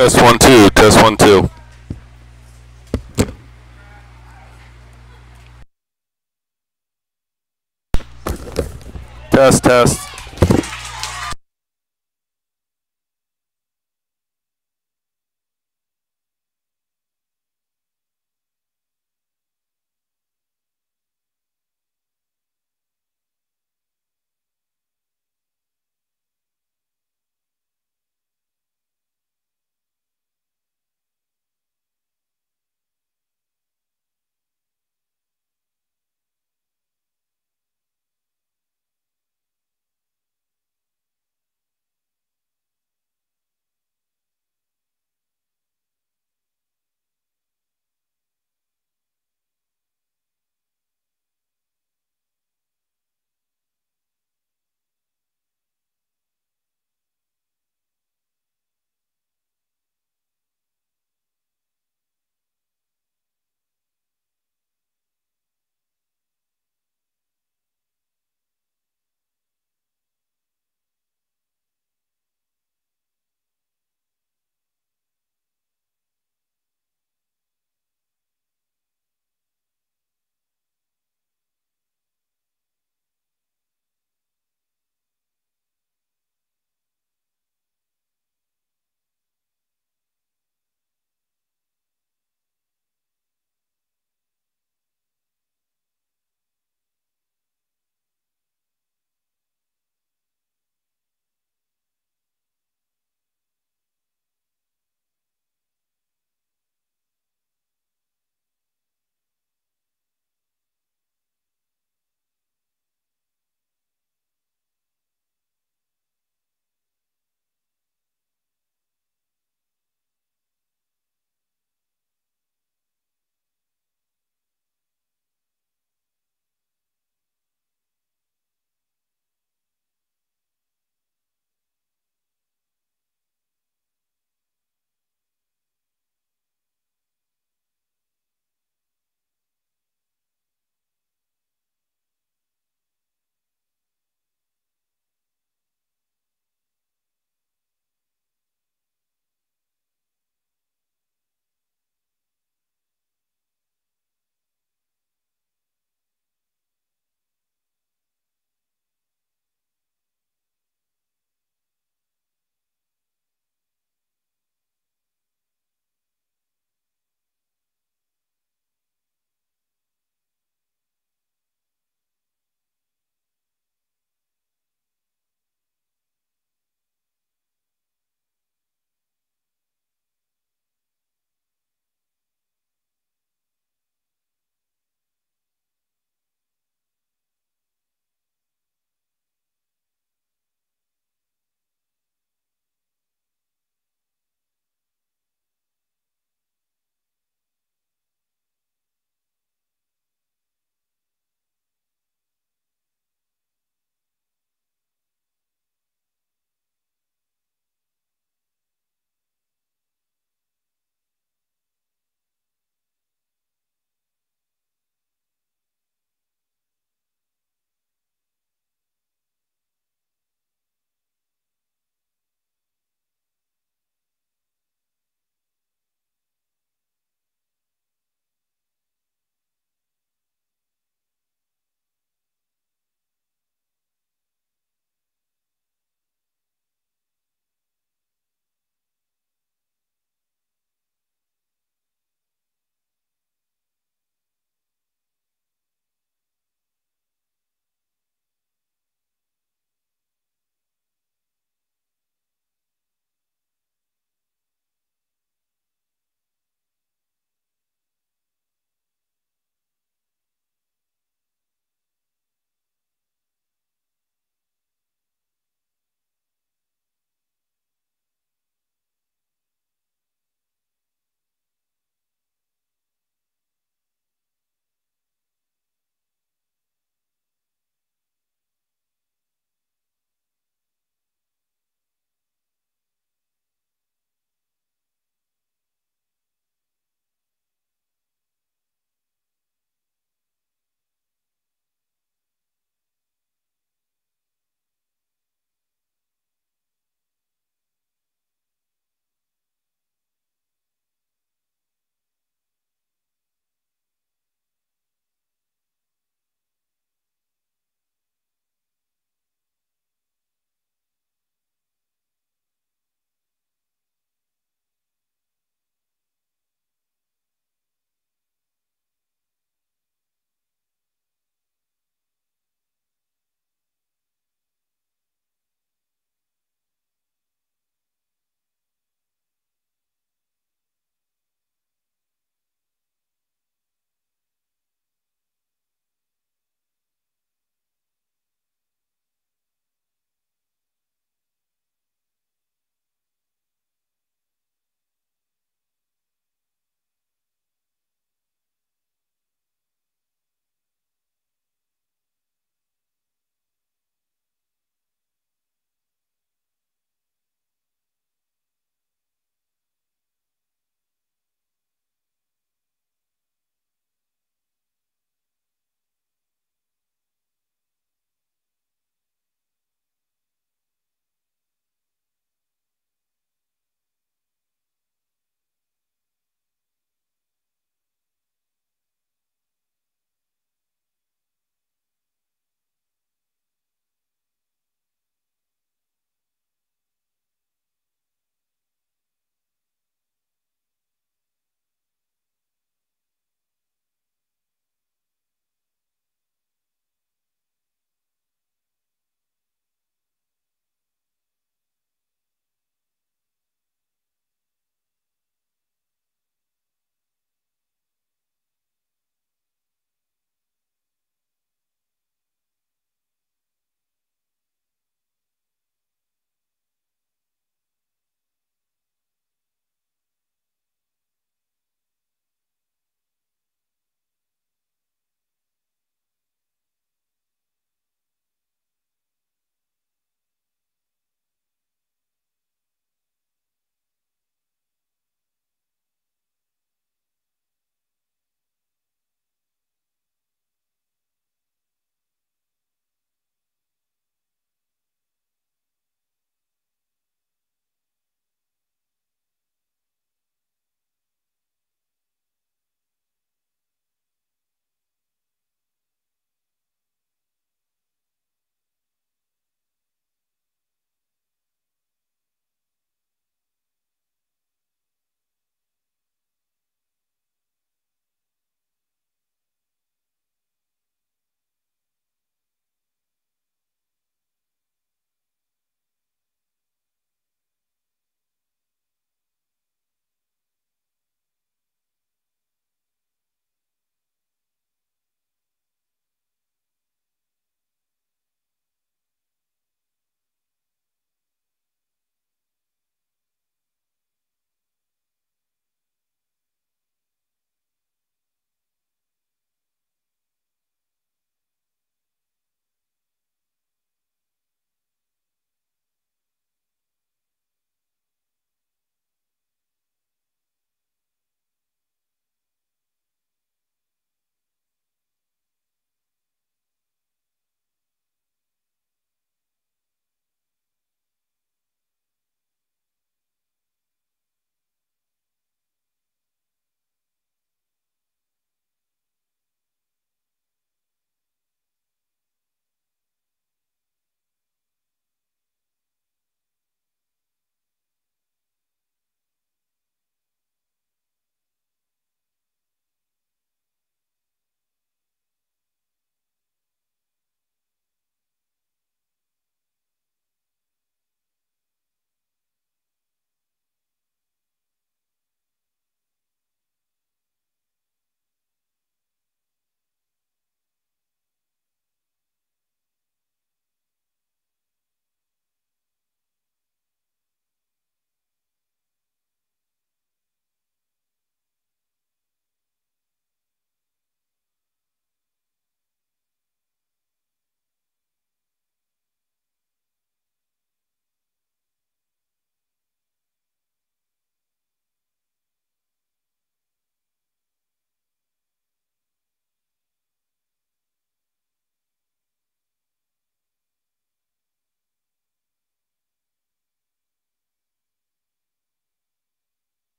Test 1 2. Test 1 2. Test test.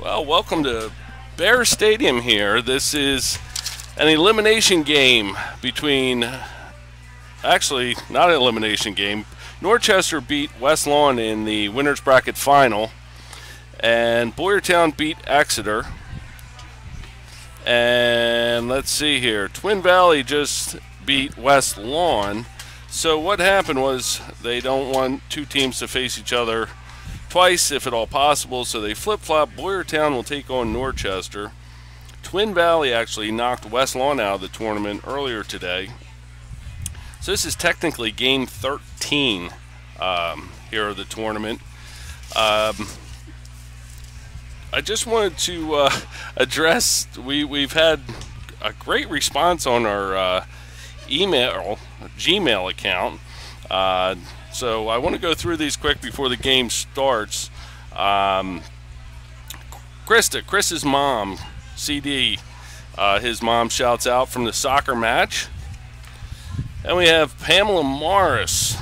Well, welcome to Bear Stadium here. This is an elimination game between, actually not an elimination game. Norchester beat West Lawn in the winner's bracket final, and Boyertown beat Exeter. And let's see here, Twin Valley just beat West Lawn. So what happened was they don't want two teams to face each other twice, if at all possible, so they flip-flop. Boyertown will take on Norchester. Twin Valley actually knocked West Lawn out of the tournament earlier today. So this is technically game 13 here of the tournament. I just wanted to address, we've had a great response on our Gmail account. So I want to go through these quick before the game starts. Chris's mom, CD, his mom shouts out from the soccer match. And we have Pamela Morris.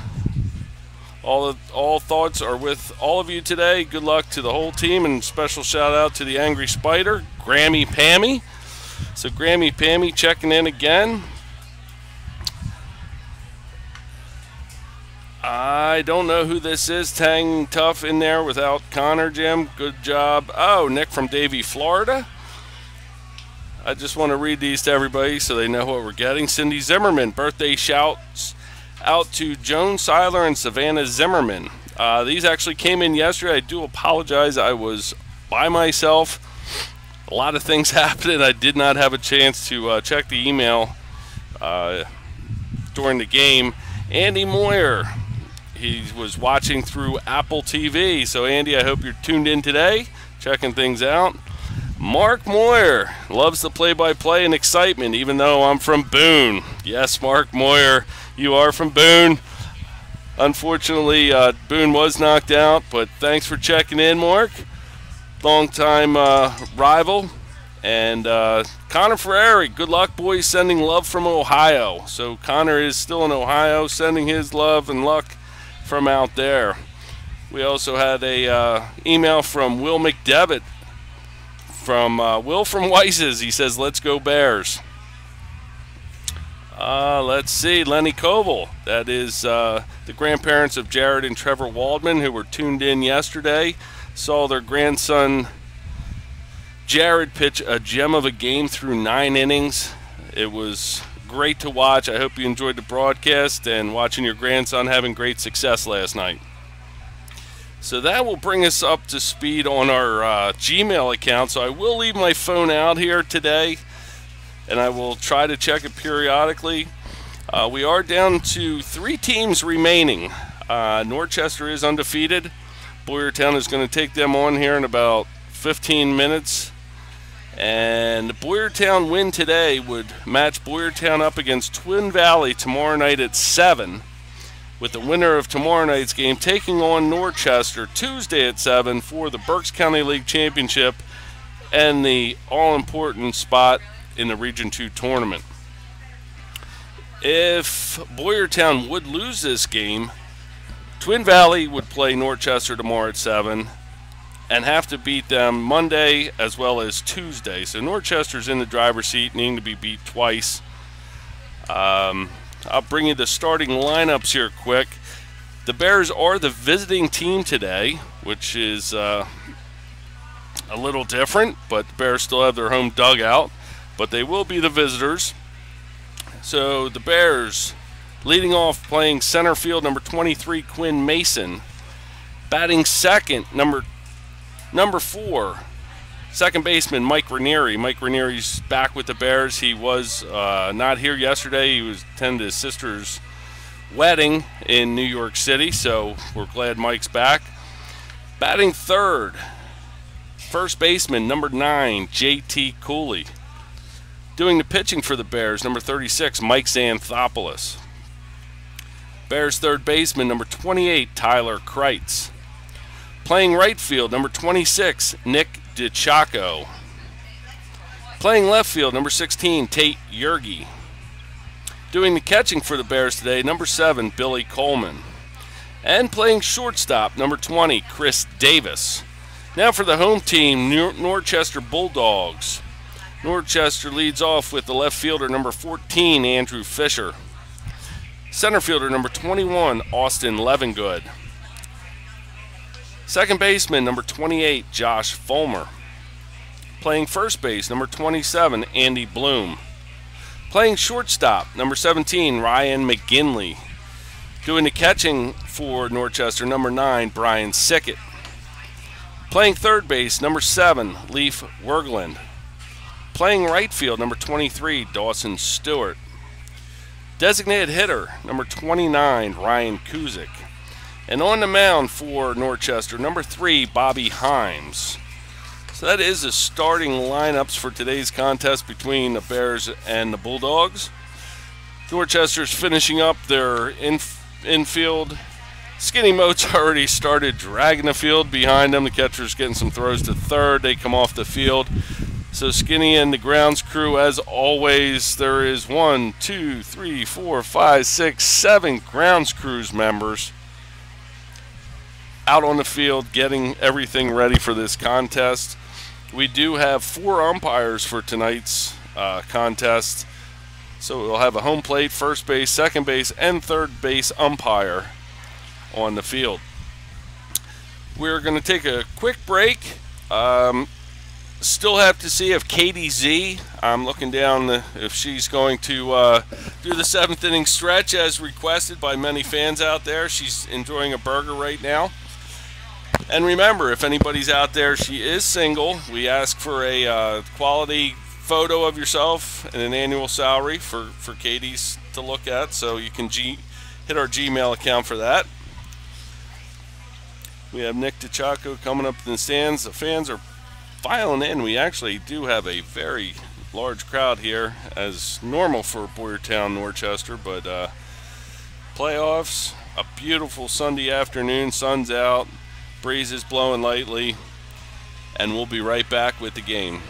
All thoughts are with all of you today. Good luck to the whole team, and special shout out to the Angry Spider, Grammy Pammy. So Grammy Pammy checking in again. I don't know who this is. Tang Tough in there without Connor, Jim. Good job. Oh, Nick from Davie, Florida. I just want to read these to everybody so they know what we're getting. Cindy Zimmerman, birthday shouts out to Joan Seiler and Savannah Zimmerman. These actually came in yesterday. I do apologize. I was by myself. A lot of things happened. I did not have a chance to check the email during the game. Andy Moyer. He was watching through Apple TV. So, Andy, I hope you're tuned in today, checking things out. Mark Moyer loves the play-by-play and excitement, even though I'm from Boone. Yes, Mark Moyer, you are from Boone. Unfortunately, Boone was knocked out, but thanks for checking in, Mark. Long-time rival. And Connor Ferrari, good luck, boys, sending love from Ohio. So Connor is still in Ohio, sending his love and luck from out there. We also had a email from Will McDevitt, from Will from Weiss's. He says, let's go Bears. Let's see, Lenny Koval. That is the grandparents of Jared and Trevor Waldman, who were tuned in yesterday. Saw their grandson Jared pitch a gem of a game through 9 innings. It was great to watch. I hope you enjoyed the broadcast and watching your grandson having great success last night. So that will bring us up to speed on our Gmail account. So I will leave my phone out here today, and I will try to check it periodically. We are down to 3 teams remaining. Norchester is undefeated. Boyertown is going to take them on here in about 15 minutes. And the Boyertown win today would match Boyertown up against Twin Valley tomorrow night at 7, with the winner of tomorrow night's game taking on Norchester Tuesday at 7 for the Berks County League Championship and the all-important spot in the Region 2 tournament. If Boyertown would lose this game, Twin Valley would play Norchester tomorrow at 7 and have to beat them Monday as well as Tuesday. So Norchester's in the driver's seat, needing to be beat twice. I'll bring you the starting lineups here quick. The Bears are the visiting team today, which is a little different, but the Bears still have their home dugout, but they will be the visitors. So the Bears leading off, playing center field, number 23, Quinn Mason. Batting second, number 4, second baseman Mike Ranieri. Mike Ranieri's back with the Bears. He was not here yesterday. He was attending his sister's wedding in New York City, so we're glad Mike's back. Batting third, first baseman number 9, JT Cooley. Doing the pitching for the Bears, number 36, Mike Xanthopoulos. Bears third baseman number 28, Tyler Kreitz. Playing right field, number 26, Nick DiCiacco. Playing left field, number 16, Tate Yergi. Doing the catching for the Bears today, number 7, Billy Coleman. And playing shortstop, number 20, Chris Davis. Now for the home team, Norchester Bulldogs. Norchester leads off with the left fielder number 14, Andrew Fisher. Center fielder number 21, Austin Levengood. Second baseman number 28, Josh Fulmer. Playing first base number 27, Andy Bloom. Playing shortstop number 17, Ryan McGinley. Doing the catching for Norchester number 9, Brian Sickett. Playing third base number 7, Leaf Wergeland. Playing right field number 23, Dawson Stewart. Designated hitter number 29, Ryan Kuzik. And on the mound for Norchester, number 3, Bobby Himes. So that is the starting lineups for today's contest between the Bears and the Bulldogs. Norchester's finishing up their infield. Skinny Moat's already started dragging the field behind them. The catcher's getting some throws to third. They come off the field. So Skinny and the grounds crew, as always, there is 1, 2, 3, 4, 5, 6, 7 grounds crews members out on the field getting everything ready for this contest. We do have 4 umpires for tonight's contest. So we'll have a home plate, first base, second base, and third base umpire on the field. We're going to take a quick break. Still have to see if Katie Z, I'm looking down if she's going to do the 7th inning stretch as requested by many fans out there. She's enjoying a burger right now. And remember, if anybody's out there, she is single. We ask for a quality photo of yourself and an annual salary for Katie's to look at, so you can hit our Gmail account for that. We have Nick DeChaco coming up in the stands. The fans are filing in. We actually do have a very large crowd here, as normal for Boyertown, Norchester, but playoffs, a beautiful Sunday afternoon, sun's out, breeze is blowing lightly, and we'll be right back with the game.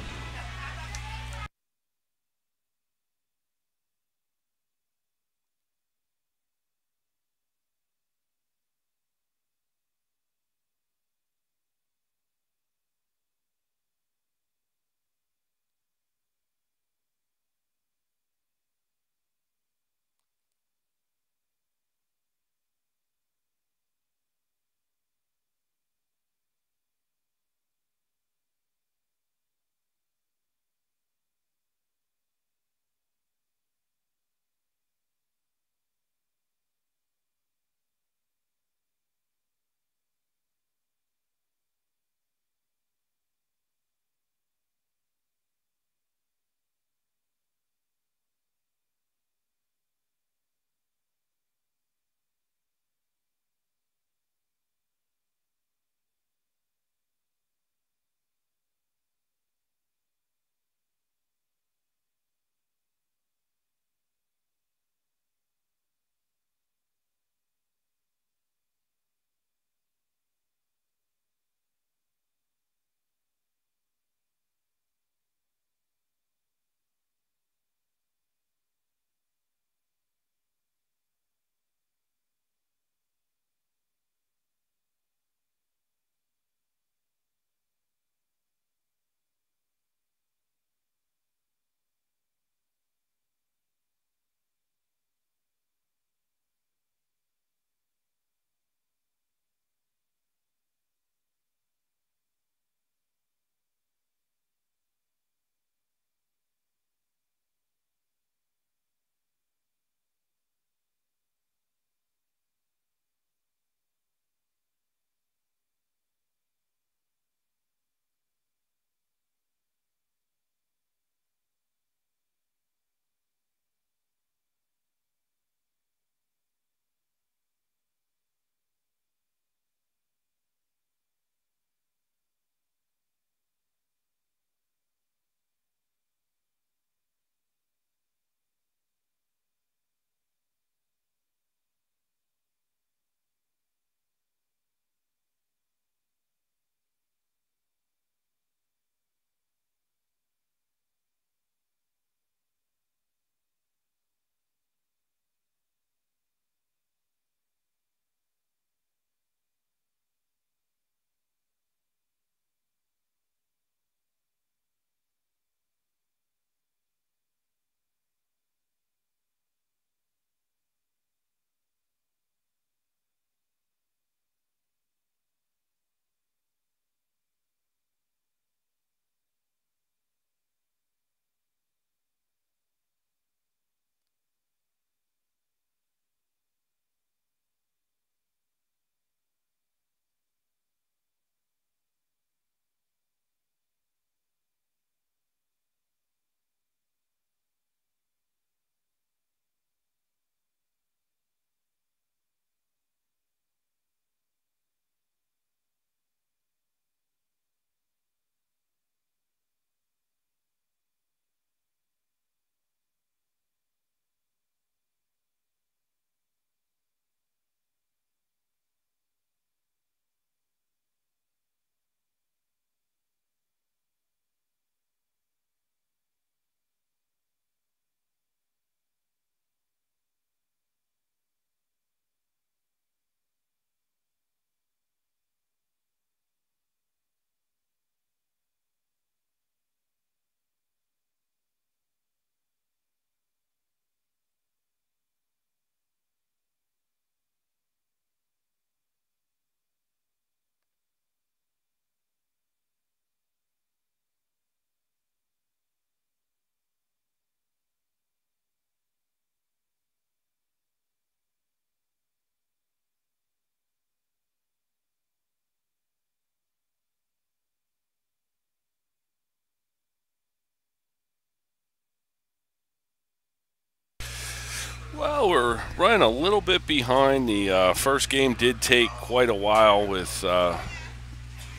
Well, we're running a little bit behind. The first game did take quite a while with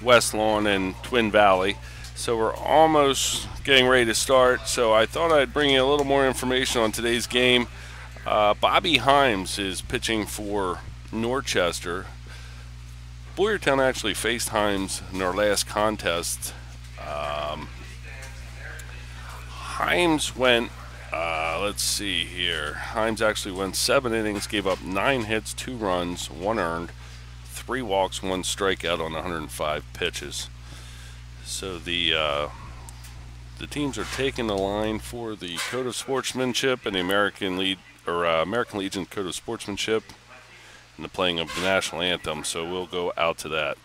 West Lawn and Twin Valley, so we're almost getting ready to start. So I thought I'd bring you a little more information on today's game. Bobby Himes is pitching for Norchester. Boyertown actually faced Himes in their last contest. Himes went, let's see here. Himes actually went 7 innings, gave up 9 hits, 2 runs, 1 earned, 3 walks, 1 strikeout on 105 pitches. So the teams are taking the line for the Code of Sportsmanship and the American Legion Code of Sportsmanship and the playing of the national anthem. So we'll go out to that.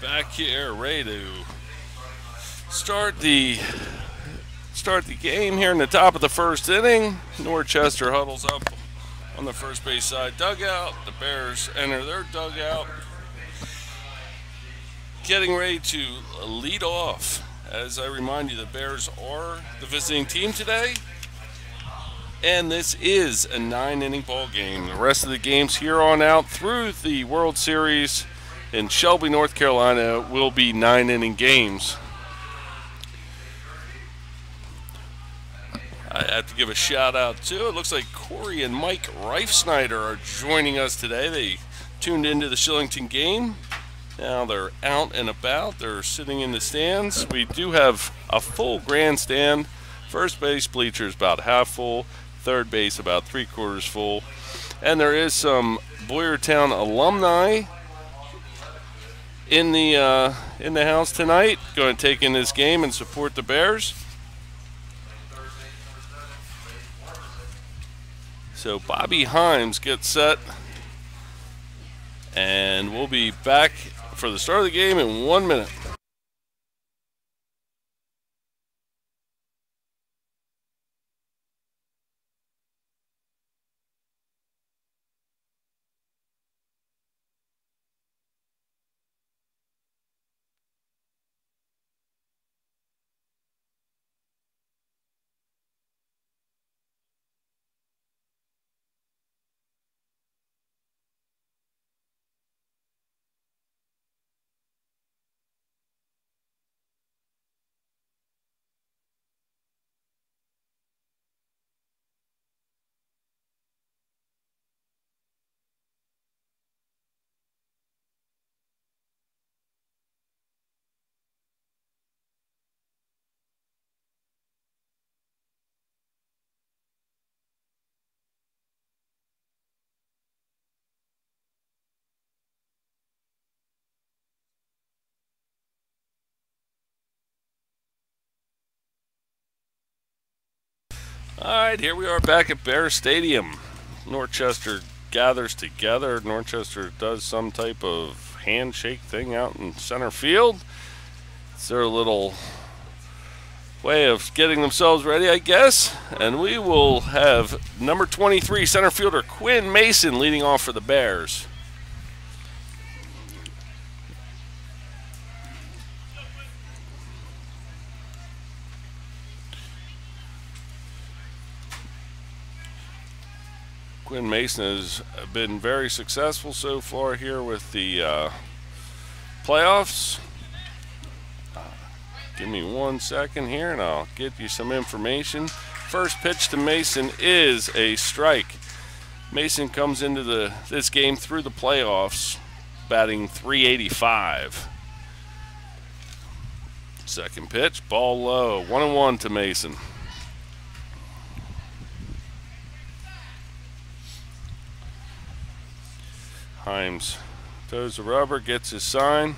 Back here, ready to start the game here in the top of the first inning. Norchester huddles up on the first base side dugout. The Bears enter their dugout, getting ready to lead off. As I remind you, the Bears are the visiting team today, and this is a 9-inning ball game. The rest of the games here on out through the World Series in Shelby, North Carolina, will be 9-inning games. I have to give a shout out too. It looks like Corey and Mike Reifsnyder are joining us today. They tuned into the Shillington game. Now they're out and about. They're sitting in the stands. We do have a full grandstand. First base bleachers about half full. Third base about 3/4 full. And there is some Boyertown alumni in the house tonight, going to take in this game and support the Bears. So Bobby Himes gets set, and we'll be back for the start of the game in 1 minute. All right, here we are back at Bear Stadium. Norchester gathers together. Norchester does some type of handshake thing out in center field. It's their little way of getting themselves ready, I guess. And we will have number 23 center fielder Quinn Mason leading off for the Bears. Quinn Mason has been very successful so far here with the playoffs. Give me 1 second here and I'll get you some information. First pitch to Mason is a strike. Mason comes into this game through the playoffs batting .385. Second pitch, ball low, 1-1 to Mason. Himes toes the rubber, gets his sign.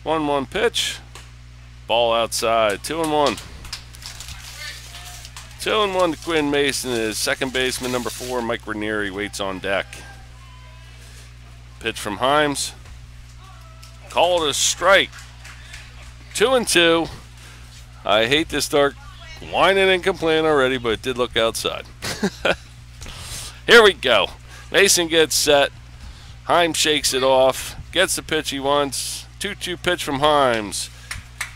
1-1 pitch. Ball outside. 2-1. 2-1 to Quinn Mason. Is second baseman number 4, Mike Ranieri, waits on deck. Pitch from Himes. Called a strike. 2-2. I hate to start whining and complaining already, but it did look outside. Here we go. Mason gets set. Himes shakes it off. Gets the pitch he wants. 2-2 pitch from Himes.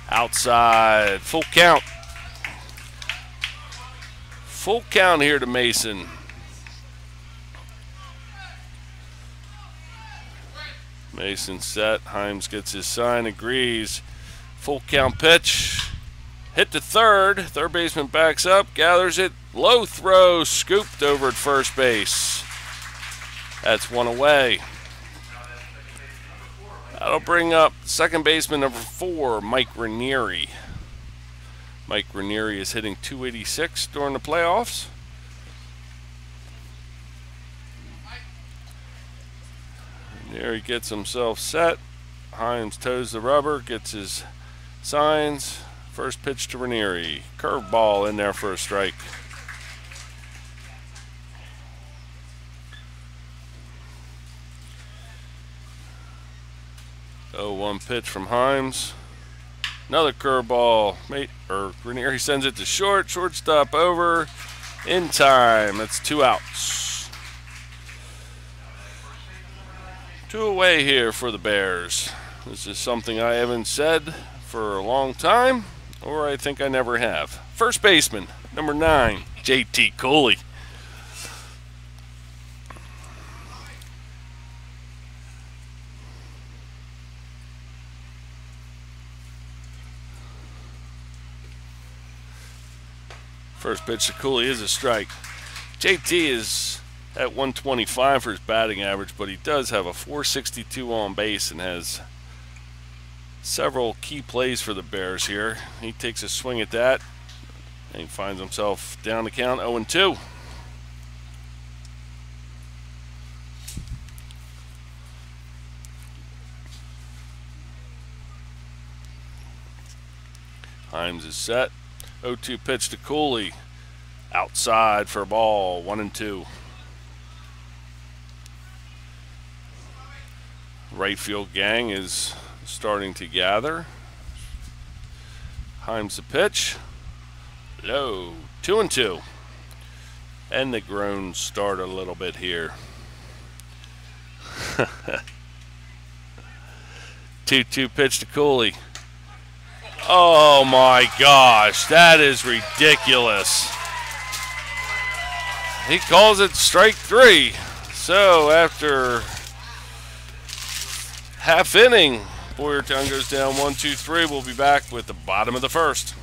Outside. Full count. Full count here to Mason. Mason set. Himes gets his sign. Agrees. Full count pitch. Hit to third. Third baseman backs up. Gathers it. Low throw. Scooped over at first base. That's one away. That'll bring up second baseman number 4, Mike Ranieri. Mike Ranieri is hitting .286 during the playoffs. Ranieri gets himself set. Himes toes the rubber, gets his signs. First pitch to Ranieri. Curveball in there for a strike. 0-1 pitch from Himes. Another curveball. Ranieri sends it to short. Shortstop over. In time. That's 2 outs. 2 away here for the Bears. This is something I haven't said for a long time, or I think I never have. First baseman, number 9, JT Cooley. First pitch to Cooley is a strike. JT is at 125 for his batting average, but he does have a .462 on base and has several key plays for the Bears here. He takes a swing at that and he finds himself down the count 0-2. Himes is set. 0-2 pitch to Cooley. Outside for a ball. 1-2. Right field gang is starting to gather. Himes the pitch. Low. 2-2. And the groans start a little bit here. 2-2 pitch to Cooley. Oh my gosh, that is ridiculous. He calls it strike 3. So after half inning, Boyertown goes down 1-2-3. We'll be back with the bottom of the first.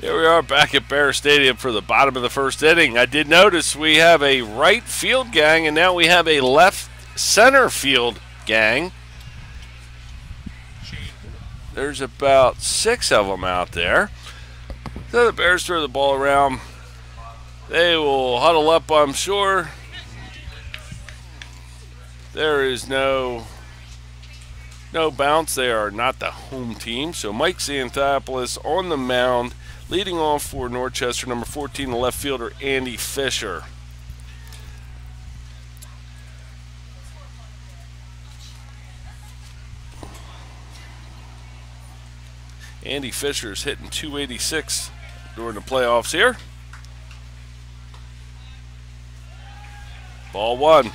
Here we are back at Bear Stadium for the bottom of the first inning. I did notice we have a right field gang, and now we have a left center field gang. There's about 6 of them out there. So the Bears throw the ball around. They will huddle up, I'm sure. There is no bounce. They are not the home team. So Mike Xanthopoulos on the mound, leading off for Norchester, number 14, the left fielder, Andy Fisher. Andy Fisher is hitting .286 during the playoffs here. Ball 1.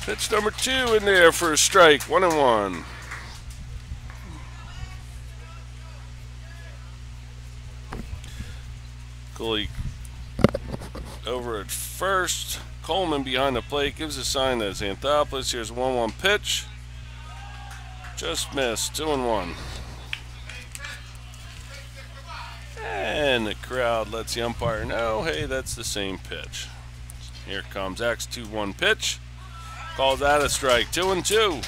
Pitch number 2 in there for a strike, 1-1. Cooley over at first. Coleman behind the plate gives a sign that Xanthopoulos. Here's a 1-1 pitch. Just missed, 2-1. And the crowd lets the umpire know, hey, that's the same pitch. Here comes X, 2-1 pitch. Calls that a strike, 2-2.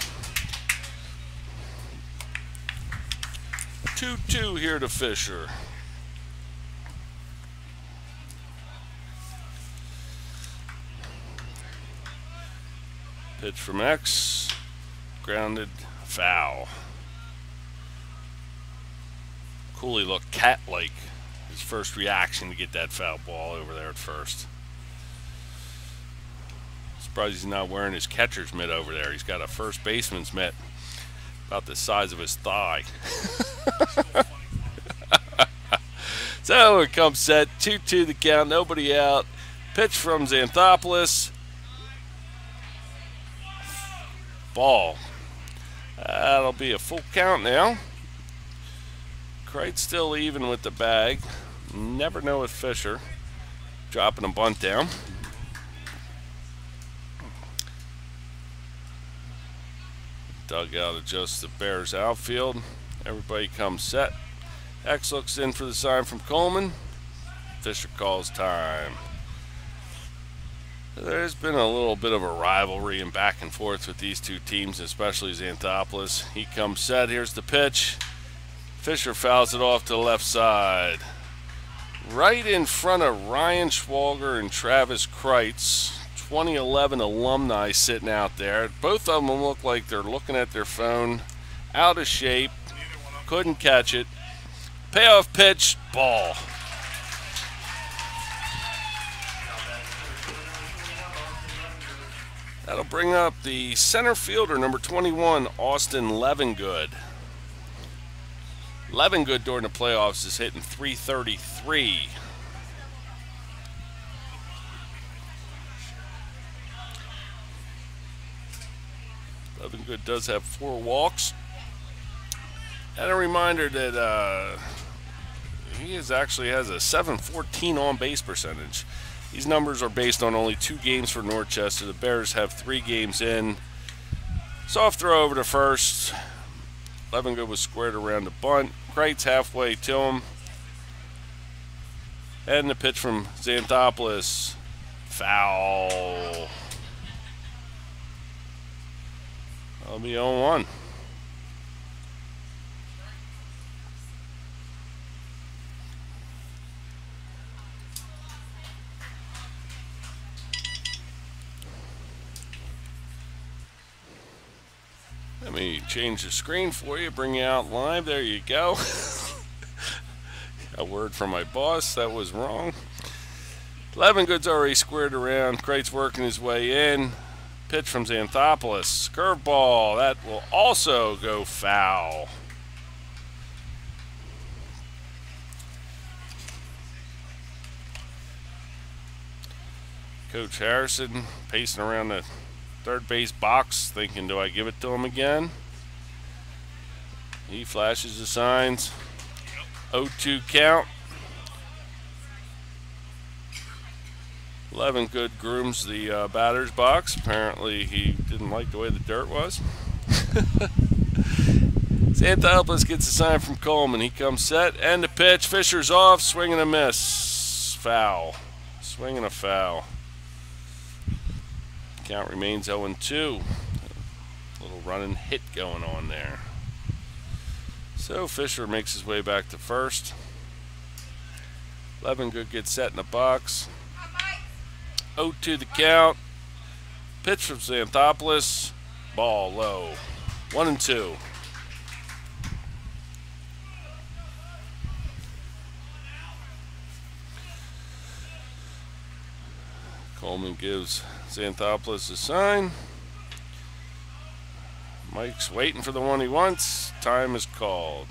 2-2 here to Fisher. Pitch from X, grounded, foul. Cooley looked cat-like. His first reaction to get that foul ball over there at first. Surprised he's not wearing his catcher's mitt over there. He's got a first baseman's mitt about the size of his thigh. So it comes set, 2-2 the count, nobody out. Pitch from Xanthopoulos. Ball. That'll be a full count now. Kreitz still even with the bag. Never know with Fisher. Dropping a bunt down. Dugout adjusts the Bears outfield. Everybody comes set. X looks in for the sign from Coleman. Fisher calls time. There's been a little bit of a rivalry and back and forth with these two teams, especially Xanthopoulos. He comes set. Here's the pitch. Fisher fouls it off to the left side. Right in front of Ryan Schwalger and Travis Kreitz, 2011 alumni sitting out there. Both of them look like they're looking at their phone, out of shape, couldn't catch it. Payoff pitch, ball. That'll bring up the center fielder, number 21, Austin Levengood. Levengood during the playoffs is hitting .333. Levengood does have 4 walks. And a reminder that he actually has a .714 on-base percentage. These numbers are based on only 2 games for Norchester. The Bears have 3 games in. Soft throw over to first. Levengood was squared around the bunt. Kreitz halfway to him. And the pitch from Xanthopoulos. Foul. That'll be 0-1. Let me change the screen for you, bring you out live. There you go. A word from my boss, that was wrong. Levengood's already squared around. Kreitz working his way in. Pitch from Xanthopoulos. Curveball. That will also go foul. Coach Harrison pacing around the third base box, thinking, do I give it to him again? He flashes the signs. 0-2 count. 11 good grooms the batter's box. Apparently he didn't like the way the dirt was. Xanthopoulos gets a sign from Coleman. He comes set, and the pitch. Fisher's off, swing and a miss. Foul. Swing and a foul. Count remains 0-2. A little running hit going on there. So Fisher makes his way back to first. 11 good gets set in the box. 0-2 the count. Pitch from Xanthopoulos. Ball low. 1-2. Coleman gives Xanthopoulos a sign. Mike's waiting for the one he wants. Time is called.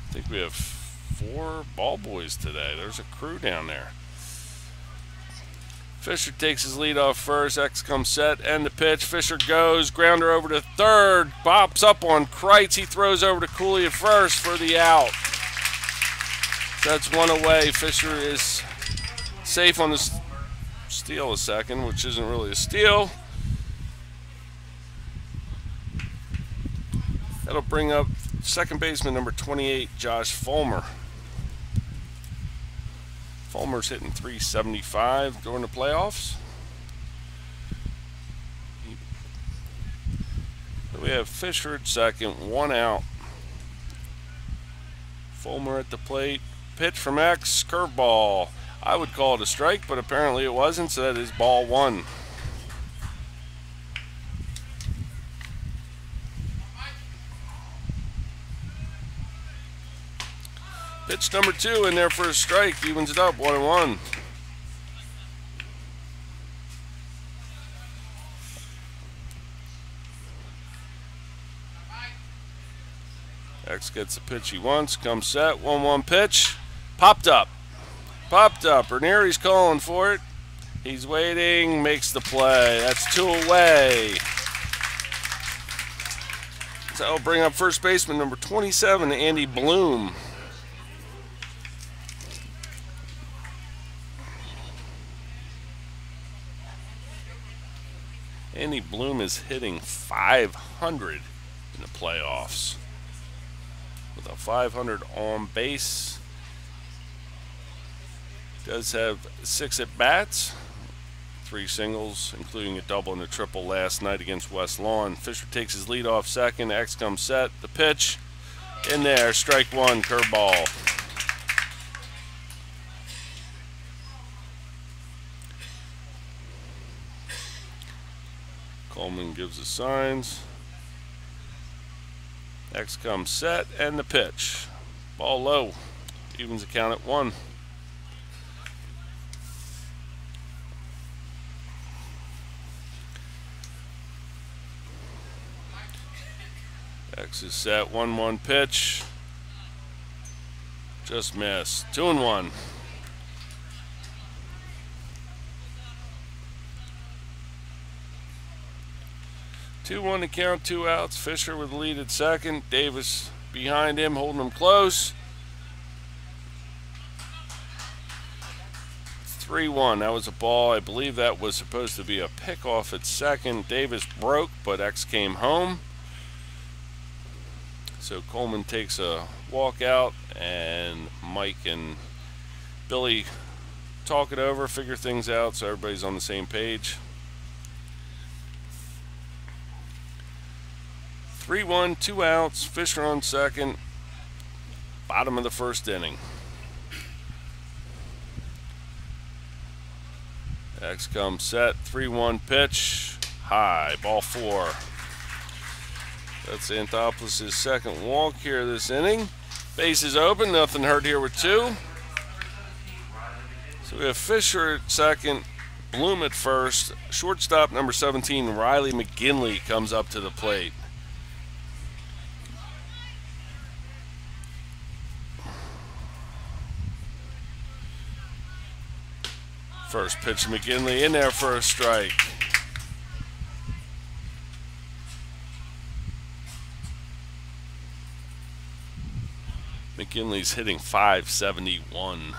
I think we have 4 ball boys today. There's a crew down there. Fisher takes his lead off first. X comes set, and the pitch. Fisher goes. Grounder over to third. Pops up on Kreitz. He throws over to Cooley at first for the out. That's one away. Fisher is safe on the steal a second, which isn't really a steal. That'll bring up second baseman number 28, Josh Fulmer. Fulmer's hitting .375 during the playoffs. We have Fisher at second, 1 out. Fulmer at the plate. Pitch from X, curveball. I would call it a strike, but apparently it wasn't, so that is ball 1. Pitch number 2 in there for a strike, evens it up 1-1. X gets the pitch he wants, comes set, 1-1 pitch. Popped up. Ranieri's calling for it. He's waiting, makes the play. That's 2 away. So that'll bring up first baseman number 27, Andy Bloom. Andy Bloom is hitting .500 in the playoffs. With a .500 on base. Does have 6 at-bats, 3 singles, including a double and a triple last night against West Lawn. Fisher takes his lead off second. X comes set. The pitch in there. Strike 1, curveball. Coleman gives the signs. X comes set, and the pitch. Ball low. Evens the count at 1. X is set, 1-1 pitch. Just missed. 2-1. To count, 2 outs. Fisher with the lead at second. Davis behind him, holding him close. 3-1. That was a ball. I believe that was supposed to be a pickoff at second. Davis broke, but X came home. So Coleman takes a walk out, and Mike and Billy talk it over, figure things out so everybody's on the same page. 3-1, 2 outs, Fisher on second, bottom of the first inning. X comes set, 3-1 pitch, high, ball 4. That's Xanthopoulos' second walk here this inning. Base is open, nothing hurt here with 2. So we have Fisher at second, Bloom at first. Shortstop number 17, Riley McGinley, comes up to the plate. First pitch, McGinley in there for a strike. McGinley's hitting .571.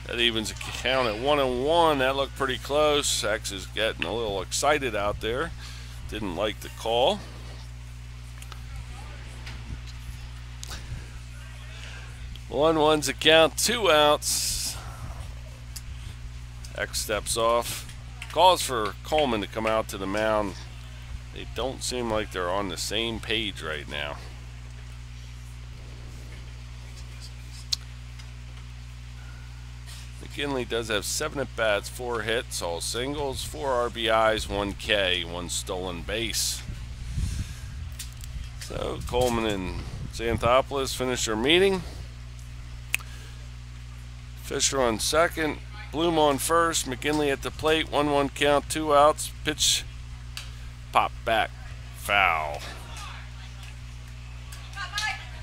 That evens the count at 1-1. That looked pretty close. X is getting a little excited out there. Didn't like the call. One's the count, 2 outs. X steps off. Calls for Coleman to come out to the mound. They don't seem like they're on the same page right now. McKinley does have 7 at-bats, 4 hits, all singles, 4 RBIs, 1 K, 1 stolen base. So Coleman and Xanthopoulos finish their meeting. Fisher on second, Bloom on first, McKinley at the plate, 1-1 count, 2 outs, pitch, pop back, foul.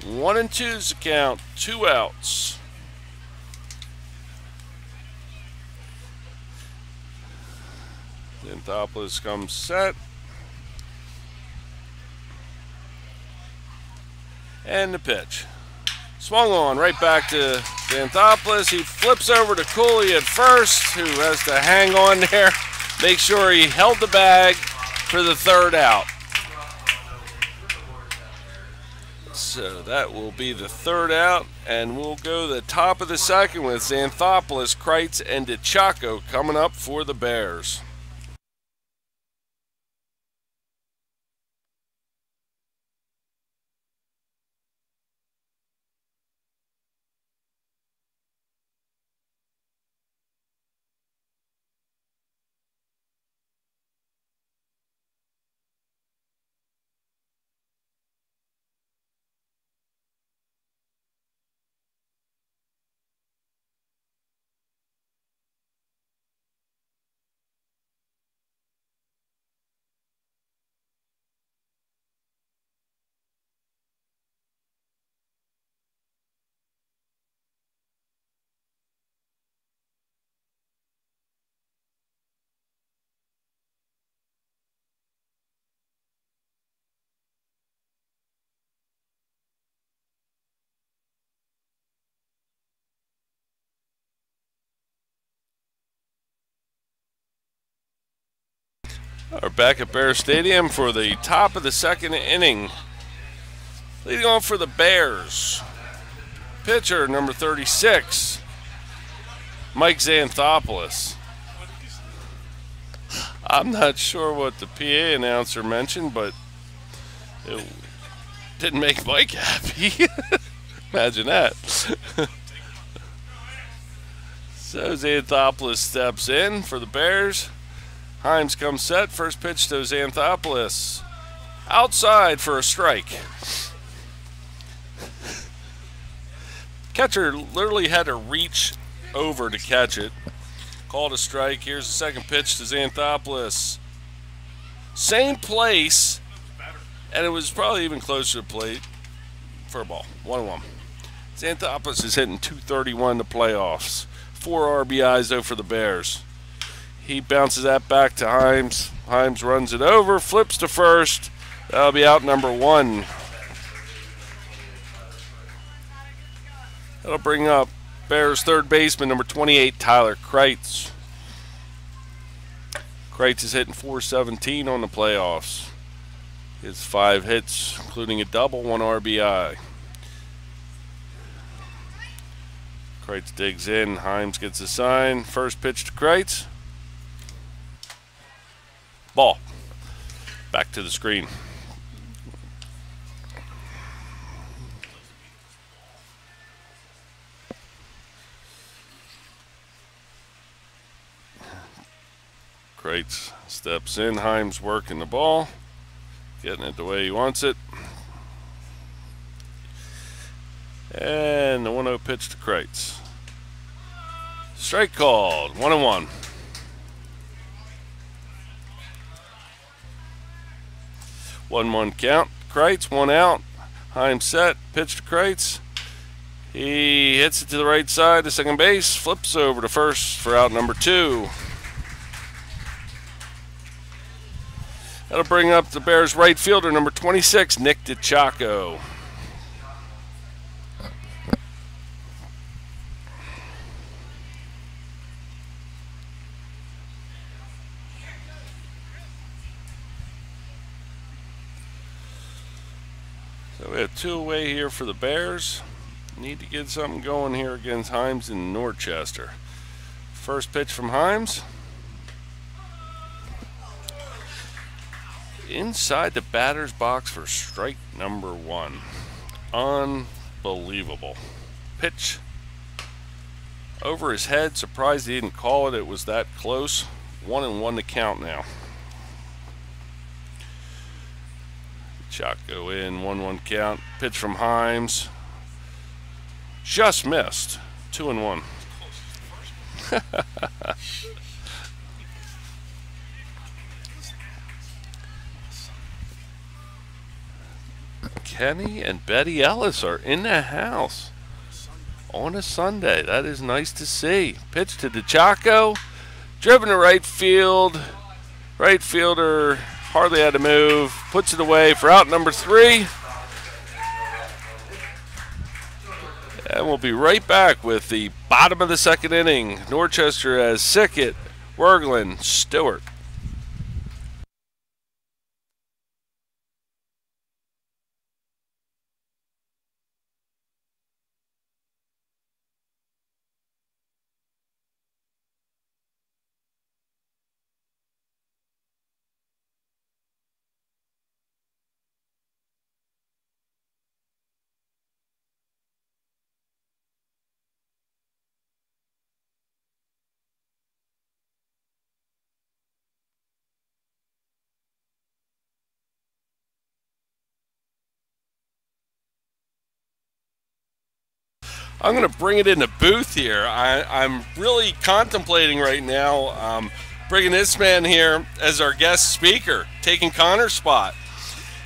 1-2's the count, 2 outs. Xanthopoulos comes set. And the pitch. Swung on right back to Xanthopoulos. He flips over to Cooley at first, who has to hang on there. Make sure he held the bag for the 3rd out. So that will be the 3rd out, and we'll go the top of the 2nd with Xanthopoulos, Kreitz, and DeChacco coming up for the Bears. We're back at Bear Stadium for the top of the 2nd inning. Leading off for the Bears, pitcher number 36, Mike Xanthopoulos. I'm not sure what the PA announcer mentioned, but it didn't make Mike happy. Imagine that. So Xanthopoulos steps in for the Bears. Himes comes set. First pitch to Xanthopoulos. Outside for a strike. Catcher literally had to reach over to catch it. Called a strike. Here's the 2nd pitch to Xanthopoulos. Same place, and it was probably even closer to plate for a ball. 1-1. Xanthopoulos is hitting .231 in the playoffs. 4 RBIs though for the Bears. He bounces that back to Himes. Himes runs it over, flips to first. That'll be out number 1. That'll bring up Bears 3rd baseman, number 28, Tyler Kreitz. Kreitz is hitting .417 on the playoffs. He has 5 hits, including a double, 1 RBI. Kreitz digs in. Himes gets a sign. First pitch to Kreitz. Ball. Back to the screen. Kreitz steps in. Himes working the ball. Getting it the way he wants it. And the 1-0 pitch to Kreitz. Strike called. 1-1. One count. Kreitz, 1 out. Himes set. Pitch to Kreitz. He hits it to the right side to second base. Flips over to first for out number 2. That'll bring up the Bears right fielder, number 26, Nick DeChacco. So we have 2 away here for the Bears. Need to get something going here against Himes and Norchester. First pitch from Himes. Inside the batter's box for strike number 1. Unbelievable. Pitch over his head. Surprised he didn't call it. It was that close. 1-1 to count now. Shot go in. 1-1 count. Pitch from Himes. Just missed. 2-1. Kenny and Betty Ellis are in the house on a Sunday. That is nice to see. Pitch to DeChacco. Driven to right field. Right fielder hardly had to move. Puts it away for out number 3. And we'll be right back with the bottom of the 2nd inning. Norchester has Sickett, Wergelin, Stewart. I'm going to bring it in the booth here. I'm really contemplating right now bringing this man here as our guest speaker, taking Connor's spot.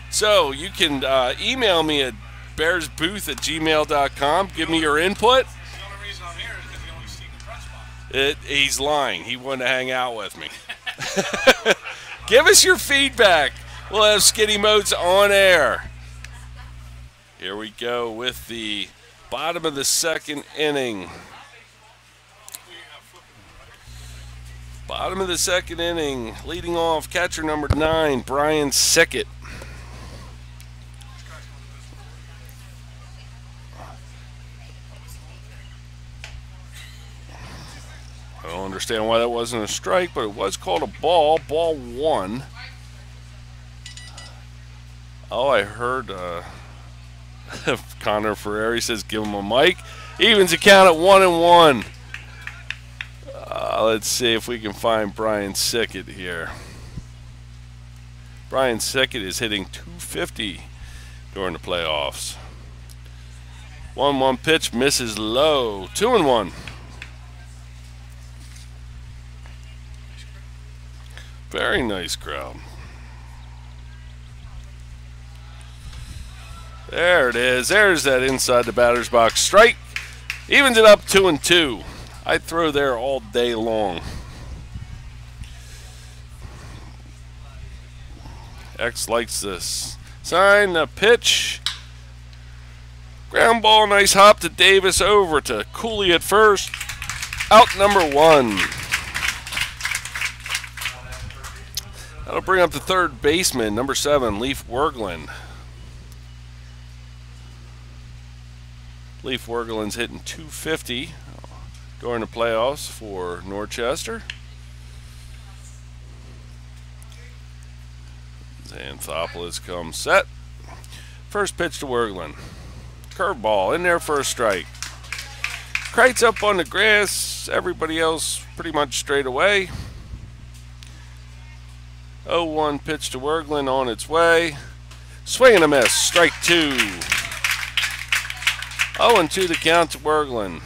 So you can email me at bearsbooth@gmail.com. Give me your input. The only reason I'm here is because you only see the press box. He's lying. He wanted to hang out with me. Give us your feedback. We'll have Skinny Moats on air. Here we go with the bottom of the 2nd inning. Bottom of the 2nd inning. Leading off, catcher number 9, Brian Sickett. I don't understand why that wasn't a strike, but it was called a ball. Ball 1. Oh, I heard Connor Ferrari says give him a mic. Evens the count at 1-1. Let's see if we can find Brian Sickett here. Brian Sickett is hitting .250 during the playoffs. 1-1 pitch misses low. 2-1. Very nice crowd. There it is. There's that inside the batter's box strike. Evens it up 2-2. I'd throw there all day long. X likes this. Sign the pitch. Ground ball, nice hop to Davis, over to Cooley at first. Out number 1. That'll bring up the 3rd baseman, number 7, Leif Wergelin. Leif Wergelin's hitting .250 during the playoffs for Norchester. Xanthopoulos comes set. First pitch to Wergelin. Curveball in there for a strike. Kreitz up on the grass. Everybody else pretty much straight away. 0-1 pitch to Wergelin on its way. Swing and a miss. Strike 2. 0-2 the count to Wergelin.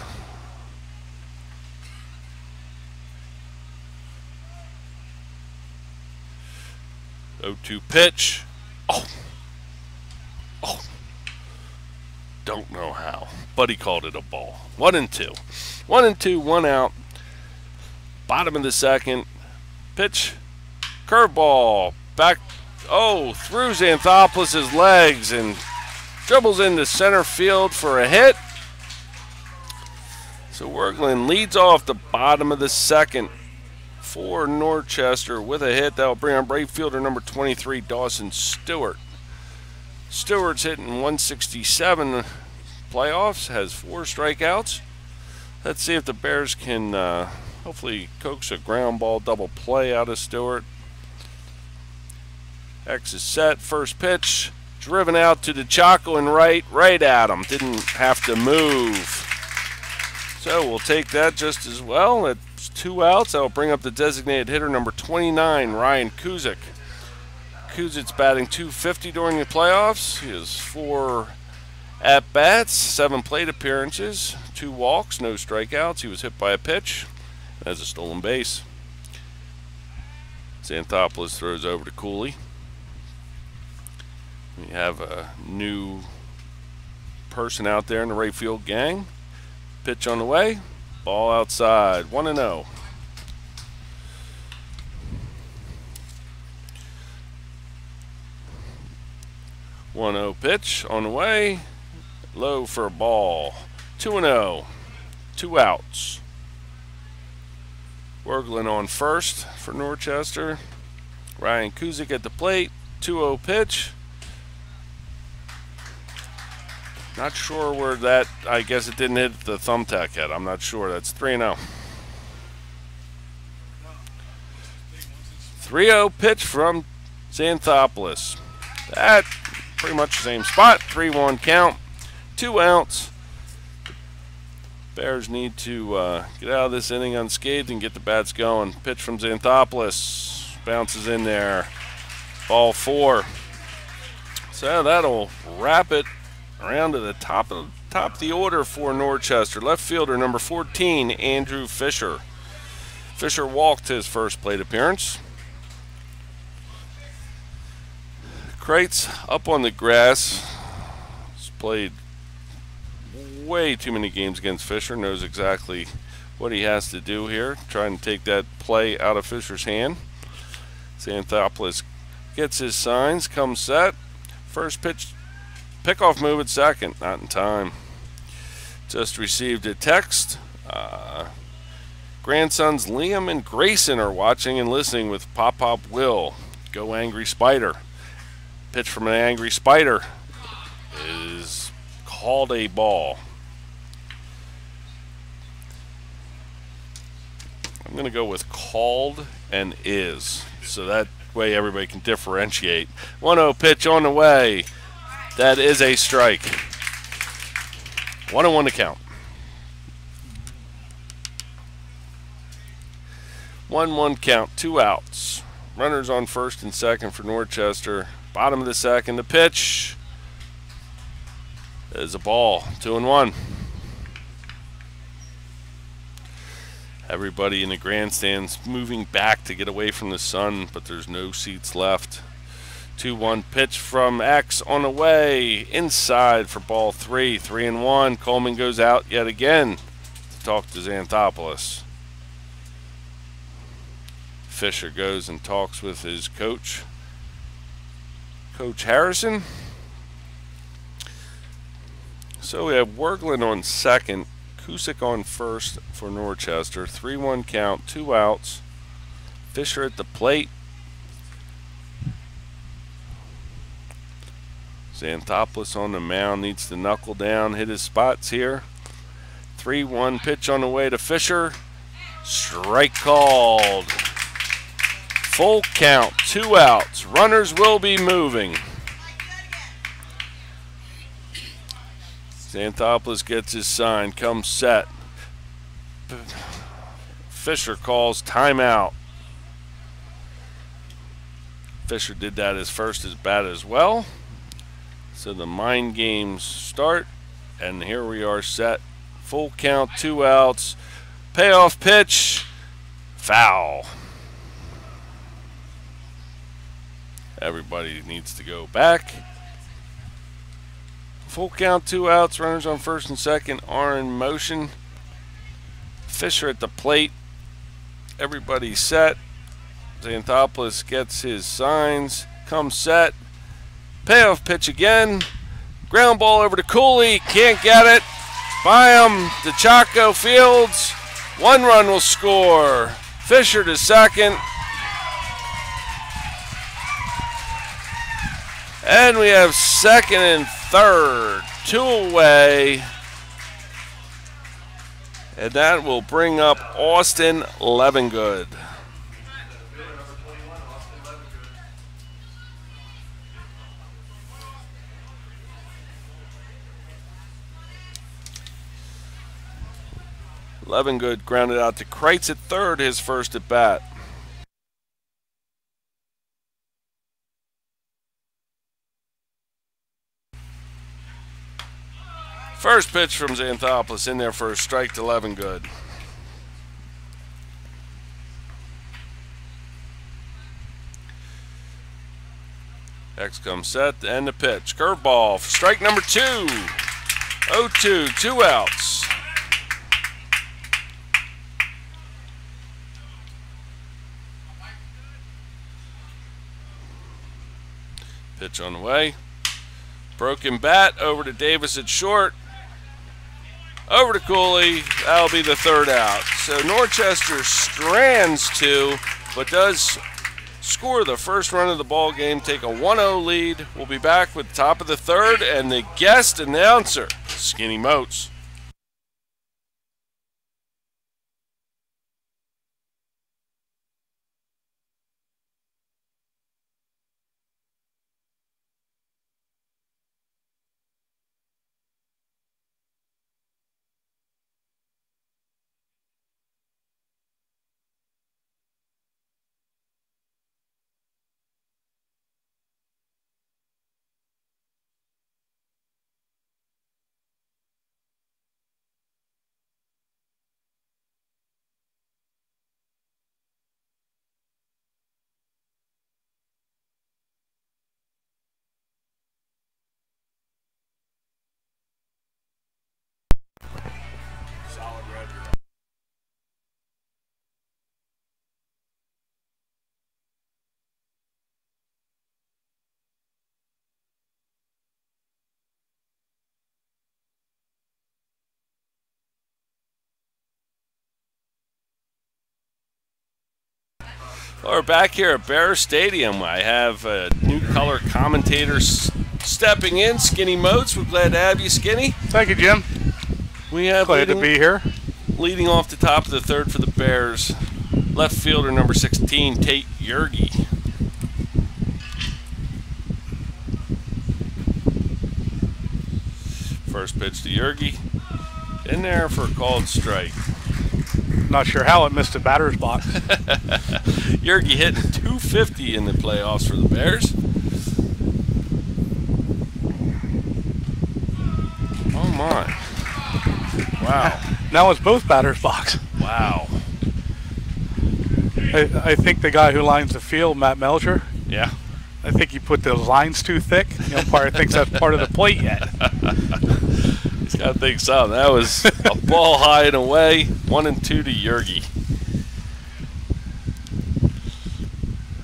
Oh, 0-2 pitch. Oh. Don't know how, but he called it a ball. 1-2. 1-2, 1 out. Bottom of the 2nd. Pitch. Curveball. Back. Oh, through Xanthopoulos' legs and dribbles into center field for a hit. So Wergelin leads off the bottom of the 2nd for Norchester with a hit. That will bring on right fielder number 23, Dawson Stewart. Stewart's hitting 167 playoffs, has 4 strikeouts. Let's see if the Bears can hopefully coax a ground ball double play out of Stewart. X is set, first pitch, driven out to the Chaco and right at him. Didn't have to move. So we'll take that just as well. It's 2 outs. That'll bring up the designated hitter, number 29, Ryan Kuzik. Kuzik's batting .250 during the playoffs. He has 4 at-bats, 7 plate appearances, 2 walks, no strikeouts. He was hit by a pitch and has a stolen base. Xanthopoulos throws over to Cooley. We have a new person out there in the right field gang. Pitch on the way, ball outside, 1-0. 1-0 pitch on the way, low for a ball, 2-0, 2 outs. Wergelin on first for Norchester. Ryan Kuzik at the plate, 2-0 pitch. Not sure where that, I guess it didn't hit the thumbtack yet. I'm not sure. That's 3-0. 3-0 pitch from Xanthopoulos. That pretty much the same spot. 3-1 count. 2 outs. Bears need to get out of this inning unscathed and get the bats going. Pitch from Xanthopoulos. Bounces in there. Ball 4. So that'll wrap it around to the top of the order for Norchester. Left fielder number 14, Andrew Fisher. Fisher walked his first plate appearance. Kreitz up on the grass. He's played way too many games against Fisher. Knows exactly what he has to do here. Trying to take that play out of Fisher's hand. Xanthopoulos gets his signs, comes set. First pitch. Pickoff move at second, not in time. Just received a text. Grandsons Liam and Grayson are watching and listening with Pop Will. Go Angry Spider. Pitch from an Angry Spider is called a ball. I'm going to go with called and is, so that way everybody can differentiate. 1-0 pitch on the way. That is a strike. 1-1 to count. 1-1 count, 2 outs. Runners on first and second for Norchester. Bottom of the second, the pitch is a ball, 2-1. Everybody in the grandstands moving back to get away from the sun, but there's no seats left. 2-1 pitch from X on the way, inside for ball 3, 3-1. Coleman goes out yet again to talk to Xanthopoulos. Fisher goes and talks with his coach, Coach Harrison. So we have Wergelin on second, Kuzik on first for Norchester. 3-1 count, 2 outs. Fisher at the plate. Xanthopoulos on the mound, needs to knuckle down, hit his spots here. 3-1 pitch on the way to Fisher. Strike called. Full count, 2 outs. Runners will be moving. Xanthopoulos gets his sign, comes set. Fisher calls timeout. Fisher did that his first at bat as well. So the mind games start, and here we are set. Full count, 2 outs. Payoff pitch, foul. Everybody needs to go back. Full count, 2 outs. Runners on first and second are in motion. Fisher at the plate. Everybody set. Xanthopoulos gets his signs. Comes set. Payoff pitch again. Ground ball over to Cooley. Can't get it. By him to Chaco Fields. 1 run will score. Fisher to second. And we have second and third, 2 away. And that will bring up Austin Levengood. Levengood grounded out to Kreitz at third, his first at bat. First pitch from Xanthopoulos in there for a strike to Levengood. Next comes set and the pitch. Curveball for strike number 2. 0-2, 2 outs. Pitch on the way. Broken bat over to Davis at short. Over to Cooley. That'll be the third out. So Norchester strands 2, but does score the first run of the ball game, take a 1-0 lead. We'll be back with the top of the third and the guest announcer, Skinny Moats. We're back here at Bear Stadium. I have a new color commentator stepping in, Skinny Moats. We're glad to have you, Skinny. Thank you, Jim. We have glad to be here. Leading off the top of the third for the Bears, left fielder number 16, Tate Yergi. First pitch to Yergi. In there for a called strike. Not sure how it missed the batter's box. Yergi hitting 250 in the playoffs for the Bears. Oh my. Wow. Now it's both batter's box. Wow. I think the guy who lines the field, Matt Melcher, yeah, I think he put those lines too thick. The umpire thinks that's part of the plate yet. He's got to think so. That was a ball high and away. 1-2 to Yergi.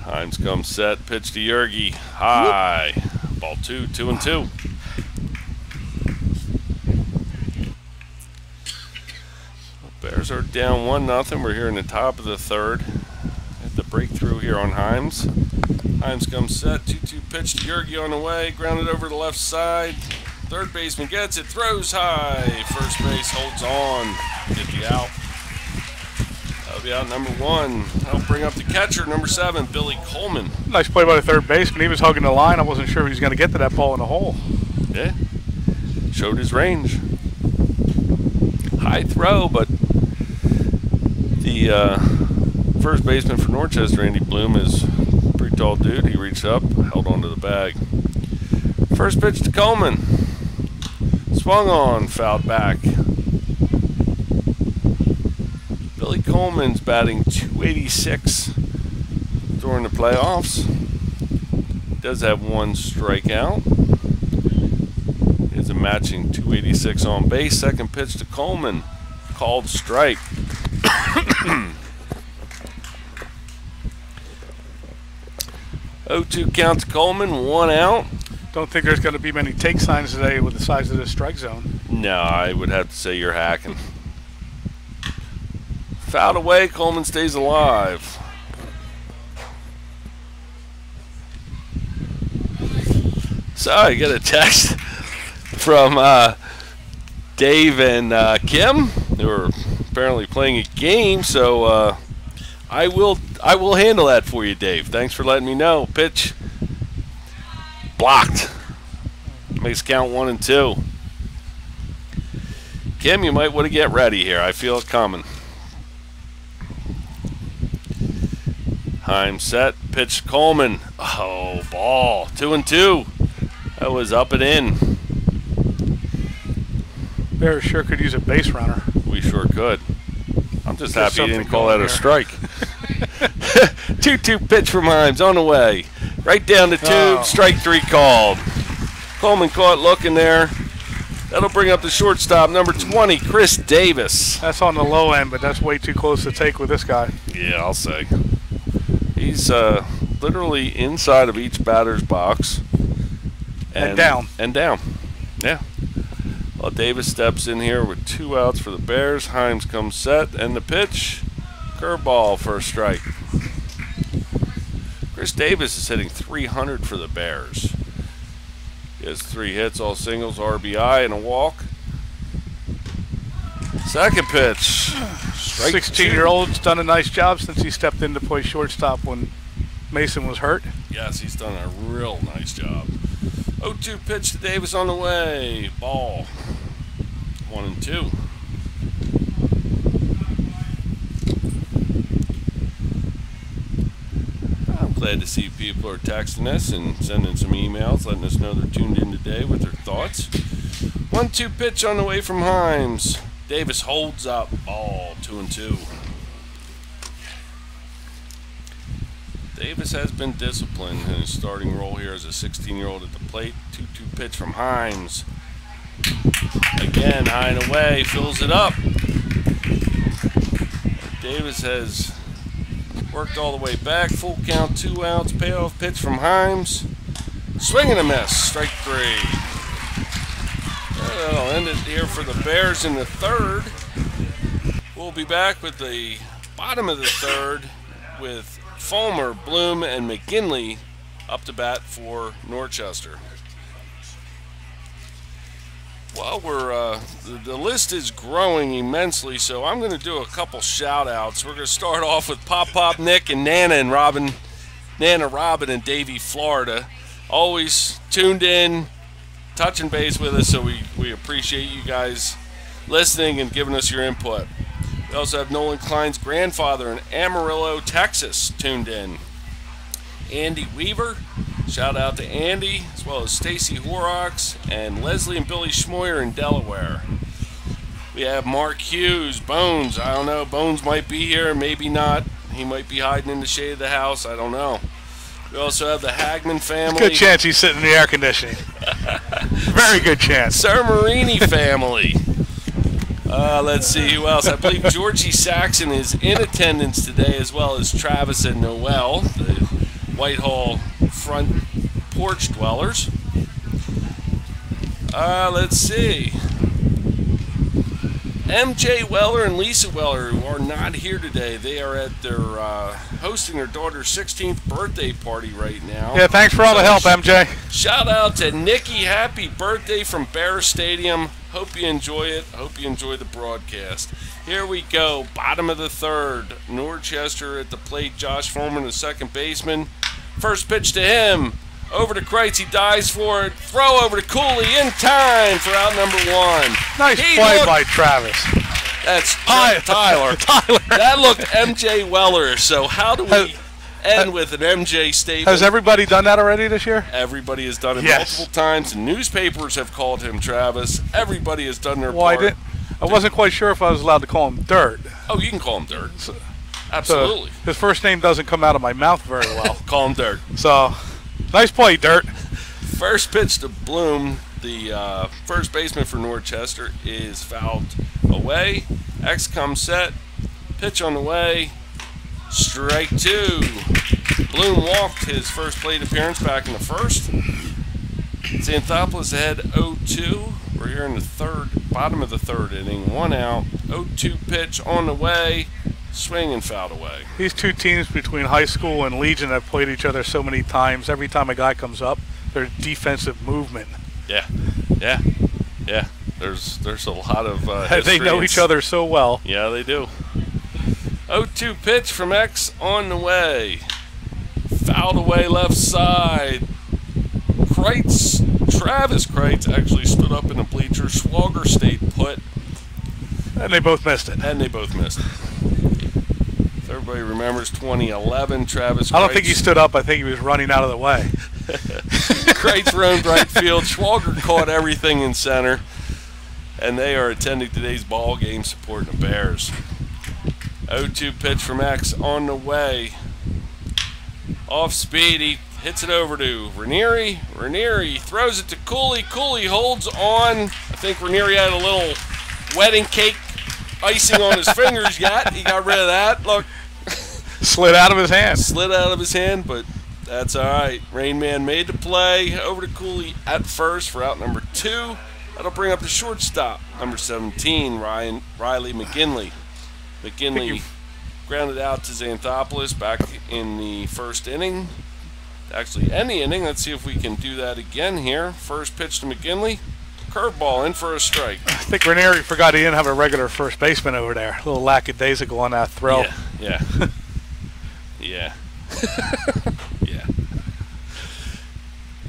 Himes comes set. Pitch to Yergi. High. Whoop. Ball 2, 2-2. Bears are down 1-0. We're here in the top of the third. At the breakthrough here on Himes. Himes comes set. 2-2 pitch to Yergi on the way. Grounded over the left side. Third baseman gets it, throws high. First base holds on. Get the out. That'll be out number 1. That'll bring up the catcher, number 7, Billy Coleman. Nice play by the third baseman. He was hugging the line. I wasn't sure he was going to get to that ball in the hole. Yeah. Showed his range. High throw, but the first baseman for Norchester, Andy Bloom, is a pretty tall dude. He reached up, held onto the bag. First pitch to Coleman. Swung on, fouled back. Billy Coleman's batting .286 during the playoffs. Does have 1 strikeout. Is a matching .286 on base. Second pitch to Coleman. Called strike. 0-2 count to Coleman, 1 out. Don't think there's going to be many take signs today with the size of this strike zone. No, I would have to say you're hacking. Fouled away, Coleman stays alive. So I get a text from Dave and Kim. They were apparently playing a game, so I will handle that for you, Dave. Thanks for letting me know. Pitch blocked. Makes count 1 and 2. Kim, you might want to get ready here. I feel it coming. Time set. Pitch Coleman. Oh, ball. 2 and 2. That was up and in. Bears sure could use a base runner. We sure could. I'm just There's happy you didn't something call that going a strike. 2-2 pitch from Himes on the way. Right down the tube. Oh. Strike 3 called. Coleman caught looking there. That'll bring up the shortstop, number 20, Chris Davis. That's on the low end, but that's way too close to take with this guy. Yeah, I'll say. He's literally inside of each batter's box. And down. And down. Yeah. Well, Davis steps in here with 2 outs for the Bears. Himes comes set, and the pitch, curveball for a strike. Chris Davis is hitting .300 for the Bears. He has 3 hits, all singles, RBI, and a walk. Second pitch. 16-year-old's done a nice job since he stepped in to play shortstop when Mason was hurt. Yes, he's done a real nice job. 0-2 pitch to Davis on the way. Ball. 1 and 2. I'm glad to see people are texting us and sending some emails, letting us know they're tuned in today with their thoughts. 1-2 pitch on the way from Himes. Davis holds up. Ball. 2 and 2. Davis has been disciplined in his starting role here as a 16-year-old at the plate. 2-2 pitch from Himes. Again, high and away, fills it up. Davis has worked all the way back. Full count, 2 outs. Payoff pitch from Himes. Swing and a miss. Strike 3. That'll end it here for the Bears in the third. We'll be back with the bottom of the third with Fulmer, Bloom, and McGinley up to bat for Norchester. Well, the list is growing immensely, so I'm going to do a couple shout-outs. We're going to start off with Pop Nick and Nana Robin in Davie, Florida. Always tuned in, touching base with us, so we appreciate you guys listening and giving us your input. We also have Nolan Klein's grandfather in Amarillo, Texas, tuned in. Andy Weaver, shout out to Andy, as well as Stacy Horrocks and Leslie and Billy Schmoyer in Delaware. We have Mark Hughes, Bones. I don't know, Bones might be here, maybe not. He might be hiding in the shade of the house, I don't know. We also have the Hagman family. Good chance he's sitting in the air conditioning. Very good chance. Sir Marini family. Let's see who else. I believe Georgie Saxon is in attendance today, as well as Travis and Noel, the Whitehall front porch dwellers. Let's see. MJ Weller and Lisa Weller, who are not here today. They are at their hosting their daughter's 16th birthday party right now. Yeah, thanks for all the help, MJ. Shout out to Nikki. Happy birthday from Bear Stadium. Hope you enjoy it. Hope you enjoy the broadcast. Here we go. Bottom of the third. Norchester at the plate. Josh Foreman, the second baseman. First pitch to him. Over to Kreitz. He dives for it. Throw over to Cooley in time for out number 1. Nice play by Travis. That's Tyler. That looked MJ Weller. So how do we end with an MJ statement? Has everybody done that already this year? Everybody has done it multiple times. Newspapers have called him Travis. Everybody has done their part. I wasn't quite sure if I was allowed to call him Dirt. Oh, you can call him Dirt. Absolutely. So his first name doesn't come out of my mouth very well. Call him Dirt. So, nice play, Dirt. First pitch to Bloom, the first baseman for Norchester, is fouled away. X comes set. Pitch on the way. Strike 2. Bloom walked his first plate appearance back in the first. Xanthopoulos ahead 0-2. We're here in the third, bottom of the third inning. 1 out. 0-2 pitch on the way. Swing and fouled away. These two teams between high school and Legion have played each other so many times. Every time a guy comes up, their defensive movement. Yeah. There's a lot of They know each other so well. Yeah, they do. 0-2 pitch from X on the way. Fouled away left side. Travis Kreitz actually stood up in the bleachers. Schwager stayed put. And they both missed it. If everybody remembers 2011, Travis Kreitz. I don't think he stood up. I think he was running out of the way. Kreitz roamed right field. Schwager caught everything in center. And they are attending today's ball game supporting the Bears. 0-2 pitch from X on the way. Off speed, he hits it over to Ranieri. Ranieri throws it to Cooley. Cooley holds on. I think Ranieri had a little wedding cake icing on his fingers yet. He got rid of that. Look. Slid out of his hand. Slid out of his hand, but that's all right. Rain Man made the play. Over to Cooley at first for out number 2. That'll bring up the shortstop, number 17, Riley McGinley. McGinley grounded out to Xanthopoulos back in the first inning. Actually, end the inning. Let's see if we can do that again here. First pitch to McGinley. Curveball in for a strike. I think Ranieri forgot he didn't have a regular first baseman over there. A little lackadaisical on that throw. Yeah. Yeah.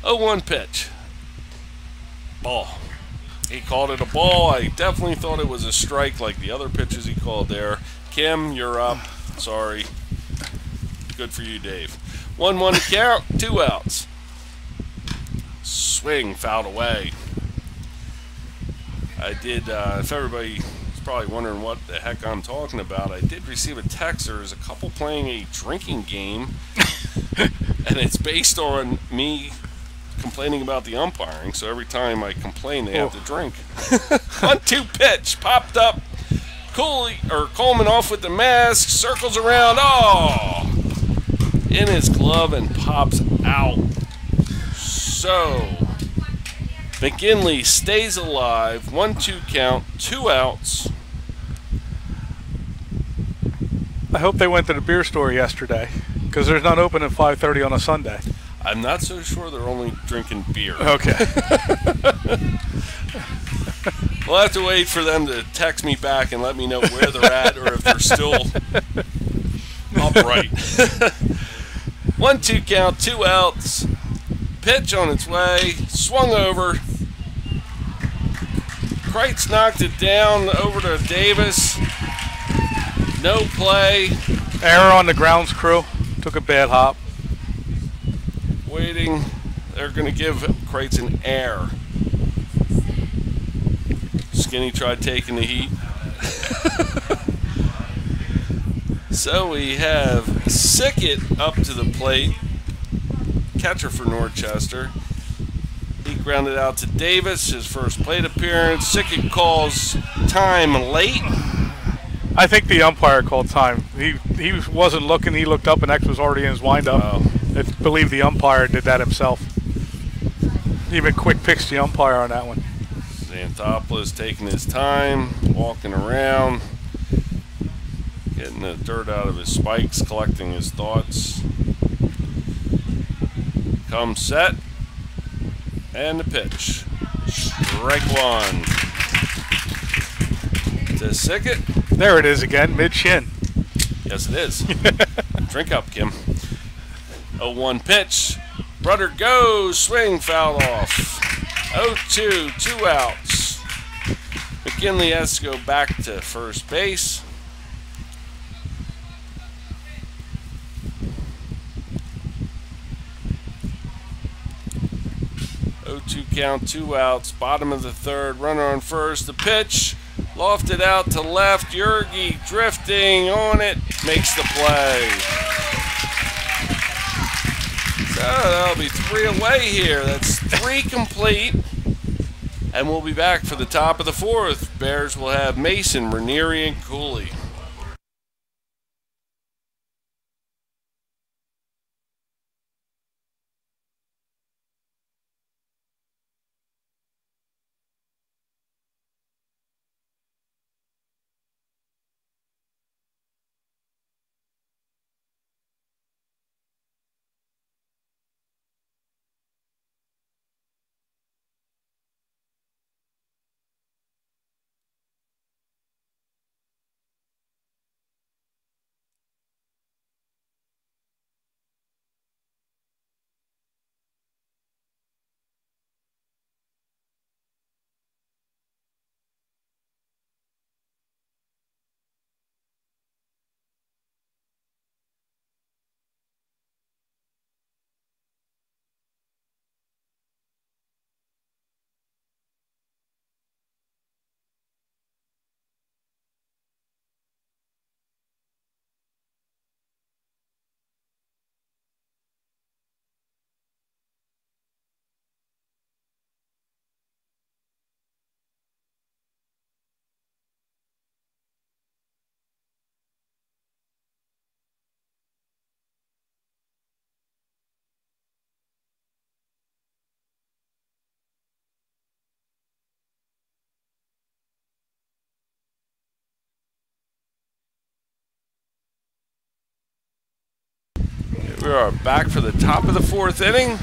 0-1 pitch. Ball. He called it a ball. I definitely thought it was a strike like the other pitches he called there. Kim, you're up. Sorry. Good for you, Dave. 1-1 to count. 2 outs. Swing, fouled away. I did, if everybody is probably wondering what the heck I'm talking about, I did receive a text. There's a couple playing a drinking game, and it's based on me complaining about the umpiring, so every time I complain they have to drink. 1-2 pitch, popped up. Coleman off with the mask, circles around, in his glove and pops out. So McGinley stays alive. 1-2 count, 2 outs. I hope they went to the beer store yesterday, because there's none open at 5:30 on a Sunday. I'm not so sure they're only drinking beer. Okay. We'll have to wait for them to text me back and let me know where they're at or if they're still upright. 1-2 count, 2 outs. Pitch on its way. Swung over. Kreitz knocked it down over to Davis. No play. Error on the grounds crew. Took a bad hop. Waiting. They're going to give Kreitz an error. Skinny tried taking the heat. So we have Sickett up to the plate. Catcher for Norchester. He grounded out to Davis, his first plate appearance. Sickett calls time late. I think the umpire called time. He wasn't looking. He looked up and X was already in his windup. Oh. I believe the umpire did that himself. Even quick picks the umpire on that one. Xanthopoulos taking his time, walking around, getting the dirt out of his spikes, collecting his thoughts. Come set, and the pitch. Strike 1. To Sickett. There it is again, mid-shin. Yes, it is. Drink up, Kim. 0-1 pitch. Rudder goes. Swing, foul off. 0-2, 2 outs. McGinley has to go back to first base. Count, 2 outs, bottom of the third, runner on first, the pitch, lofted out to left, Yergi drifting on it, makes the play. So that'll be 3 away here, that's 3 complete, and we'll be back for the top of the 4th. Bears will have Mason, Ranieri, and Cooley. Norchester are back for the top of the 4th inning.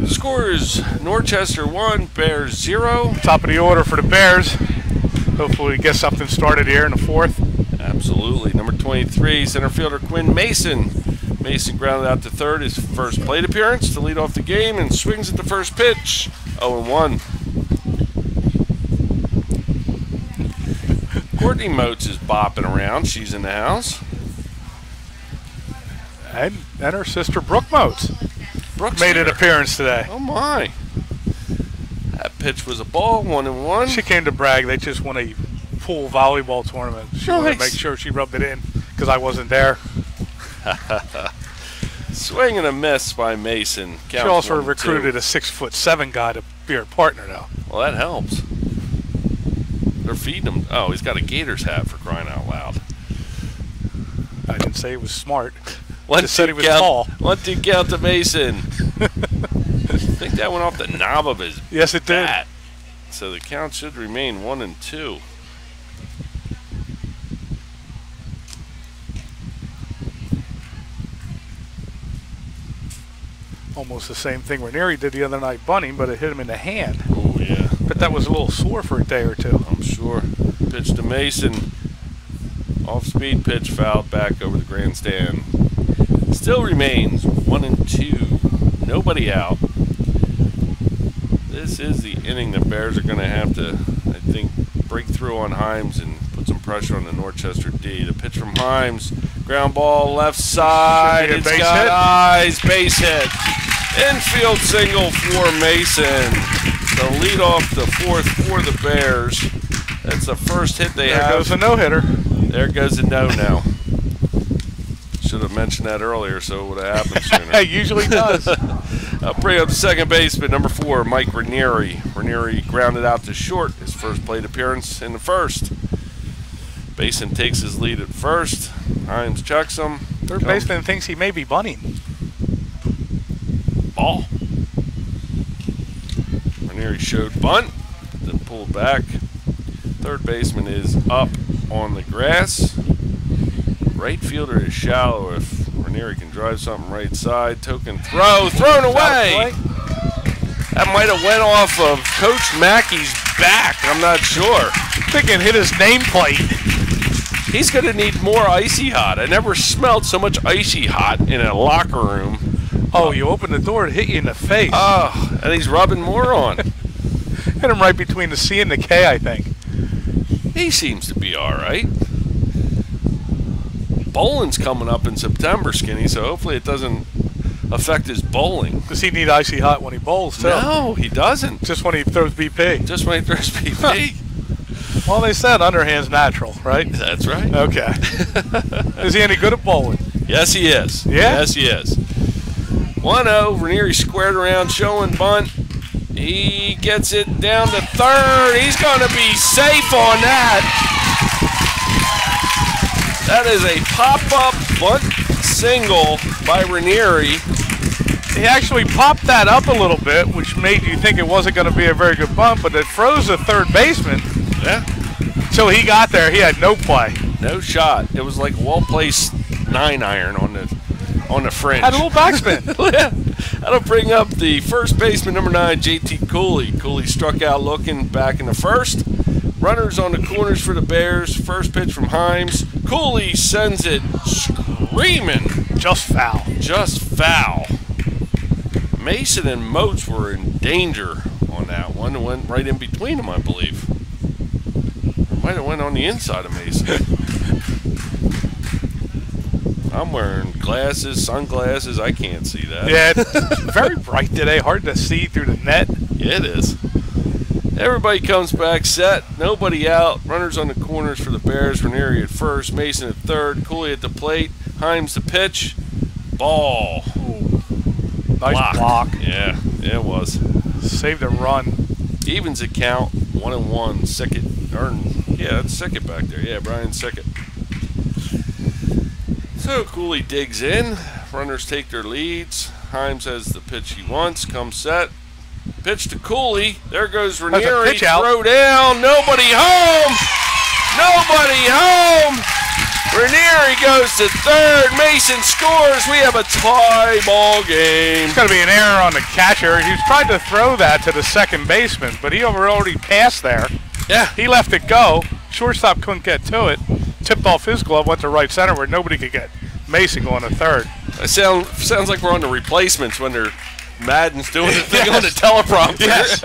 Score is Norchester 1, Bears 0. Top of the order for the Bears. Hopefully we get something started here in the 4th. Absolutely. Number 23, center fielder Quinn Mason. Mason grounded out to third, his first plate appearance to lead off the game, and swings at the first pitch. 0-1. Courtney Moats is bopping around. She's in the house. And her sister Brooke Moats made an appearance today. Oh my. That pitch was a ball, 1-1. She came to brag. They just won a pool volleyball tournament. She wanted to make sure she rubbed it in because I wasn't there. Swing and a miss by Mason. She also recruited a 6'7" guy to be her partner, though. Well, that helps. They're feeding him. Oh, he's got a Gators hat, for crying out loud. I didn't say he was smart. Just said he was tall. 1-2 count to Mason. I think that went off the knob of his Yes, it did. bat. So the count should remain 1-2. Almost the same thing Ranieri did the other night bunting, but it hit him in the hand. Oh, yeah. But that was a little sore for a day or two. I'm sure. Pitch to Mason. Off-speed pitch fouled back over the grandstand. Still remains 1-2. Nobody out. This is the inning the Bears are going to have to, I think, break through on Himes and put some pressure on the Norchester D. The pitch from Himes. Ground ball left side. It's got eyes. Base hit. Infield single for Mason. To lead off the 4th for the Bears. That's the first hit they have. There goes a no-hitter. There goes a no now. Should have mentioned that earlier so it would have happened sooner. It usually does. I'll bring up the second baseman, number 4, Mike Ranieri. Ranieri grounded out to short, his first plate appearance in the 1st. Mason takes his lead at first. Himes checks him. Third baseman thinks he may be bunting. Ball. Ranieri showed bunt, then pulled back. Third baseman is up on the grass. Right fielder is shallow. If Ranieri can drive something right side, token throw, thrown away. That might have went off of Coach Mackey's back. I'm not sure. I think it hit his nameplate. He's going to need more icy hot. I never smelled so much icy hot in a locker room. Oh, you open the door, it hit you in the face. Oh, and he's rubbing more on. Hit him right between the C and the K, I think. He seems to be all right. Bowling's coming up in September, Skinny, so hopefully it doesn't affect his bowling. Does he need icy hot when he bowls, too? No, he doesn't. Just when he throws BP? Just when he throws BP. Well, they said underhand's natural, right? That's right. Okay. Is he any good at bowling? Yes, he is. Yeah? Yes, he is. 1-0, Ranieri squared around, showing bunt. He gets it down to third. He's going to be safe on that. That is a pop-up bunt single by Ranieri. He actually popped that up a little bit, which made you think it wasn't going to be a very good bunt, but it froze the third baseman. Yeah. Until he got there, he had no play. No shot. It was like a well-placed 9-iron on the fringe. Had a little backspin. Yeah. That'll bring up the first baseman, number 9, J.T. Cooley. Cooley struck out looking back in the 1st. Runners on the corners for the Bears. First pitch from Himes. Cooley sends it screaming. Just foul. Just foul. Mason and Moats were in danger on that one. It went right in between them, I believe. Might have went on the inside of Mason. I'm wearing glasses, sunglasses. I can't see that. Yeah, it's very bright today. Hard to see through the net. Yeah, it is. Everybody comes back set. Nobody out. Runners on the corners for the Bears. Ranieri at first. Mason at third. Cooley at the plate. Himes the pitch. Ball. Ooh. Nice block. Yeah, it was. Saved a run. Evens the count. 1-1. Second. Yeah, that's second back there. Yeah, Brian second. So Cooley digs in. Runners take their leads. Himes has the pitch he wants. Comes set. Pitch to Cooley. There goes Ranieri. Pitch out. Throw down. Nobody home. Nobody home. Ranieri goes to third. Mason scores. We have a tie ball game. It's going to be an error on the catcher. He tried to throw that to the second baseman, but he already passed there. Yeah. He left it go. Shortstop couldn't get to it. Tipped off his glove, went to right center where nobody could get Mason going to third. It sounds like we're on the replacements when Madden's doing the thing on the teleprompter. Yes.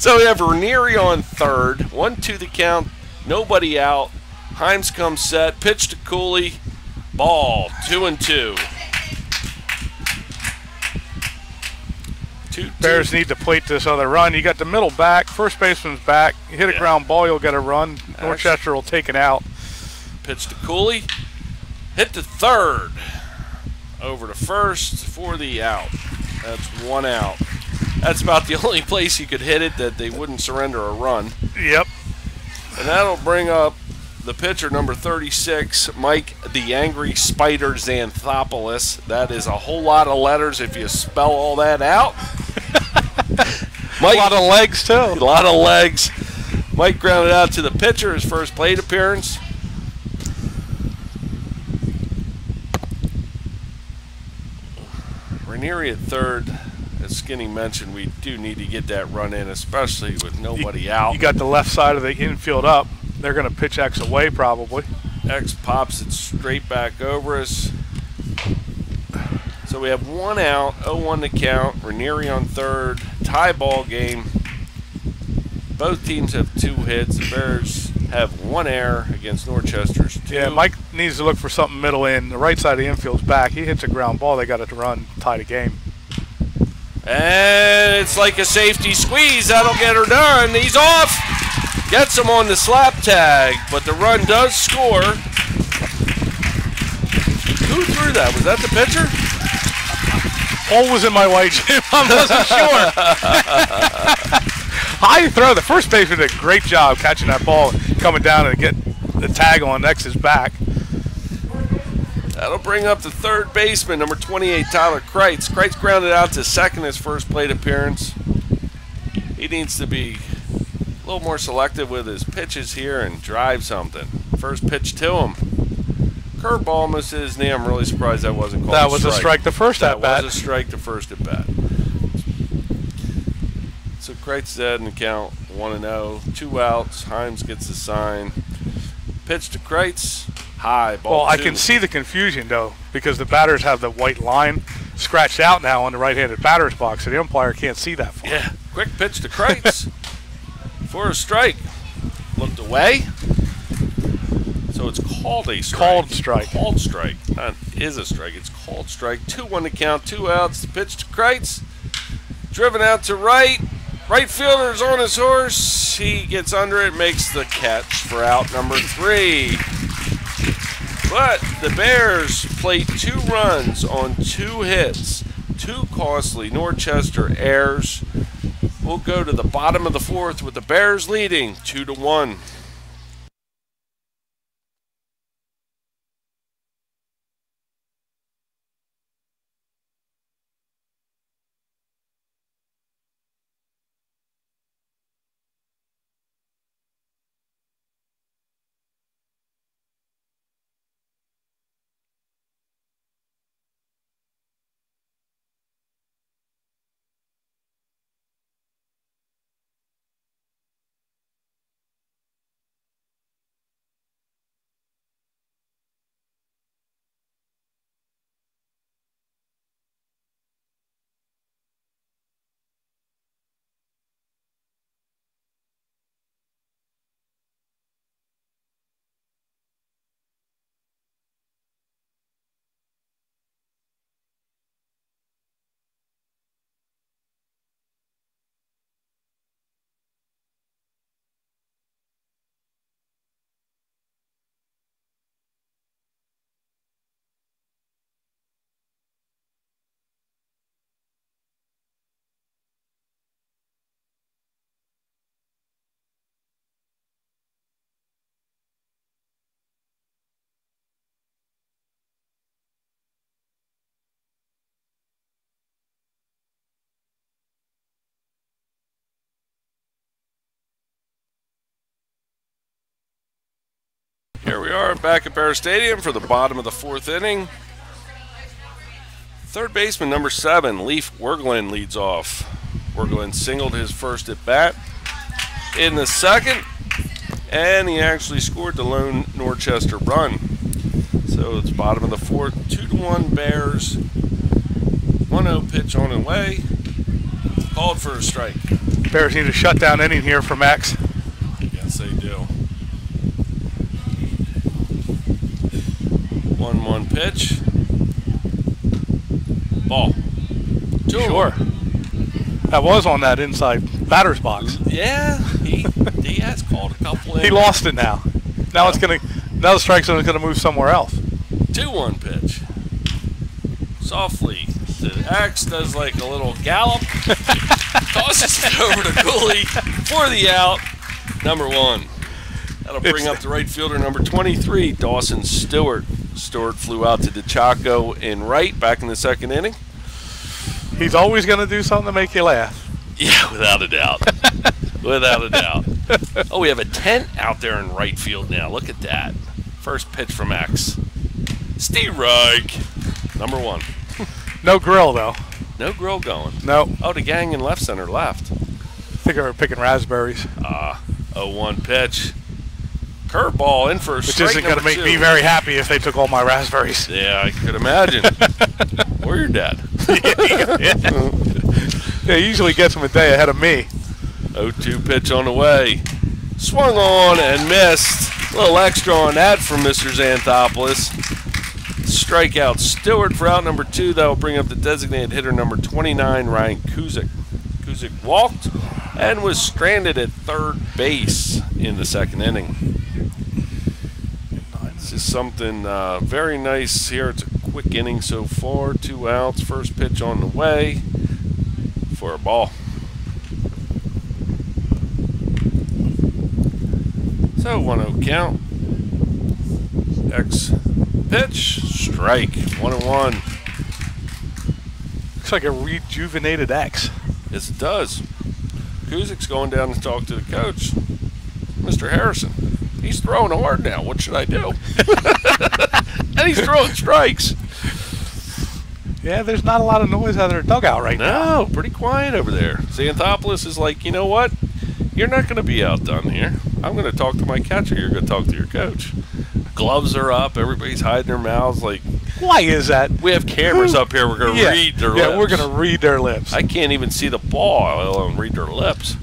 So we have Ranieri on third. 1-2 the count. Nobody out. Himes comes set. Pitch to Cooley. Ball. 2-2. 2-2. Bears need to plate this other run. You got the middle back. First baseman's back. You hit a ground ball, you'll get a run. Norchester will take it out. Pitch to Cooley. Hit to third. Over to first for the out. That's one out. That's about the only place you could hit it that they wouldn't surrender a run. Yep. And that'll bring up the pitcher, number 36, Mike the Angry Spider Xanthopoulos. That is a whole lot of letters if you spell all that out. Mike, a lot of legs, too. A lot of legs. Mike grounded out to the pitcher, his first plate appearance. Ranieri at third. As Skinny mentioned, we do need to get that run in, especially with nobody out. You got the left side of the infield up. They're going to pitch X away probably. X pops it straight back over us. So we have one out, 0-1 to count. Ranieri on third. Tie ball game. Both teams have 2 hits. The Bears have 1 error against Norchester's 2. Yeah, Mike needs to look for something middle in. The right side of the infield's back. He hits a ground ball. They got it to run, tie the game. And it's like a safety squeeze. That'll get her done. He's off. Gets him on the slap tag, but the run does score. Who threw that? Was that the pitcher? Hole was in my way, Jim. I wasn't sure. High throw. The first baseman did a great job catching that ball, coming down and get the tag on X's back. That'll bring up the third baseman, number 28, Tyler Kreitz. Kreitz grounded out to second his first plate appearance. He needs to be a little more selective with his pitches here and drive something. First pitch to him. Curveball misses his knee. I'm really surprised that wasn't called That was a strike the first at bat. That was a strike the first at bat. So Kreitz dead in the count, 1-0. 2 outs. Himes gets the sign. Pitch to Kreitz. High ball. Well, I can see the confusion, though, because the batters have the white line scratched out now on the right-handed batter's box, so the umpire can't see that far. Yeah. Quick pitch to Kreitz for a strike. Looked away. So it's called a strike. Called strike. Called strike. Not is a strike. It's called strike. 2-1 to count. 2 outs. The pitch to Kreitz. Driven out to right. Right fielder's on his horse. He gets under it, makes the catch for out number 3. But the Bears played 2 runs on 2 hits. 2 costly Norchester errors. We'll go to the bottom of the 4th with the Bears leading 2-1. Here we are back at Bear Stadium for the bottom of the 4th inning. Third baseman number 7, Leaf Wergelin, leads off. Wergelin singled his first at bat in the second, and he actually scored the lone Norchester run. So it's bottom of the 4th, 2-1 Bears. 1-0 pitch on the way. Called for a strike. Bears need a shutdown inning here from X. Yes, they do. 1-1 pitch. Ball. Sure. That was on that inside batter's box. Yeah, he has called a couple in. He lost it now. Now now the strike zone is gonna move somewhere else. 2-1 pitch. Softly. The X does like a little gallop. Tosses it over to Cooley for the out. Number 1. That'll bring up the right fielder, number 23, Dawson Stewart. Stewart flew out to DeChaco in right back in the 2nd inning. He's always going to do something to make you laugh. Yeah, without a doubt. Without a doubt. Oh, we have a tent out there in right field now. Look at that. First pitch from X. Steve Reich, number 1. No grill, though. No grill going. No. Oh, the gang in left center left. I think they were picking raspberries. 0-1 pitch. Curveball in for a strike. Which isn't going to make me very happy if they took all my raspberries. Yeah, I could imagine. Or your dad. Yeah, he usually gets them a day ahead of me. 0-2 pitch on the way. Swung on and missed. A little extra on that from Mr. Xanthopoulos. Strikeout Stewart for out number 2. That will bring up the designated hitter number 29, Ryan Kuzik. Kuzik walked and was stranded at third base in the 2nd inning. This is something very nice here. It's a quick inning so far. 2 outs. First pitch on the way for a ball. So 1-0 count. X pitch. Strike. 1-1. Looks like a rejuvenated X. Yes, it does. Kuzik's going down to talk to the coach, Mr. Harrison. He's throwing hard now. What should I do? And he's throwing strikes. Yeah, there's not a lot of noise out of their dugout right now. No, pretty quiet over there. Xanthopoulos is like, you know what? You're not going to be outdone here. I'm going to talk to my catcher. You're going to talk to your coach. Gloves are up. Everybody's hiding their mouths. Like, why is that? We have cameras up here. We're going to read their lips. Yeah, we're going to read their lips. I can't even see the ball, let alone read their lips.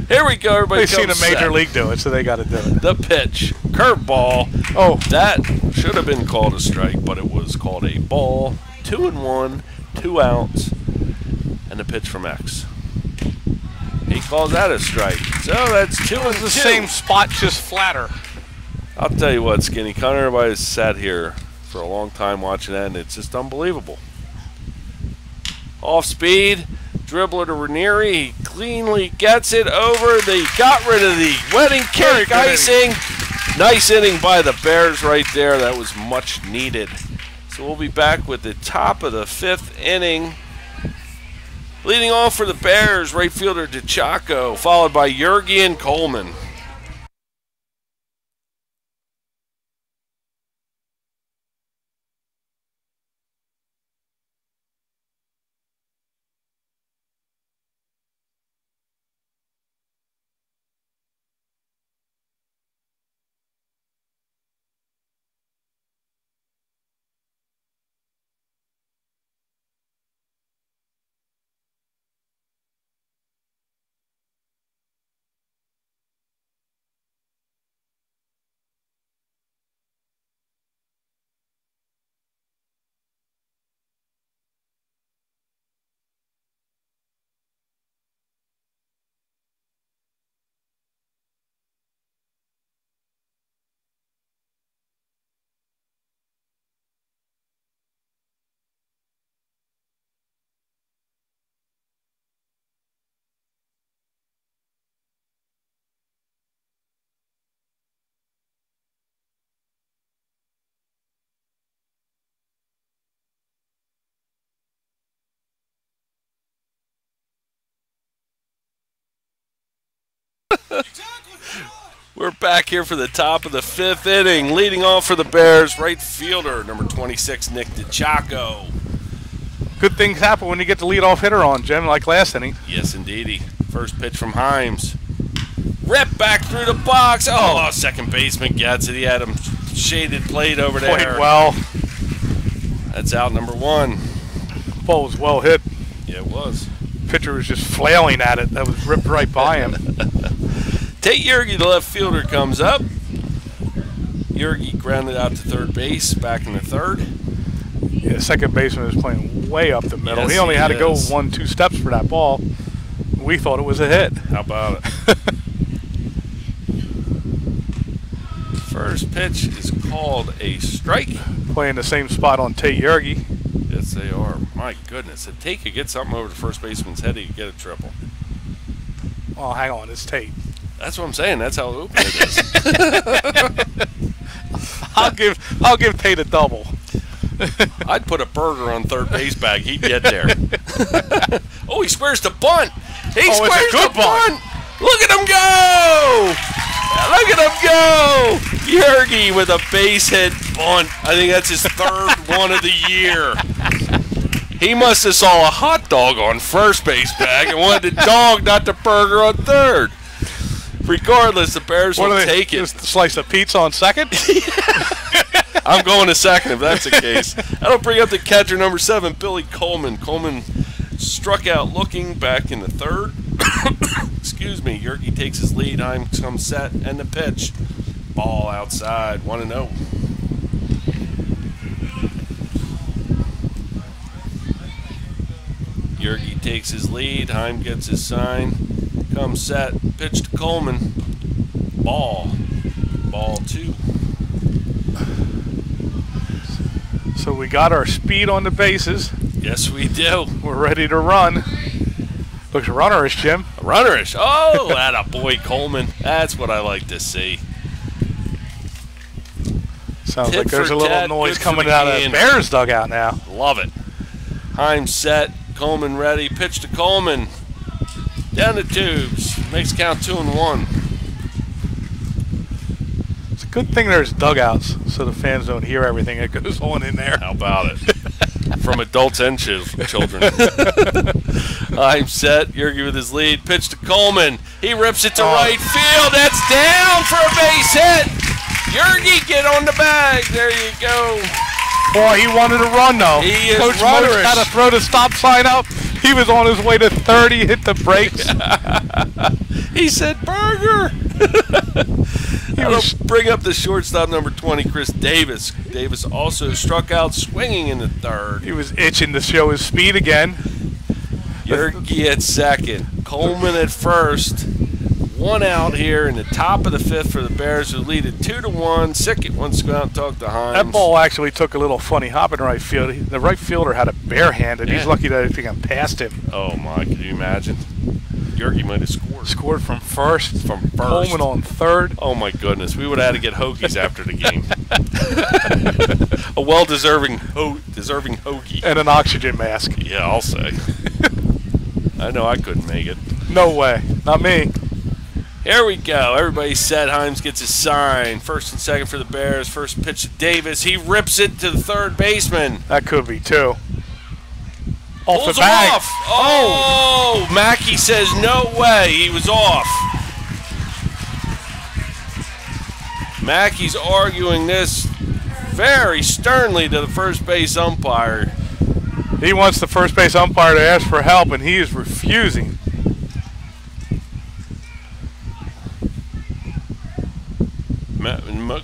Here we go. Everybody They've seen a major league do it, so they got to do it. The pitch. Curveball. Oh, that should have been called a strike, but it was called a ball. 2-1, 2 outs, and the pitch from X. He calls that a strike. So that's 2-2. The same spot, just flatter. I'll tell you what, Skinny Connor, everybody's sat here for a long time watching that, and it's just unbelievable. Off speed, dribbler to Ranieri. He cleanly gets it over. They got rid of the wedding cake icing. Nice inning by the Bears right there. That was much needed. So we'll be back with the top of the 5th inning. Leading off for the Bears, right fielder DeChaco, followed by Jurgen Coleman. We're back here for the top of the 5th inning. Leading off for the Bears, right fielder, number 26, Nick DiCiacco. Good things happen when you get the leadoff hitter on, Jim, like last inning. Yes, indeedy. First pitch from Himes. Rip back through the box. Oh, second baseman gets it. He had him shaded plate over there. Played well. That's out number 1. Ball was well hit. Yeah, it was. Pitcher was just flailing at it. That was ripped right by him. Tate Yerge, the left fielder, comes up. Yerge grounded out to third base back in the 3rd. Yeah, second baseman was playing way up the middle. Yes, he only had to go is. 1-2 steps for that ball. We thought it was a hit. How about it? First pitch is called a strike. Playing the same spot on Tate Yerge. Yes, they are. My goodness. If Tate could get something over the first baseman's head, he could get a triple. Oh, hang on, it's Tate. That's what I'm saying. That's how open it is. I'll give Tate a double. I'd put a burger on third base bag. He'd get there. Oh, he squares the bunt. He squares the bunt. Look at him go. Look at him go. Yerge with a base hit bunt. I think that's his 3rd one of the year. He must have saw a hot dog on first base bag and wanted the dog, not the burger, on third. Regardless, the Bears will take it. Just a slice of pizza on second? I'm going to second if that's the case. That'll bring up the catcher, number 7, Billy Coleman. Coleman struck out looking back in the 3rd. Excuse me. Yerge takes his lead. Heim comes set, and the pitch. Ball outside, 1-0. Yerge takes his lead. Heim gets his sign. Comes set. Pitch to Coleman. Ball 2. So we got our speed on the bases. Yes, we do. We're ready to run. Looks runnerish, Jim. Runnerish. Oh, that a boy, Coleman. That's what I like to see. Sounds like there's a little noise coming out of the Bears dugout now. Love it. Heim set. Coleman ready. Pitch to Coleman. Down the tubes. Makes count 2-1. It's a good thing there's dugouts so the fans don't hear everything that goes on in there. How about it? From adults and children. Heim set. Yerge with his lead. Pitch to Coleman. He rips it to right field. That's down for a base hit. Yerge, get on the bag. There you go. Boy, he wanted to run, though. He is Coach Moach had to throw the stop sign up. He was on his way to 30, hit the brakes. He said, burger. That'll bring up the shortstop, number 20, Chris Davis. Davis also struck out swinging in the 3rd. He was itching to show his speed again. Yerge at second. Coleman at first. 1 out here in the top of the 5th for the Bears, who lead it 2-1. Sickett wants to go out and talk to Himes. That ball actually took a little funny hop in right field. The right fielder had a barehanded. Yeah. He's lucky that it got past him. Oh, my. Can you imagine? Yerge might have scored. Scored from first. From first. Coleman on 3rd. Oh, my goodness. We would have had to get Hoagies after the game. A well-deserving Hoagie. And an oxygen mask. Yeah, I'll say. I know I couldn't make it. No way. Not me. Here we go. Everybody's set. Himes gets his sign. First and second for the Bears. First pitch to Davis. He rips it to the 3rd baseman. That could be 2. Off Pulls the bag. off. Oh, Mackey says no way. He was off. Mackey's arguing this very sternly to the first base umpire. He wants the first base umpire to ask for help, and he is refusing.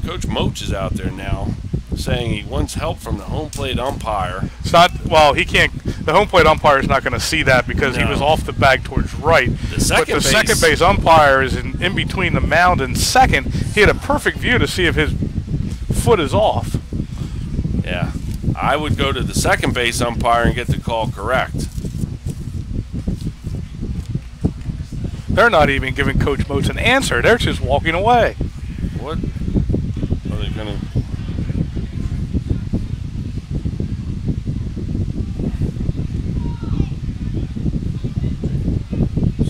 Coach Moach is out there now saying he wants help from the home plate umpire. It's not, well, he can't, the home plate umpire is not going to see that because he was off the bag towards right. Second second base umpire is in between the mound and second. He had a perfect view to see if his foot is off. Yeah. I would go to the second base umpire and get the call correct. They're not even giving Coach Moach an answer. They're just walking away. What are they going to...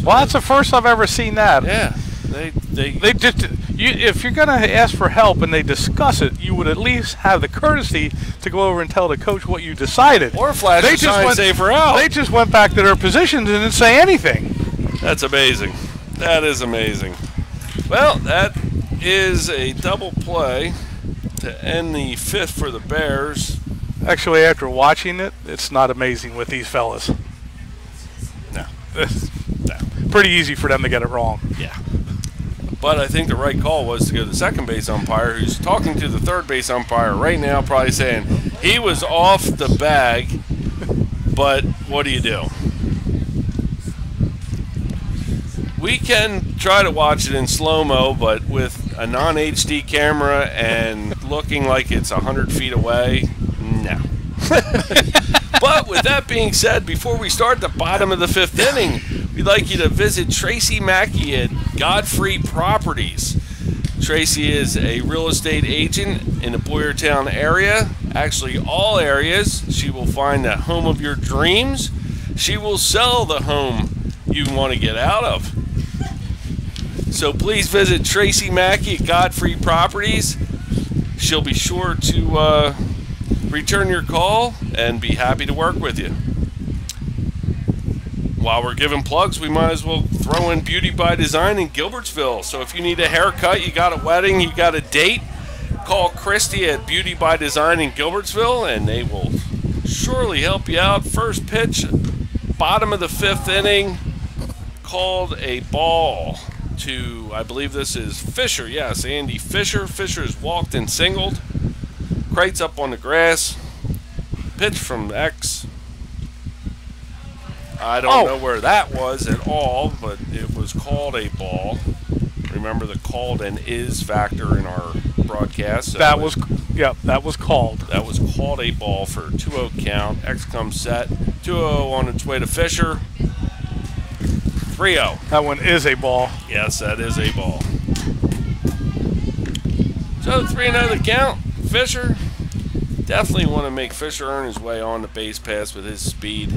Well, that's the first I've ever seen that. Yeah. They just, if you're going to ask for help and they discuss it, you would at least have the courtesy to go over and tell the coach what you decided. Or flash a sign, say for out. They just went back to their positions and didn't say anything. That's amazing. That is amazing. Well, that is a double play to end the 5th for the Bears. Actually, after watching it, it's not amazing with these fellas. No. No. Pretty easy for them to get it wrong. Yeah. But I think the right call was to go to the second base umpire, who's talking to the third base umpire right now, probably saying he was off the bag, but what do you do? We can try to watch it in slow-mo, but with a non-HD camera and looking like it's 100 feet away, no. But with that being said, before we start the bottom of the 5th inning, we'd like you to visit Tracy Mackey at Godfrey Properties. Tracy is a real estate agent in the Boyertown area, actually all areas. She will find the home of your dreams. She will sell the home you want to get out of. So please visit Tracy Mackey at Godfrey Properties. She'll be sure to return your call and be happy to work with you. While we're giving plugs, we might as well throw in Beauty by Design in Gilbertsville. So if you need a haircut, you got a wedding, you got a date, call Christy at Beauty by Design in Gilbertsville, and they will surely help you out. First pitch, bottom of the 5th inning, called a ball to, I believe this is Fisher. Yes, Andy Fisher. Fisher's walked and singled. Kreitz up on the grass. Pitch from X. I don't know where that was at all, but it was called a ball. Remember the called and is factor in our broadcast. So that was called. That was called a ball for a 2-0 count. X comes set. 2-0 on its way to Fisher. 3-0. That one is a ball. Yes, that is a ball. So 3-0 the count. Fisher. Definitely want to make Fisher earn his way on the base pass with his speed.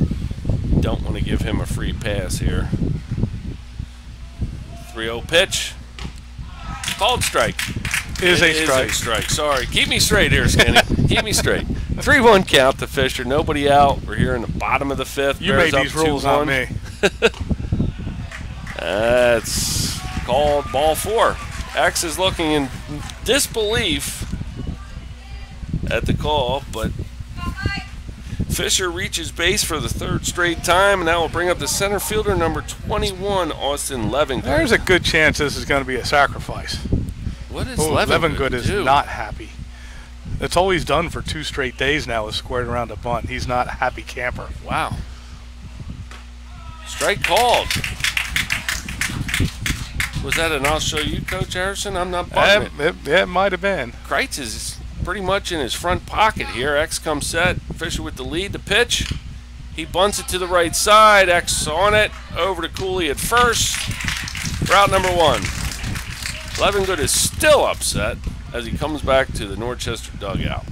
Don't want to give him a free pass here. 3-0 pitch. Called strike. Is a strike. Sorry. Keep me straight here, Skinny. Keep me straight. 3-1 count to Fisher. Nobody out. We're here in the bottom of the 5th. You made these rules on me. That's called ball 4. X is looking in disbelief at the call, but Fisher reaches base for the 3rd straight time, and that will bring up the center fielder, number 21, Austin Levengood. There's a good chance this is going to be a sacrifice. What is Levengood is not happy. That's all he's done for 2 straight days now is squared around a bunt. He's not a happy camper. Wow. Strike called. Was that an I'll show you, Coach Harrison? I'm not bugging it. It might have been. Kreitz is pretty much in his front pocket here. X comes set. Fisher with the lead. The pitch. He bunts it to the right side. X on it. Over to Cooley at first. Route number 1. Levengood is still upset as he comes back to the Norchester dugout.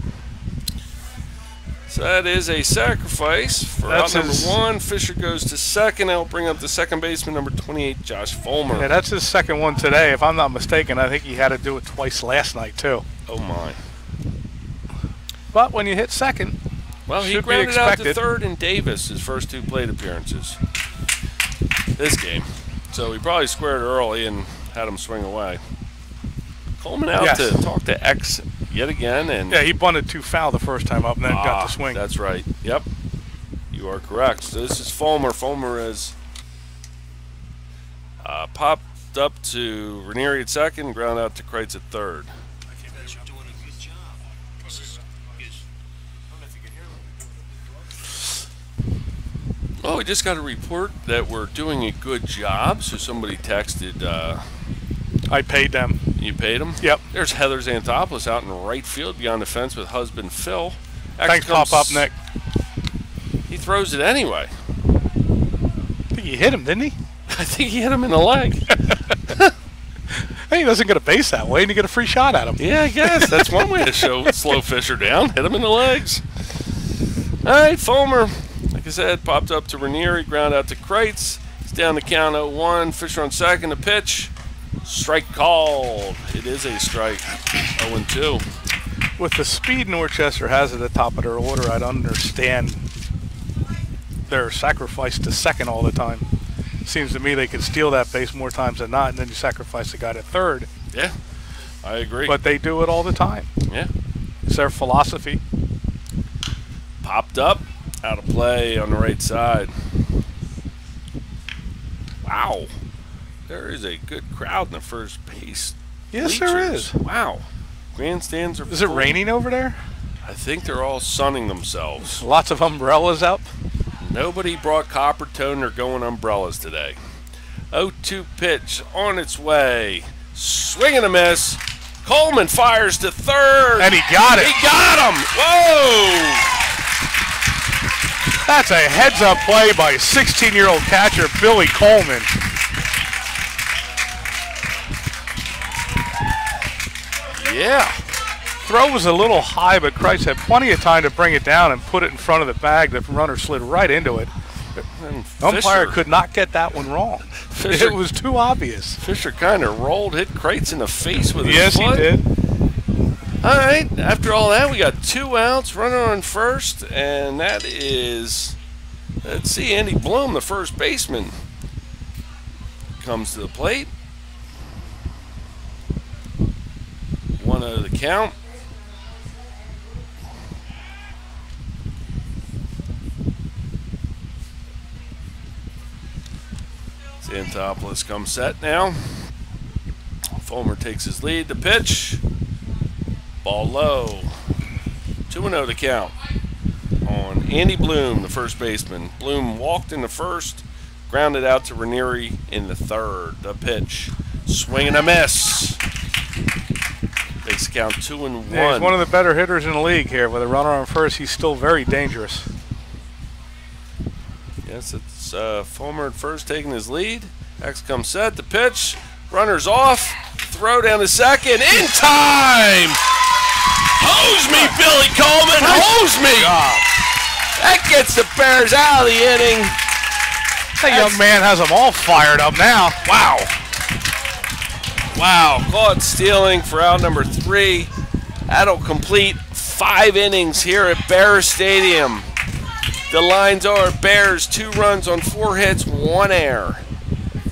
So that is a sacrifice for route number 1. Fisher goes to second. That will bring up the second baseman, number 28, Josh Fulmer. Yeah, that's his second one today. If I'm not mistaken, I think he had to do it twice last night, too. Oh, my. But when you hit second, well, he grounded out to third in Davis, his first 2 plate appearances this game. So he probably squared early and had him swing away. Coleman out to talk to X yet again. And yeah, he bunted too foul the first time up and then got the swing. That's right. Yep. You are correct. So this is Fulmer. Fulmer is popped up to Ranieri at second, ground out to Kreitz at third. Oh, we just got a report that we're doing a good job. So somebody texted. I paid them. You paid them? Yep. There's Heather Xanthopoulos out in right field beyond the fence with husband Phil. Thanks, Pop-Up Nick. He throws it anyway. I think he hit him, didn't he? I think he hit him in the leg. Hey, he doesn't get a base that way, and you get a free shot at him. Yeah, I guess. That's one way to slow Fisher down. Hit him in the legs. All right, Fulmer, like I said, popped up to Ranieri, ground out to Kreitz. It's down the count 0-1. Fisher on second, the pitch. Strike called. It is a strike. 0-2. With the speed Norchester has at the top of their order, I'd understand their sacrifice to second all the time. Seems to me they could steal that base more times than not, and then you sacrifice the guy to third. Yeah, I agree. But they do it all the time. Yeah. It's their philosophy. Popped up, out of play on the right side. Wow. There is a good crowd in the first base. Yes, bleachers. there is. Wow. Grandstands are Is it full. raining over there? I think they're all sunning themselves. Lots of umbrellas up. Nobody brought copper tone or going umbrellas today. 0-2 pitch on its way. Swing and a miss. Coleman fires to third. And he got it. He got him. Whoa. That's a heads-up play by 16-year-old catcher Billy Coleman. Yeah. Throw was a little high, but Christ had plenty of time to bring it down and put it in front of the bag. The runner slid right into it. And Umpire Fisher could not get that one wrong. It was too obvious. Fisher kind of rolled, hit Kreitz in the face with his Yes, foot. he did. All right, after all that, we got 2 outs, runner on first, and that is, let's see, Andy Bloom, the first baseman, comes to the plate. 1-0 the count. Xanthopoulos comes set now. Fulmer takes his lead. The pitch. Ball low. 2-0 the count on Andy Bloom, the first baseman. Bloom walked in the first, grounded out to Ranieri in the third. The pitch. Swing and a miss. Makes the count 2-1. Yeah, he's one of the better hitters in the league here. With a runner on first, he's still very dangerous. Yes, it's Fulmer at first taking his lead. X comes set. The pitch. Runner's off. Throw down to second. In time! Hose me, Billy Coleman! Hose me! That gets the Bears out of the inning. That young man has them all fired up now. Wow. Wow. Caught stealing for out number 3. That'll complete 5 innings here at Bears Stadium. The lines are Bears 2 runs on 4 hits, 1 error.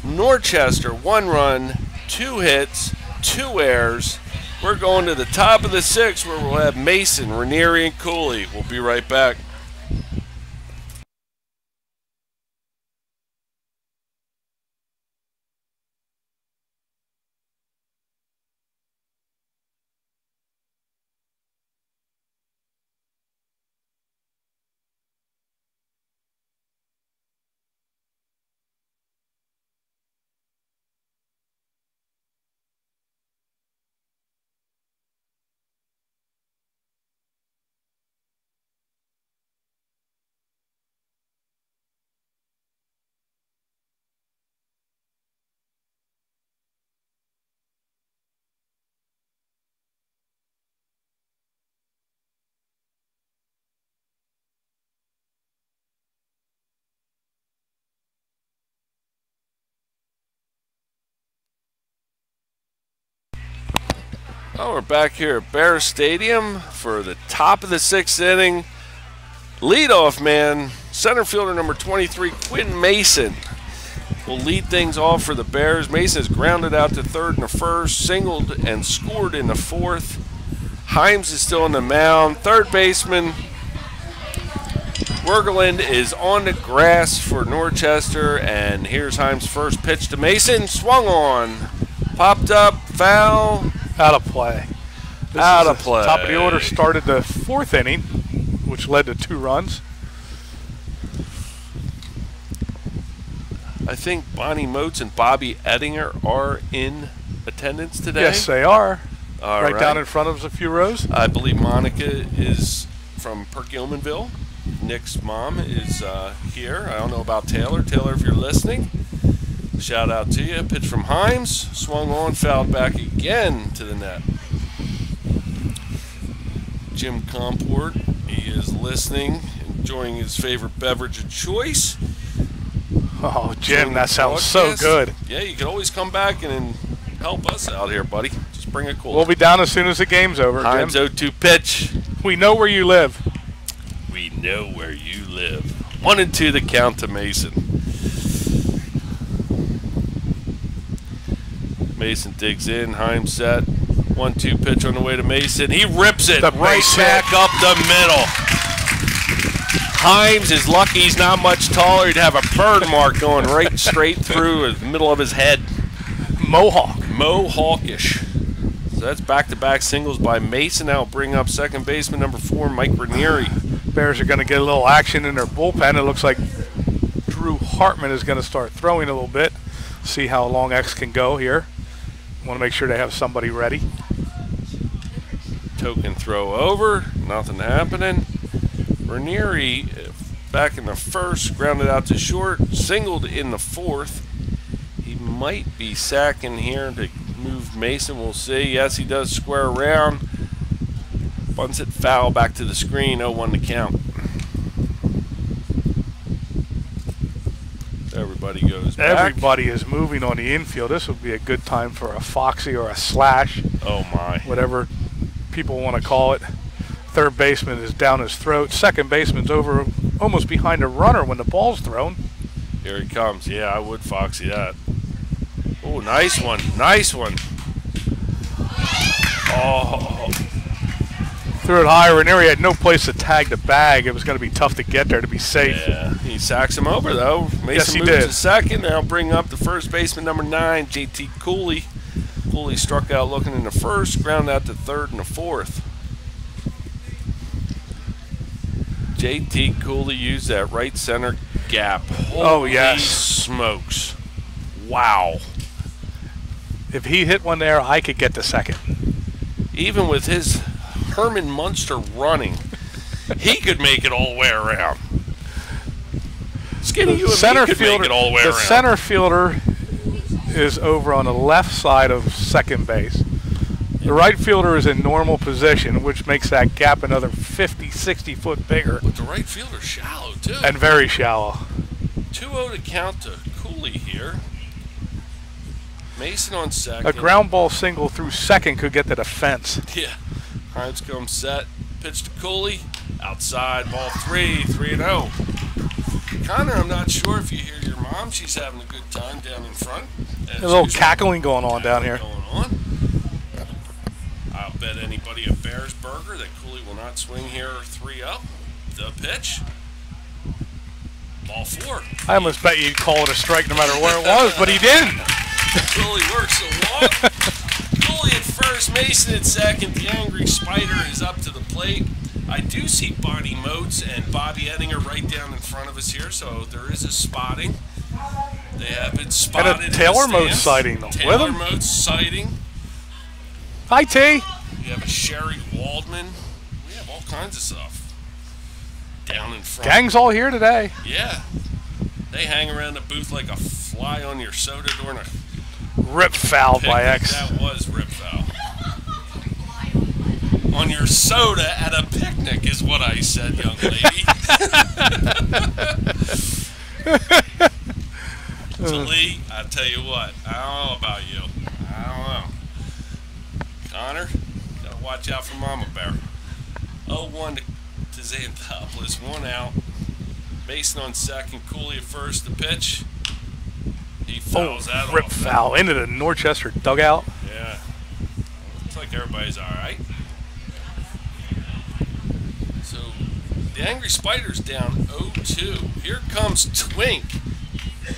Norchester 1 run, 2 hits, 2 errors. We're going to the top of the 6th where we'll have Mason, Ranieri, and Cooley. We'll be right back. Well, we're back here at Bears Stadium for the top of the 6th inning. Leadoff man, center fielder number 23, Quinn Mason, will lead things off for the Bears. Mason is grounded out to third in the first, singled and scored in the 4th. Himes is still on the mound. Third baseman Wergeland is on the grass for Norchester, and here's Himes' first pitch to Mason. Swung on, popped up, foul. Out of play. Out of play. Top of the order started the 4th inning, which led to 2 runs. I think Bonnie Moats and Bobby Ettinger are in attendance today. Yes, they are. All right down in front of us a few rows. I believe Monica is from Perkiomenville. Nick's mom is here. I don't know about Taylor. Taylor, if you're listening, shout out to you. Pitch from Himes. Swung on, fouled back again to the net. Jim Comport, he is listening, enjoying his favorite beverage of choice. Oh, Jim, that sounds so good. Yeah, you can always come back and help us out here, buddy. Just bring a cooler. We'll be down as soon as the game's over, Hines Jim. 0-2 pitch. We know where you live. We know where you live. 1-2 the count to Mason. Mason digs in. Hines set. 1-2 pitch on the way to Mason. He rips it right back up the middle. Hines is lucky he's not much taller. He'd have a burn mark going right straight through the middle of his head. Mohawkish. So that's back-to-back singles by Mason. Now bring up second baseman number 4, Mike Ranieri. Bears are going to get a little action in their bullpen. It looks like Drew Hartman is going to start throwing a little bit. See how long X can go here. Want to make sure they have somebody ready. Token throw over. Nothing happening. Ranieri back in the first, grounded out to short, singled in the fourth. He might be sacking here to move Mason. We'll see. Yes, he does square around. Bunts it foul back to the screen. 0-1 to count. Everybody goes back. Everybody is moving on the infield. This would be a good time for a foxy or a slash. Oh, my. Whatever people want to call it. Third baseman is down his throat. Second baseman's over almost behind a runner when the ball's thrown. Here he comes. Yeah, I would foxy that. Oh, nice one. Nice one. Oh. Threw it high. Ranieri had no place to tag the bag. It was going to be tough to get there to be safe. Yeah, he sacks him over, though. Mason moves to second. Now bring up the first baseman, number 9, JT Cooley. Cooley struck out looking in the first, ground out to third in the fourth. JT Cooley used that right center gap. Holy smokes. Wow. If he hit one there, I could get the second. Even with his Herman Munster running, he could make it all the way around. Skinny, you and me could make it all the way around. The center fielder is over on the left side of second base. The right fielder is in normal position, which makes that gap another 50, 60 foot bigger. But the right fielder's shallow, too. And very shallow. 2-0 to count to Cooley here. Mason on second. A ground ball single through second could get to the fence. Yeah. Hines comes set. Pitch to Cooley. Outside, ball 3-0. Connor, I'm not sure if you hear your mom. She's having a good time down in front. A little cackling going on down here. I'll bet anybody a Bears burger that Cooley will not swing here 3-0. The pitch. Ball 4. I almost bet you'd call it a strike no matter where it was, but he didn't. Cooley works along. Cooley at first, Mason at second. The Angry Spider is up to the plate. I do see Bonnie Moats and Bobby Ettinger right down in front of us here, so there is a spotting. They have been spotted. And a Taylor Moats sighting with him. Taylor Moats sighting. Hi, T. We have a Sherry Waldman. We have all kinds of stuff down in front. Gang's all here today. Yeah. They hang around the booth like a fly on your soda during a rip foul picnic. By X. That was rip foul. On your soda at a picnic is what I said, young lady. So Lee, I tell you what, I don't know about you. I don't know. Connor, gotta watch out for Mama Bear. 0-1 to Xanthopoulos, 1 out. Mason on second, Cooley at first. The pitch. He fouls that rip off. Foul into the Norchester dugout. Yeah. Looks like everybody's all right. So the Angry Spider's down 0-2. Here comes Twink.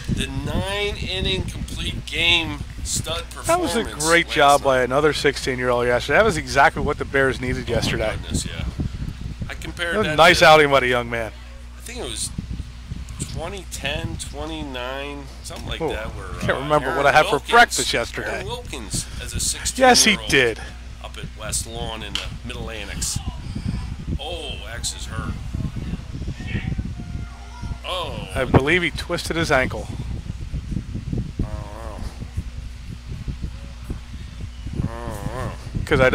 The 9-inning complete game stud performance. That was a great job by another 16-year-old yesterday. That was exactly what the Bears needed yesterday. Goodness, yeah. I compared that. That Nice to, outing by the young man. I think it was 2010, 29, something like that. Where I can't remember Aaron what I had Wilkins, for breakfast yesterday. Aaron Wilkins as a 16-year-old. Yes, he did. Up at West Lawn in the Mid-Atlantics. Oh, X is hurt. Oh. I believe he twisted his ankle. Because I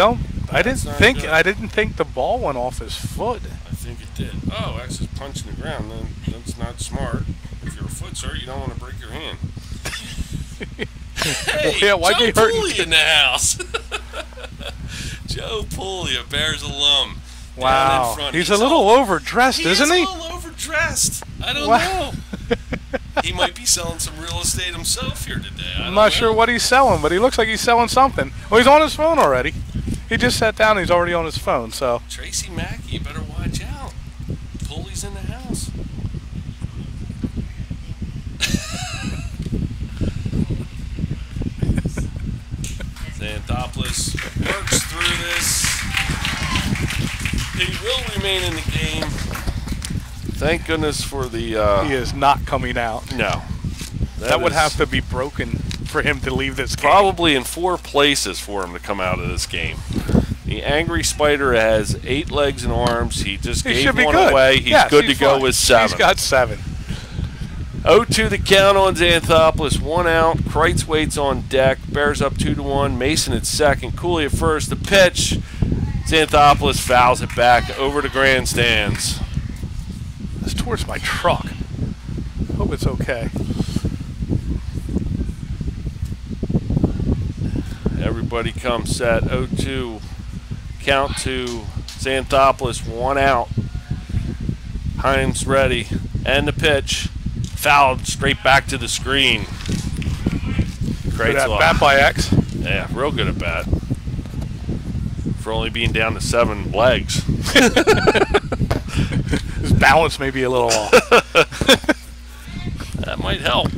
didn't think the ball went off his foot. I think it did. Oh, X is punching the ground. Then that's not smart. If your foot's hurt, you don't want to break your hand. Hey, Yeah, why'd Joe you hurt Pooley in the house. Joe Pooley, a Bears alum. Wow. Down in front. He's a little overdressed, isn't he? He's a little overdressed. I don't Wow. know. He might be selling some real estate himself here today. I'm not sure what he's selling, but he looks like he's selling something. Well, he's on his phone already. He just sat down and he's already on his phone, so. Tracy Mackey, you better watch out. Pooley's in the house. Xanthopoulos works through this. He will remain in the game. Thank goodness for the... He is not coming out. No. That would have to be broken for him to leave this game. Probably in 4 places for him to come out of this game. The Angry Spider has 8 legs and arms. He just gave one away. He's good to go with 7. He's got 7. 0-2 the count on Xanthopoulos. 1 out. Kreitz waits on deck. Bears up 2-1. Mason at second. Cooley at first. The pitch. Xanthopoulos fouls it back over the grandstands. It's towards my truck. Hope it's okay. Everybody comes set. 0-2. Count to Xanthopoulos. 1 out. Himes ready. And the pitch. Fouled straight back to the screen. Good at bat by X. Yeah, real good at bat. For only being down to 7 legs. His balance may be a little off. That might help.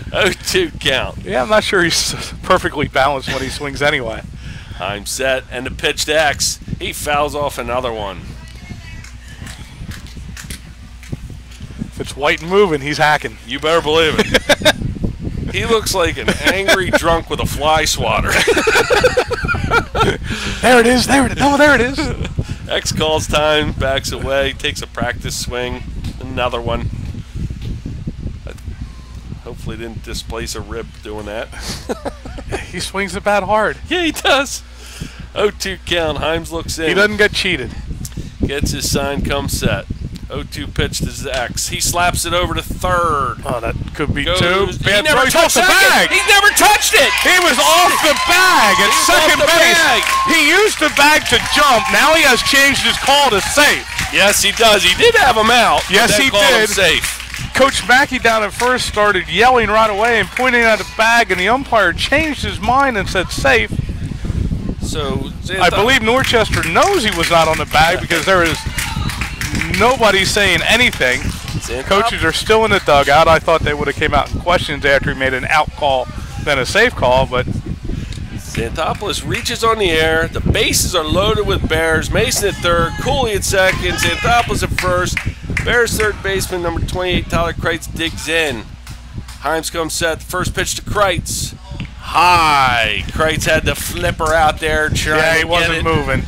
0-2 count. Yeah, I'm not sure he's perfectly balanced when he swings anyway. I'm set, and the pitch to X. He fouls off another one. If it's white and moving, he's hacking. You better believe it. He looks like an angry drunk with a fly swatter. There it is. There it is. Oh, there it is. X calls time, backs away, takes a practice swing. Another one. Hopefully didn't displace a rib doing that. He swings the bat hard. Yeah, he does. 0-2 count. Himes looks in. He doesn't get cheated. Gets his sign, comes set. 0-2 pitch to X. He slaps it over to third. Oh, that could be 2. He never touched the bag. He never touched it. He was off the bag at second base. He used the bag to jump. Now he has changed his call to safe. Yes, he does. He did have him out. Yes, he did. Safe. Coach Mackey down at first started yelling right away and pointing at the bag, and the umpire changed his mind and said safe. So I believe Norchester knows he was not on the bag because there is nobody saying anything. Coaches are still in the dugout. I thought they would have came out in questions after he made an out call than a safe call, but Xanthopoulos reaches on the air. The bases are loaded with Bears. Mason at third, Cooley at second, Xanthopoulos at first. Bears third baseman number 28, Tyler Kreitz, digs in. Himes comes set. First pitch to Kreitz. High. Kreitz had the flipper out there trying he to wasn't moving.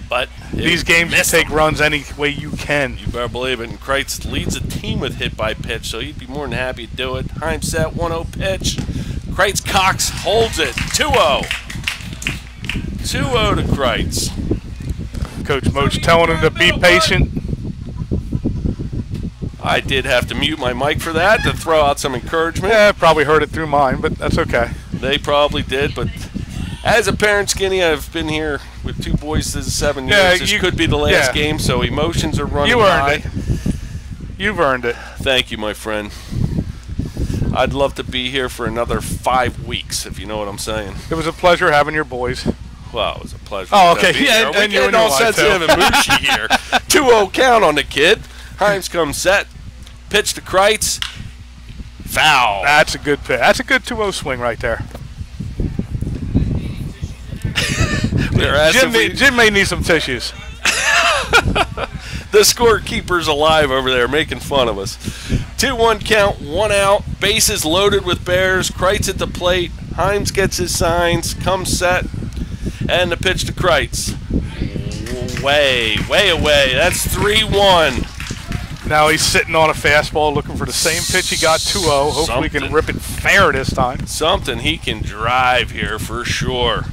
But these games you take runs any way you can. You better believe it. And Kreitz leads the team with hit by pitch, so he'd be more than happy to do it. Himes set, 1-0 pitch. Kreitz cocks, holds it. 2-0. 2-0 to Kreitz. Coach Moach telling him to be patient. I did have to mute my mic for that to throw out some encouragement. Yeah, probably heard it through mine, but that's okay. They probably did, but as a parent, Skinny, I've been here with 2 boys this 7 years. This could be the last game, so emotions are running high. You earned it. You've earned it. Thank you, my friend. I'd love to be here for another 5 weeks, if you know what I'm saying. It was a pleasure having your boys. Well, it was a pleasure. Oh, okay. Yeah, and you're all sensitive and mushy here. 2-0 count on the kid. Himes comes set. Pitch to Kreitz. Foul. That's a good pitch. That's a good 2-0 swing right there. Jim may need some tissues. The scorekeeper's alive over there making fun of us. 2-1 count, 1 out. Bases loaded with Bears. Kreitz at the plate. Himes gets his signs. Comes set. And the pitch to Kreitz. Way away. That's 3-1. Now he's sitting on a fastball looking for the same pitch he got 2-0. Hopefully he can rip it fair this time. Something he can drive here for sure.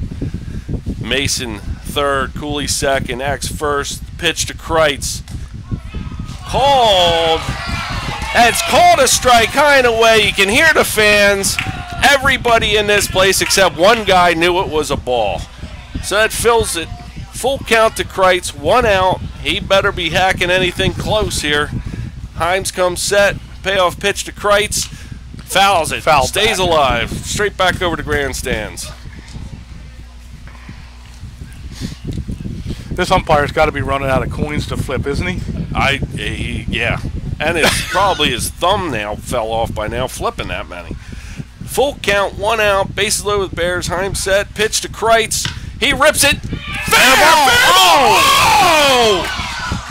Mason third, Cooley second, X first. Pitch to Kreitz. Called. It's called a strike. High and away. You can hear the fans. Everybody in this place except one guy knew it was a ball. So that fills it. Full count to Kreitz, 1 out. He better be hacking anything close here. Himes comes set, payoff pitch to Kreitz. Fouls it, stays alive. Straight back over to grandstands. This umpire's got to be running out of coins to flip, isn't he? Yeah. And it's probably his thumbnail fell off by now, flipping that many. Full count, 1 out, bases loaded with Bears. Himes set, pitch to Kreitz. He rips it.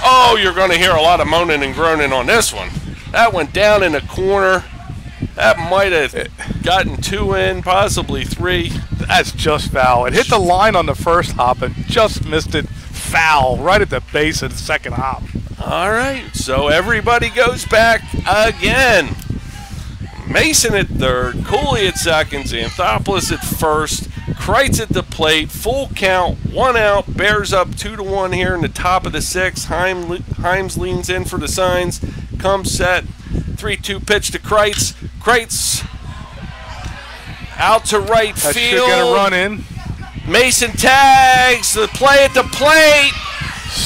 Oh, you're going to hear a lot of moaning and groaning on this one. That went down in the corner. That might have gotten 2 in, possibly 3. That's just foul. It hit the line on the first hop and just missed it. Foul right at the base of the second hop. All right, so everybody goes back again. Mason at third, Cooley at second, Xanthopoulos at first, Kreitz at the plate, full count, 1 out, Bears up 2-1 here in the top of the 6th. Himes leans in for the signs, comes set, 3-2 pitch to Kreitz. Kreitz out to right field. That should get a run in. Mason tags, the play at the plate.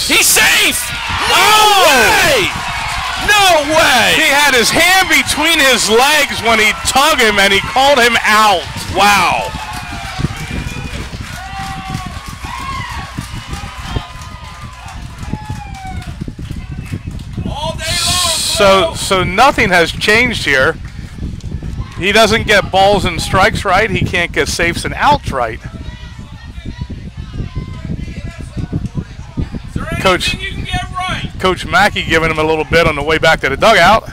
He's safe! No way! No way! He had his hand between his legs when he tugged him and he called him out. Wow. All day long. So nothing has changed here. He doesn't get balls and strikes right. He can't get safes and outs right. Coach, you can get right. Coach Mackey giving him a little bit on the way back to the dugout.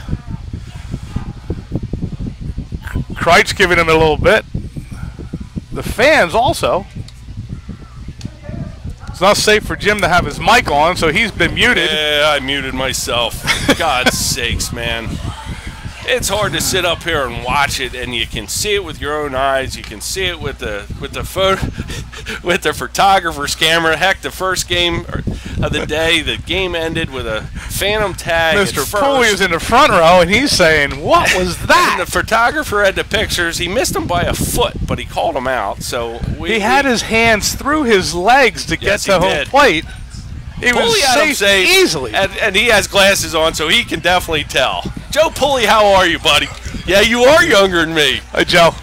Kreitz giving him a little bit. The fans also. It's not safe for Jim to have his mic on, so he's been muted. Yeah, I muted myself. God's sakes, man. It's hard to sit up here and watch it, and you can see it with your own eyes. You can see it with the photographer's camera. Heck, the first game of the day, the game ended with a phantom tag. Mr. Pulley is in the front row, and he's saying, "What was that?" And the photographer had the pictures. He missed him by a foot, but he called him out. So he had his hands through his legs to get to home plate. He was safe easily. And he has glasses on, so he can definitely tell. Joe Pulley, how are you, buddy? Yeah, you are younger than me. Hi, Joe.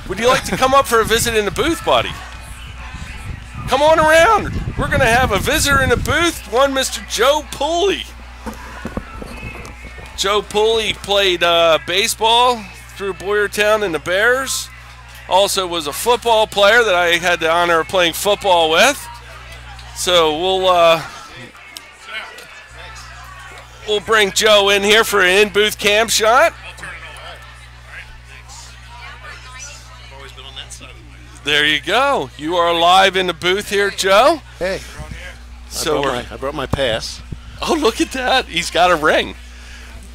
Would you like to come up for a visit in the booth, buddy? Come on around. We're going to have a visitor in the booth, one Mr. Joe Pulley. Joe Pulley played baseball through Boyertown and the Bears. Also was a football player that I had the honor of playing football with. So we'll bring Joe in here for an in-booth cam shot. There you go. You are live in the booth here, Joe. Hey. So I brought my pass. Oh, look at that. He's got a ring.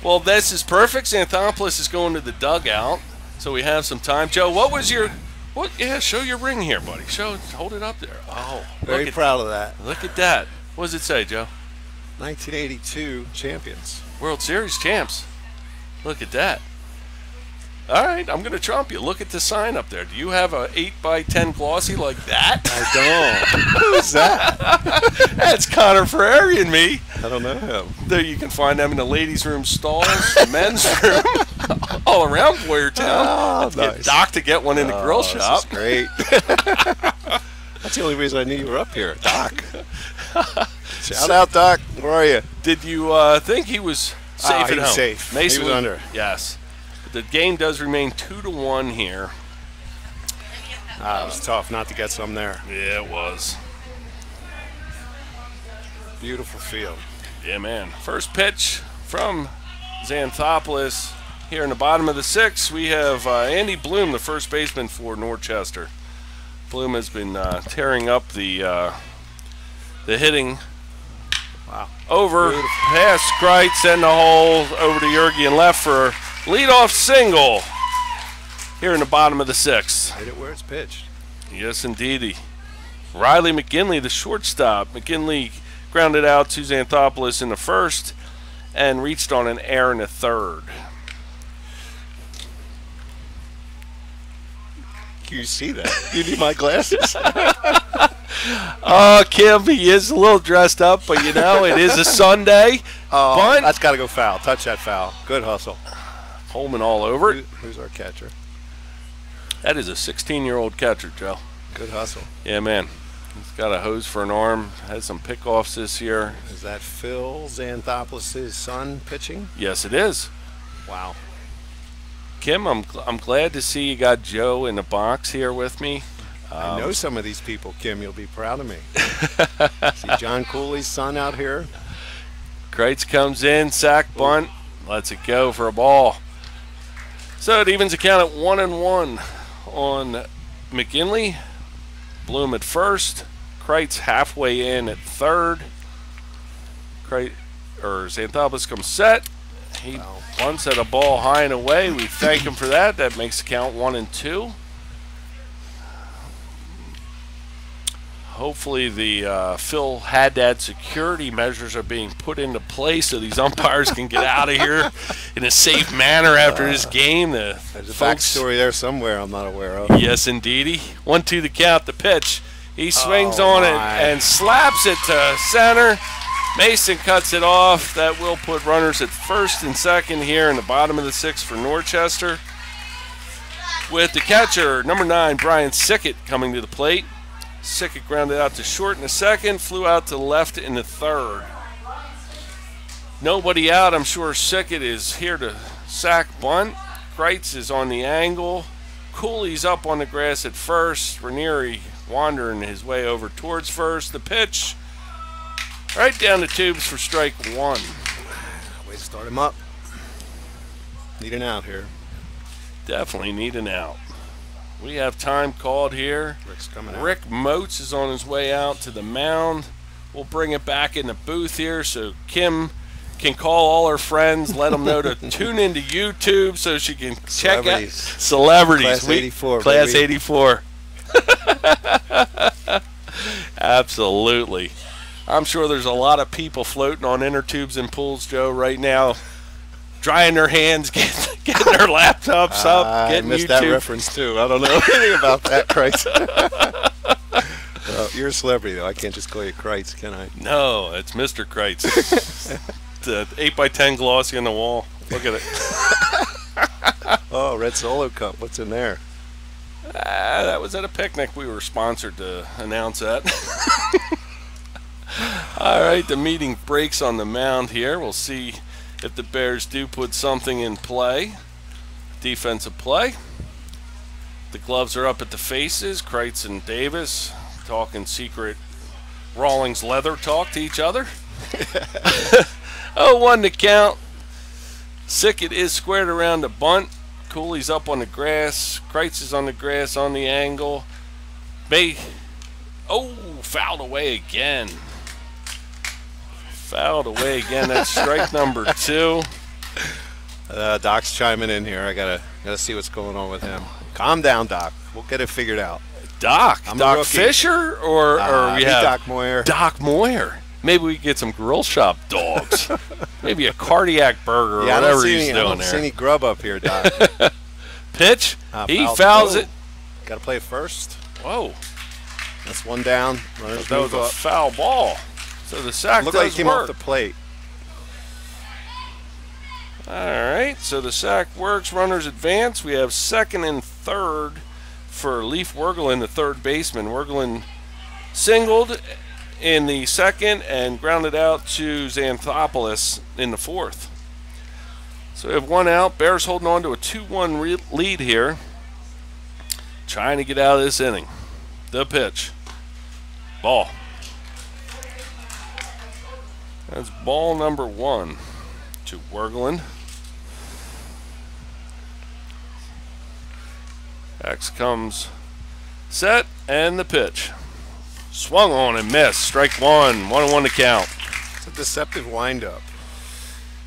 Well, this is perfect. Xanthopoulos is going to the dugout, so we have some time. Joe, what was your... Yeah, show your ring here, buddy. Hold it up there. Oh, very proud of that. Look at that. What does it say, Joe? 1982 champions. World Series champs. Look at that. All right, I'm going to trump you. Look at the sign up there. Do you have a 8x10 glossy like that? I don't. Who's that? That's Connor Ferrari and me. I don't know him. There, you can find them in the ladies' room stalls, the men's room, all around Boyertown. Oh, nice. Get Doc to get one in the grill shop. That's great. That's the only reason I knew you were up here, Doc. Shout out, Doc. Where are you? Did you think he was safe at home? Safe. Mason he was under. Yes. The game does remain 2-1 here. It was tough not to get some there. Yeah, it was. Beautiful field. Yeah, man. First pitch from Xanthopoulos. Here in the bottom of the 6th, we have Andy Bloom, the first baseman for Norchester. Bloom has been tearing up the hitting. Wow. Over, past Kreitz and the hole, over to Yergi and left for leadoff single here in the bottom of the 6th. Hit it where it's pitched. Yes, indeedy. Riley McGinley, the shortstop. McGinley grounded out to Xanthopoulos in the first and reached on an error in the third. make you see that? You need my glasses. Oh, Kim, he is a little dressed up, but you know, it is a Sunday. Oh, Bunt. that's got to go foul. Touch that foul. Good hustle. Holman all over it. Who's our catcher? That is a 16-year-old catcher, Joe. Good hustle. Yeah, man. He's got a hose for an arm. Has some pickoffs this year. Is that Phil Xanthopoulos' son pitching? Yes, it is. Wow. Kim, I'm glad to see you got Joe in the box here with me. I know some of these people, Kim. You'll be proud of me. See John Cooley's son out here. Kreitz comes in, sack bunt, lets it go for a ball. So it evens the count at 1-1 on McGinley. Bloom at first. Kreitz halfway in at third. Xanthopoulos comes set. He bunts at a ball high and away. We thank him for that. That makes the count 1-2. Hopefully the Phil Haddad security measures are being put into place so these umpires can get out of here in a safe manner after this game. There's a backstory there somewhere I'm not aware of. Yes, indeedy. 1-2 the count, the pitch. He swings on it and slaps it to center. Mason cuts it off. That will put runners at first and second here in the bottom of the sixth for Norchester. With the catcher, number 9, Brian Sickett, coming to the plate. Sickett grounded out to short in the second, flew out to left in the third. Nobody out. I'm sure Sickett is here to sack bunt. Kreitz is on the angle. Cooley's up on the grass at first. Ranieri wandering his way over towards first. The pitch right down the tubes for strike 1. Way to start him up. Need an out here. Definitely need an out. We have time called here. Rick's coming out. Rick Moats is on his way out to the mound. We'll bring it back in the booth here so Kim can call all her friends, let them know to tune into YouTube so she can check out celebrities. Class 84. Class 84. Absolutely. I'm sure there's a lot of people floating on inner tubes and pools, Joe, right now, drying their hands, getting their laptops up, getting I missed YouTube. that reference too. I don't know anything about that, Kreitz. Well, you're a celebrity, though. I can't just call you Kreitz, can I? No, it's Mr. Kreitz. The 8x10 glossy on the wall. Look at it. Oh, Red Solo Cup. What's in there? That was at a picnic. We were sponsored to announce that. All right, the meeting breaks on the mound here. We'll see if the Bears do put something in play. Defensive play. The gloves are up at the faces. Kreitz and Davis talking secret Rawlings leather talk to each other. 0-1 to count. Sickett is squared around the bunt. Cooley's up on the grass. Kreitz is on the grass on the angle. Fouled away again. Fouled away again. That's strike number 2. Doc's chiming in here. I gotta see what's going on with him. Calm down, Doc. We'll get it figured out. Doc Fisher or we have Doc Moyer. Doc Moyer. Maybe we can get some grill shop dogs. Maybe a cardiac burger or whatever he's doing there. I don't see any grub up here, Doc. Pitch. He fouls it. Got to play it first. Whoa. That's one down. Runners that was move a up. foul ball. So the sack Looked like does he came work. off the plate. All right, so the sack works. Runners advance. We have second and third for Leif Wergelin, the third baseman. Wergelin singled in the second and grounded out to Xanthopoulos in the fourth. So we have one out. Bears holding on to a 2-1 lead here. Trying to get out of this inning. The pitch. Ball. That's ball number 1 to Wergelin. X comes set and the pitch. Swung on and missed. Strike 1. 1-1 to count. It's a deceptive windup.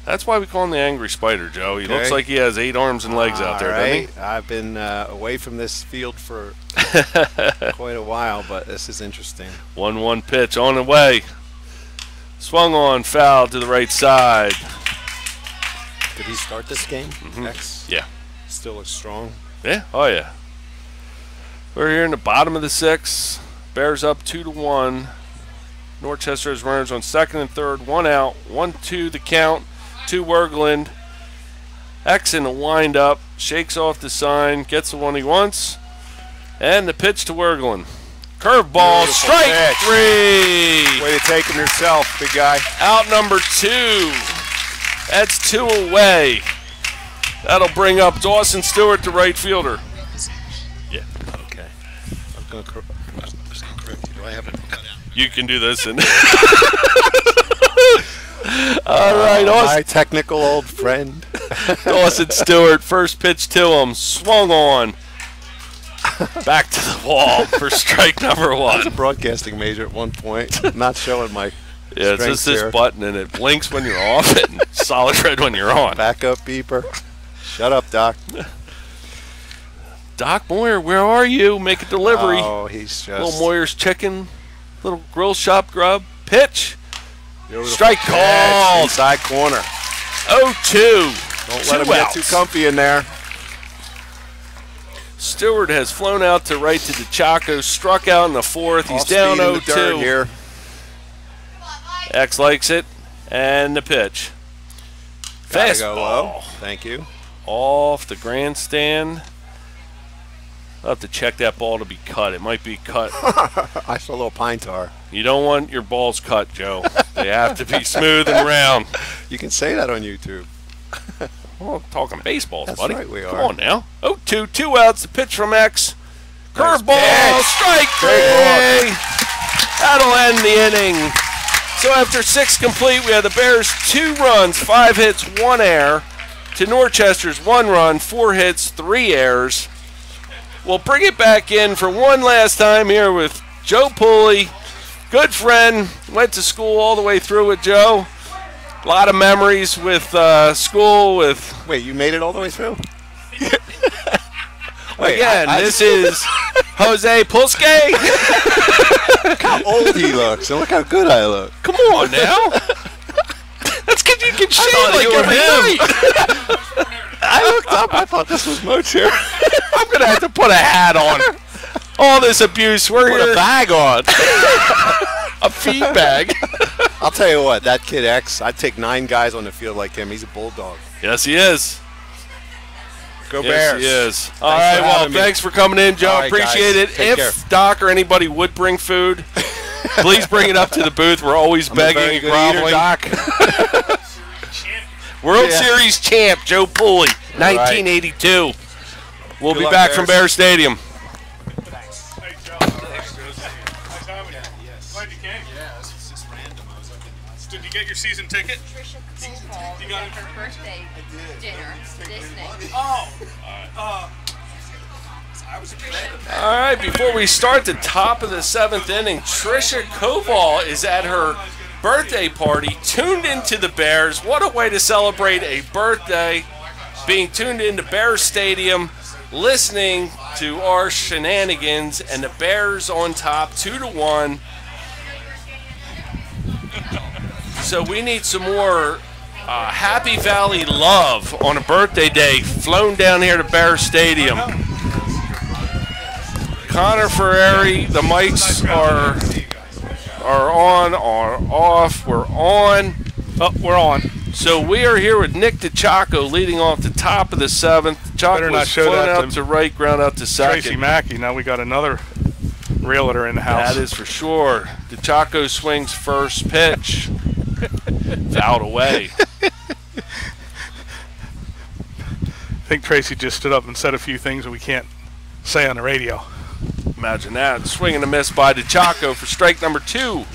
That's why we call him the Angry Spider, Joe. He looks like he has 8 arms and legs out there, doesn't he? I've been away from this field for quite a while, but this is interesting. 1-1 pitch on the way. Swung on, foul to the right side. Did he start this game? Mm-hmm. X? Yeah. Still looks strong. Yeah? Oh, yeah. We're here in the bottom of the 6th. Bears up 2-1. Norchester has runners on second and third. 1 out. 1-2 the count to Wergeland. X in the windup. Shakes off the sign. Gets the one he wants. And the pitch to Wergeland. Curveball. Strike pitch. 3. Way to take him yourself, big guy. Out number 2. That's 2 away. That'll bring up Dawson Stewart, the right fielder. Yeah. Okay. I'm just gonna correct you. Do I have it cut out? You can do this. And all right, my technical old friend. Dawson Stewart, first pitch to him, swung on. Back to the wall for strike number 1. I was a broadcasting major at one point. Not showing my yeah, it's just this button, and it blinks when you're off and solid red when you're on. Backup beeper. Shut up, Doc. Doc Moyer, where are you? Make a delivery. Oh, he's just... Little Moyer's chicken, little grill shop grub. Pitch. Beautiful. Strike called. Inside corner. 0-2. Don't let him get too comfy in there. Stewart has flown out to right to DeChaco, struck out in the 4th. He's down 0-2 here. X likes it, and the pitch. Gotta go Fastball. low. Thank you. Off the grandstand. I'll have to check that ball to be cut. It might be cut. I saw a little pine tar. You don't want your balls cut, Joe. They have to be smooth and round. You can say that on YouTube. Well, I'm talking baseballs, That's buddy. right, we Come are. on now. 0-2, 2 outs. The pitch from X. Nice Curveball, pitch. strike 3. That'll end the inning. So after 6 complete, we have the Bears 2 runs, 5 hits, 1 error. To Norchester's 1 run, 4 hits, 3 errors. We'll bring it back in for one last time here with Joe Pooley. Good friend. Went to school all the way through with Joe. A lot of memories with school. With Wait, you made it all the way through? Again, this is Jose Pulske. Look how old he looks, and look how good I look. Come on now. That's because you can shave like every night. I looked up. I thought this was Mo's here. I'm going to have to put a hat on. All this abuse. We're Put here. a bag on. A feed bag. I'll tell you what, that kid X, I'd take 9 guys on the field like him. He's a bulldog. Yes, he is. Go Yes, Bears. he is. All right, for well, having me. thanks for coming in, Joe. All right, Appreciate guys. it. Take care. If Doc or anybody would bring food, please bring it up to the booth. We're always I'm a begging very and good eater, groveling. Doc. World Yeah. Series champ, Joe Pooley, 1982. We'll Good be luck, back from Bears. Bear Stadium. Hey, Joe. Nice having you. Glad you came. Yeah, it's just random. I was up in Did you get your season ticket? Trisha Koval You got it? her birthday dinner this night. Oh. I was a kid. All right, before we start the top of the 7th inning, Trisha Koval is at her birthday party, tuned into the Bears. What a way to celebrate a birthday, being tuned into Bear Stadium, listening to our shenanigans, and the Bears on top 2-1. So we need some more Happy Valley love on a birthday day, flown down here to Bear Stadium. Connor Ferrari, the mics are on, are off, we're on. Oh, we're on. So we are here with Nick DeChaco leading off the top of the 7th. Better DeChaco not was show flown that out to to right, ground out to second. Tracy Mackey. Now we got another realtor in the house. That is for sure. DeChaco swings first pitch. Fouled away. I think Tracy just stood up and said a few things that we can't say on the radio. Imagine that. Swing and a miss by DeChaco for strike number 2.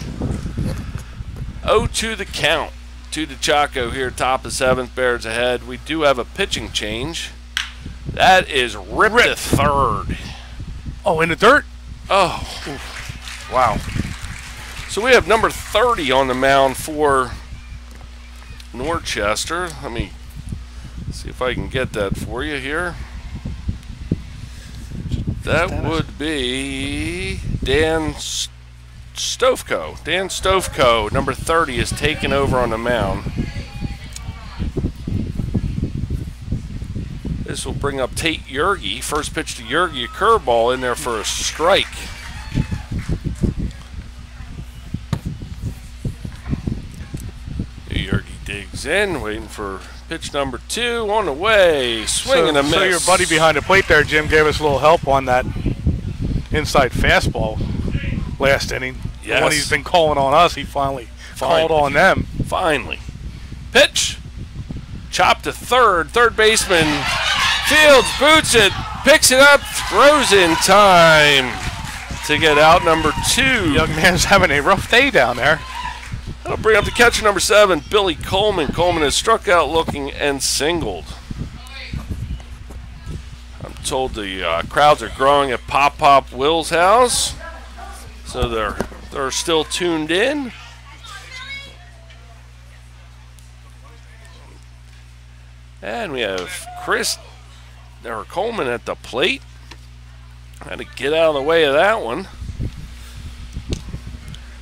0-2 the count to DeChaco here, top of 7th. Bears ahead. We do have a pitching change. That is ripped to third. Oh, in the dirt? Oh, wow. So we have number 30 on the mound for Norchester. Let me see if I can get that for you here. That would be Dan Stovko. Dan Stovko, number 30, is taken over on the mound. This will bring up Tate Yergi. First pitch to Yergi, a curveball in there for a strike. Yergi digs in, waiting for pitch number 2 on the way. Swing and a miss. So your buddy behind the plate there, Jim, gave us a little help on that inside fastball last inning. Yes. When he's been calling on us, he finally called on them. Finally. Pitch. Chop to third. Third baseman Fields boots it, picks it up, throws in time to get out number 2. Young man's having a rough day down there. That'll bring up the catcher number 7, Billy Coleman. Coleman has struck out looking and singled. I'm told the crowds are growing at Pop Will's house, so they're still tuned in. And we have Coleman at the plate. Had to get out of the way of that one.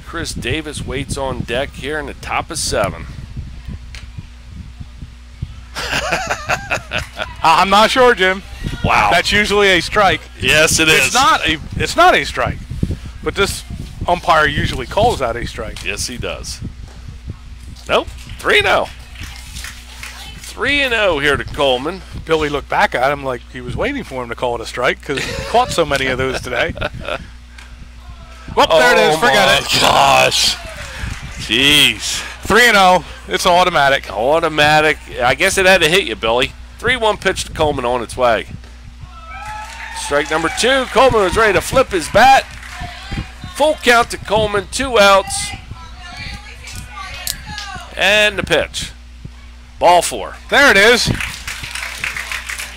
Chris Davis waits on deck here in the top of 7. I'm not sure, Jim. Wow. That's usually a strike. Yes, it is. It's not a strike. But this umpire usually calls that a strike. Yes, he does. Nope. 3-0. 3-0 here to Coleman. Billy looked back at him like he was waiting for him to call it a strike because he caught so many of those today. Well, there it is. Forget it. Gosh. Jeez. 3-0. It's automatic. Automatic. I guess it had to hit you, Billy. 3-1 pitch to Coleman on its way. Strike number 2. Coleman was ready to flip his bat. Full count to Coleman. 2 outs. And the pitch. Ball 4. There it is.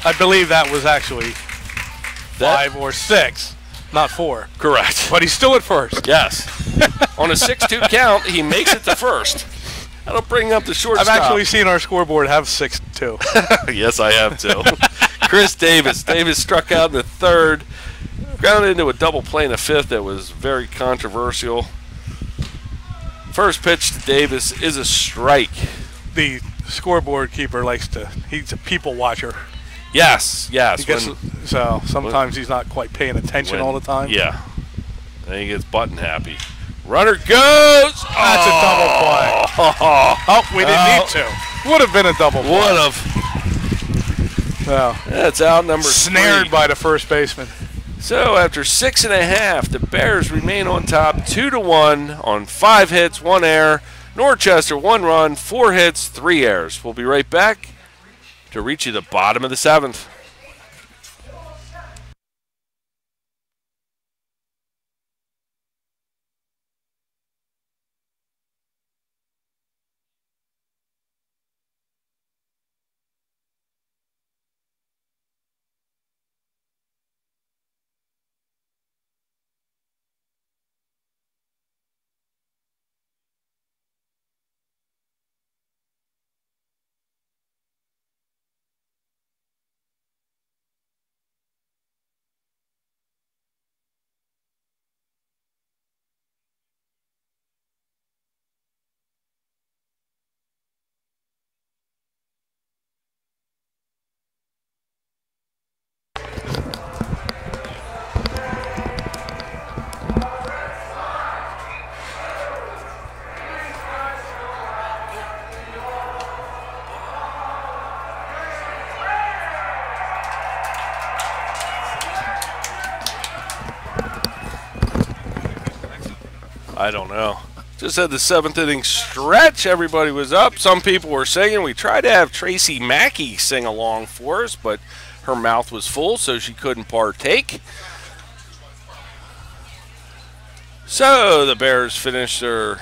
I believe that was actually 5 or 6, not 4. Correct. But he's still at first. Yes. On a 6-2 count, he makes it to first. That'll bring up the shortstop. I've actually seen our scoreboard have 6-2. Yes, I have too. Chris Davis. Davis struck out in the 3rd. Grounded into a double play in the 5th that was very controversial. First pitch to Davis is a strike. The scoreboard keeper he's a people watcher. Yes, yes. So sometimes he's not quite paying attention all the time. Yeah. Then he gets button happy. Runner goes. That's a double play. Oh, we didn't need to. Would have been a double play. Would have. Well, that's out number 3. Snared by the first baseman. So after 6.5, the Bears remain on top 2-1 on 5 hits, 1 error. Norchester 1 run, 4 hits, 3 errors. We'll be right back to reach you the bottom of the 7th. I don't know. Just had the 7th inning stretch. Everybody was up. Some people were singing. We tried to have Tracy Mackey sing along for us, but her mouth was full, so she couldn't partake. So the Bears finish their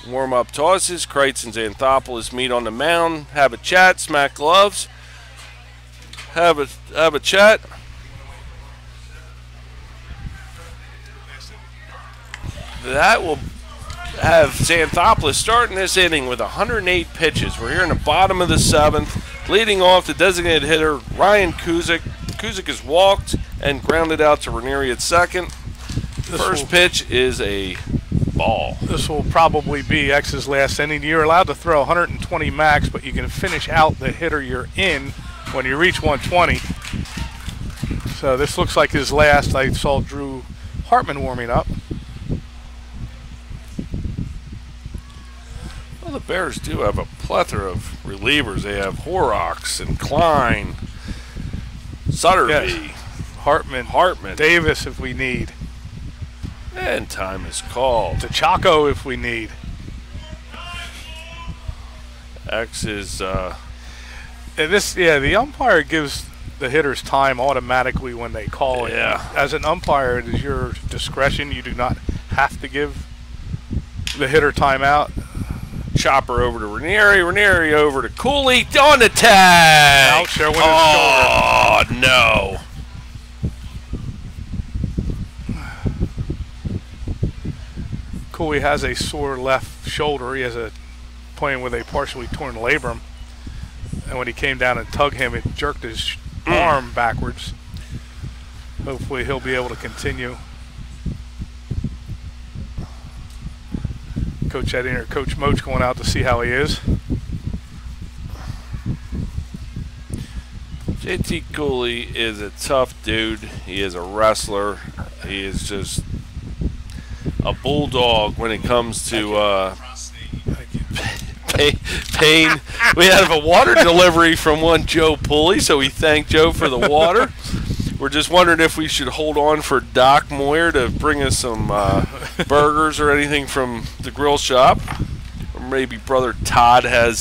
warm-up tosses. Kreitz and Xanthopoulos meet on the mound, have a chat, smack gloves, have a chat. That will have Xanthopoulos starting this inning with 108 pitches. We're here in the bottom of the 7th. Leading off the designated hitter, Ryan Kuzik. Kuzik has walked and grounded out to Ranieri at second. First pitch is a ball. This will probably be X's last inning. You're allowed to throw 120 max, but you can finish out the hitter you're in when you reach 120. So this looks like his last. I saw Drew Hartman warming up. Well, the Bears do have a plethora of relievers. They have Horrocks and Klein, Sutterby, Yes. Hartman, Davis if we need. and time is called. Chaco if we need. X is And this, yeah, the umpire gives the hitters time automatically when they call it. Yeah. As an umpire, it is your discretion. You do not have to give the hitter timeout. Chopper over to Ranieri. Ranieri over to Cooley on the tag. Out, showing his shoulder. Oh, no. Cooley has a sore left shoulder. He has a playing with a partially torn labrum. And when he came down and tugged him, it jerked his arm backwards. Hopefully he'll be able to continue. Coach Eddie or Coach Moach going out to see how he is. JT Cooley is a tough dude. He is a wrestler. He is just a bulldog when it comes to pain. We have a water delivery from one Joe Pulley, so we thank Joe for the water. We're just wondering if we should hold on for Doc Moyer to bring us some burgers or anything from the grill shop. Or maybe Brother Todd has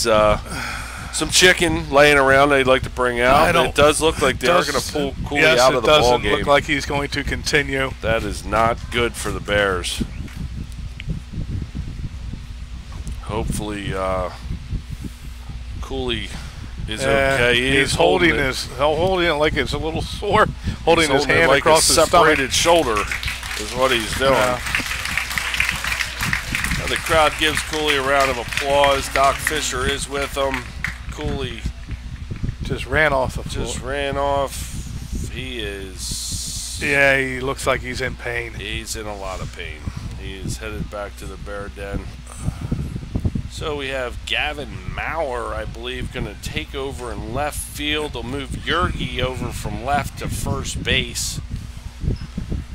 some chicken laying around they'd like to bring out. It does look like they are going to pull Cooley out of the ball game. It doesn't look like he's going to continue. That is not good for the Bears. Hopefully Cooley is okay. He's holding it like it's a little sore. Holding his hand like across a his separated stomach. shoulder is what he's doing. Now the crowd gives Cooley a round of applause. Doc Fisher is with him. Cooley just ran off the floor. Just ran off. He is... Yeah, he looks like he's in pain. He's in a lot of pain. He is headed back to the Bear Den. So we have Gavin Maurer, I believe, going to take over in left field. They'll move Yergi over from left to first base.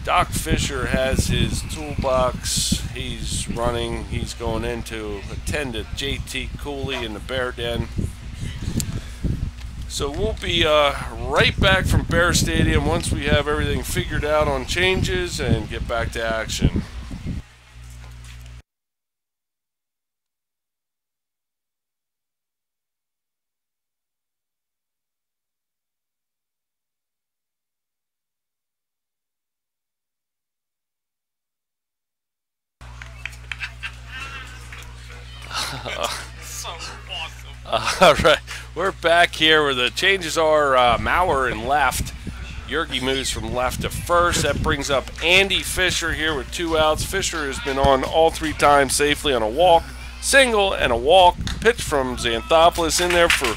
Doc Fisher has his toolbox. He's running. He's going in to attend to JT Cooley in the Bear Den. So we'll be right back from Bear Stadium once we have everything figured out on changes and get back to action. So awesome. All right, we're back here where the changes are Maurer in left. Yergi moves from left to first. That brings up Andy Fisher here with 2 outs. Fisher has been on all 3 times safely on a walk, single, and a walk. Pitch from Xanthopoulos in there for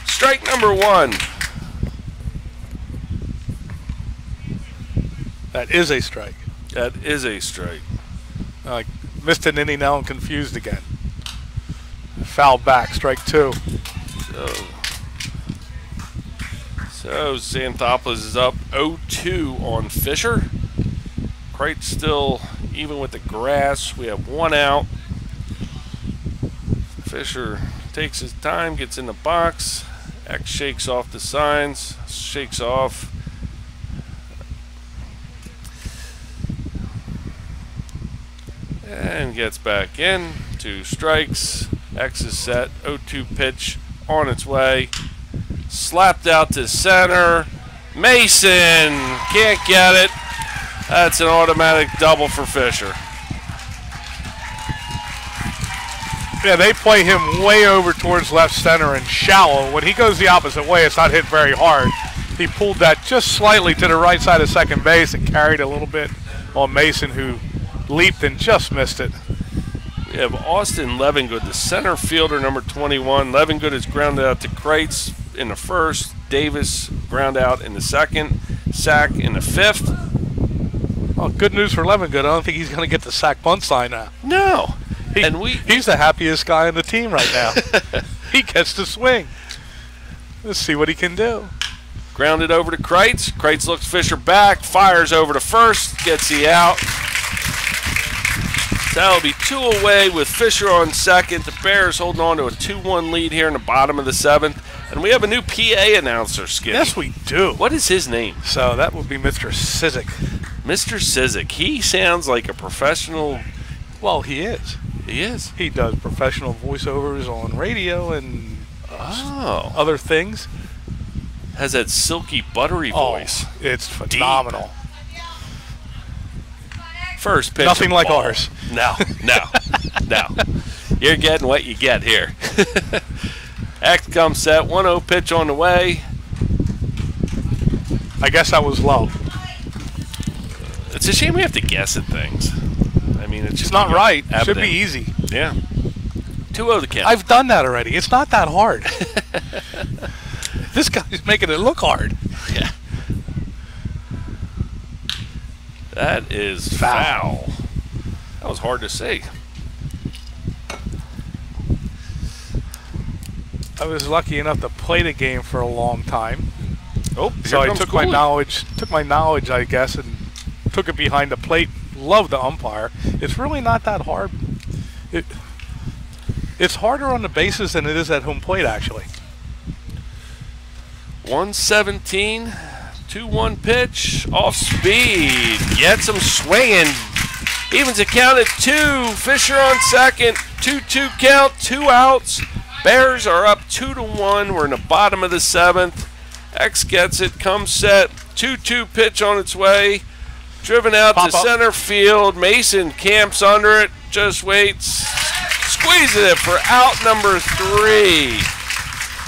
strike number 1. That is a strike. That is a strike. Missed an inning now and confused again. Foul back, strike 2. So Xanthopoulos is up 0-2 on Fisher. Kreitz still even with the grass. We have 1 out. Fisher takes his time, gets in the box. X shakes off the signs, shakes off. And gets back in. 2 strikes. X is set. 0-2 pitch on its way. Slapped out to center. Mason can't get it. That's an automatic double for Fisher. Yeah, they play him way over towards left center and shallow. When he goes the opposite way, it's not hit very hard. He pulled that just slightly to the right side of second base and carried a little bit on Mason, who leaped and just missed it. We have Austin Levengood, the center fielder, number 21. Levengood is grounded out to Kreitz in the first. Davis ground out in the second. Sack in the 5th. Well, good news for Levengood. I don't think he's going to get the sack bunt sign now. No. He's the happiest guy on the team right now. He gets to swing. Let's see what he can do. Of Grounded over to Kreitz. Kreitz looks Fisher back, fires over to first, gets the out. So that'll be 2 away with Fisher on second. The Bears holding on to a 2-1 lead here in the bottom of the 7th. And we have a new PA announcer, Skip. Yes, we do. What is his name? So that would be Mr. Sizik. Mr. Sizik. He sounds like a professional. Well, he is. He is. He does professional voiceovers on radio and Oh. other things. Has that silky, buttery voice. Oh, it's phenomenal. First pitch. Nothing like ball. ours. No. You're getting what you get here. X comes set. 1-0 pitch on the way. I guess that was low. It's a shame we have to guess at things. I mean, it's Not right. It should evident. be easy. Yeah. 2-0 the count. I've done that already. It's not that hard. This guy's making it look hard. Yeah. That is foul. That was hard to say. I was lucky enough to play the game for a long time. Oh, So I took my knowledge, I guess, and took it behind the plate. Love the umpire. It's really not that hard. It's harder on the bases than it is at home plate, actually. 117, 2-1 pitch, off speed, gets him swinging. Evens the count at 2. Fisher on second, 2-2 count, 2 outs. Bears are up 2-1. We're in the bottom of the 7th. X gets it, comes set, 2-2 pitch on its way. Driven out Pop to up. center field. Mason camps under it, just waits, squeezes it for out number 3.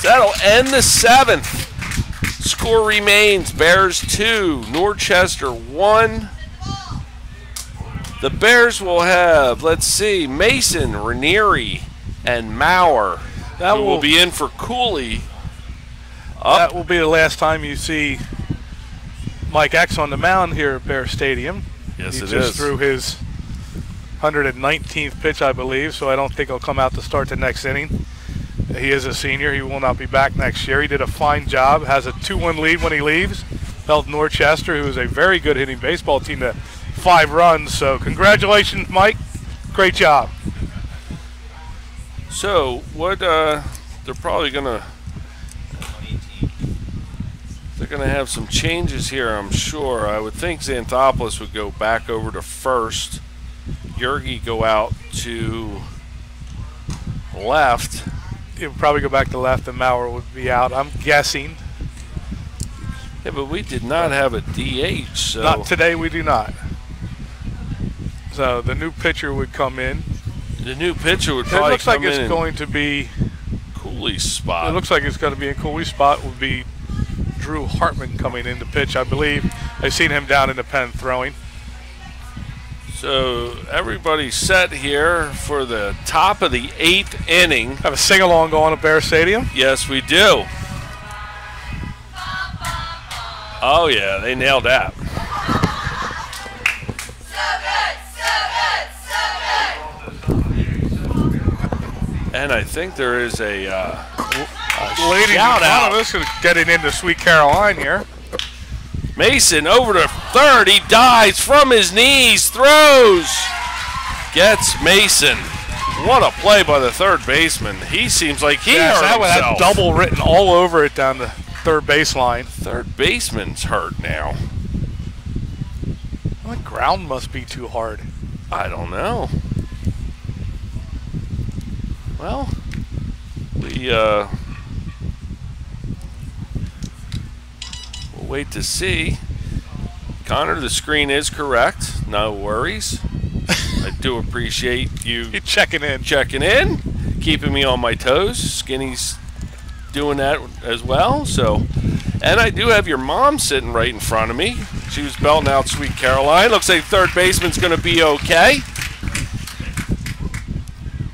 So that'll end the 7th. Score remains Bears 2, Norchester 1. The Bears will have, let's see, Mason, Ranieri, and Maurer, who will be in for Cooley. That will be the last time you see Mike X on the mound here at Bear Stadium. Yes, he it just is. threw his 119th pitch, I believe, so I don't think he'll come out to start the next inning. He is a senior. He will not be back next year. He did a fine job, has a 2-1 lead when he leaves. Held Norchester, who is a very good hitting baseball team, to 5 runs. So congratulations, Mike. Great job. So what they're probably gonna have some changes here, I'm sure. I would think Xanthopoulos would go back over to first. Yergi go out to left. He would probably go back to left, and Maurer would be out, I'm guessing. Yeah, but we did not have a DH, so Not today, we do not. So the new pitcher would come in. the new pitcher would It probably looks like come in it's going to be. Cooley's spot. It looks like it's going to be in Cooley's spot. Would be Drew Hartman coming in to pitch, I believe. I've seen him down in the pen throwing. So everybody's set here for the top of the 8th inning. Have a sing-along going at Bear Stadium. Yes, we do. Oh yeah, they nailed that. And I think there is a Ladies shout and out. gentlemen, this is getting into Sweet Caroline here. Mason over to third. He dives from his knees, throws, gets Mason. What a play by the third baseman. He seems like he hurt that would have himself. double written all over it down the third baseline. Third baseman's hurt now. The ground must be too hard. I don't know. Well, we'll wait to see. Connor, the screen is correct. No worries. I do appreciate you You're checking in. checking in, keeping me on my toes. Skinny's doing that as well. So, and I do have your mom sitting right in front of me. She was belting out Sweet Caroline. Looks like third baseman's going to be okay.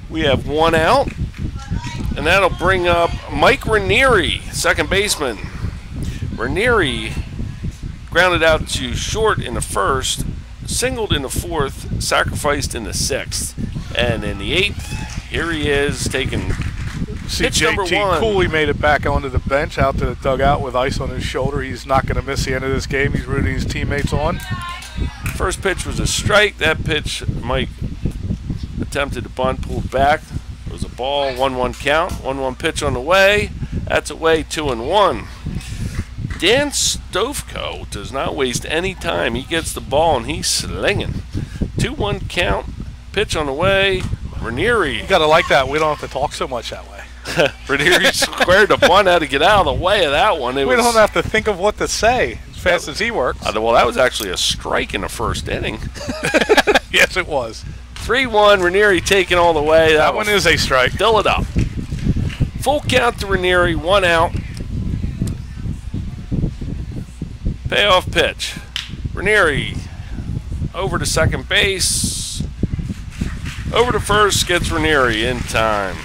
We have 1 out, and that'll bring up Mike Ranieri, second baseman. Ranieri grounded out to short in the first, singled in the fourth, sacrificed in the 6th. And in the 8th, here he is taking See, Pitch number JT one. Cooley made it back onto the bench, out to the dugout with ice on his shoulder. He's not going to miss the end of this game. He's rooting his teammates on. First pitch was a strike. That pitch, Mike attempted to bunt, pulled back. It was a ball, 1-1 count. 1-1 pitch on the way. That's away, 2-1. Dan Stovko does not waste any time. He gets the ball and he's slinging. 2-1 count. Pitch on the way. Ranieri. You got to like that. We don't have to talk so much that way. Ranieri squared the bunt, had to get out of the way of that one. We don't have to think of what to say as fast as he works. Well, that was actually a strike in the first inning. Yes, it was. 3-1, Ranieri taking all the way. That one is a strike. Fill it up. Full count to Ranieri, 1 out. Payoff pitch. Ranieri over to second base. Over to first, gets Ranieri in time.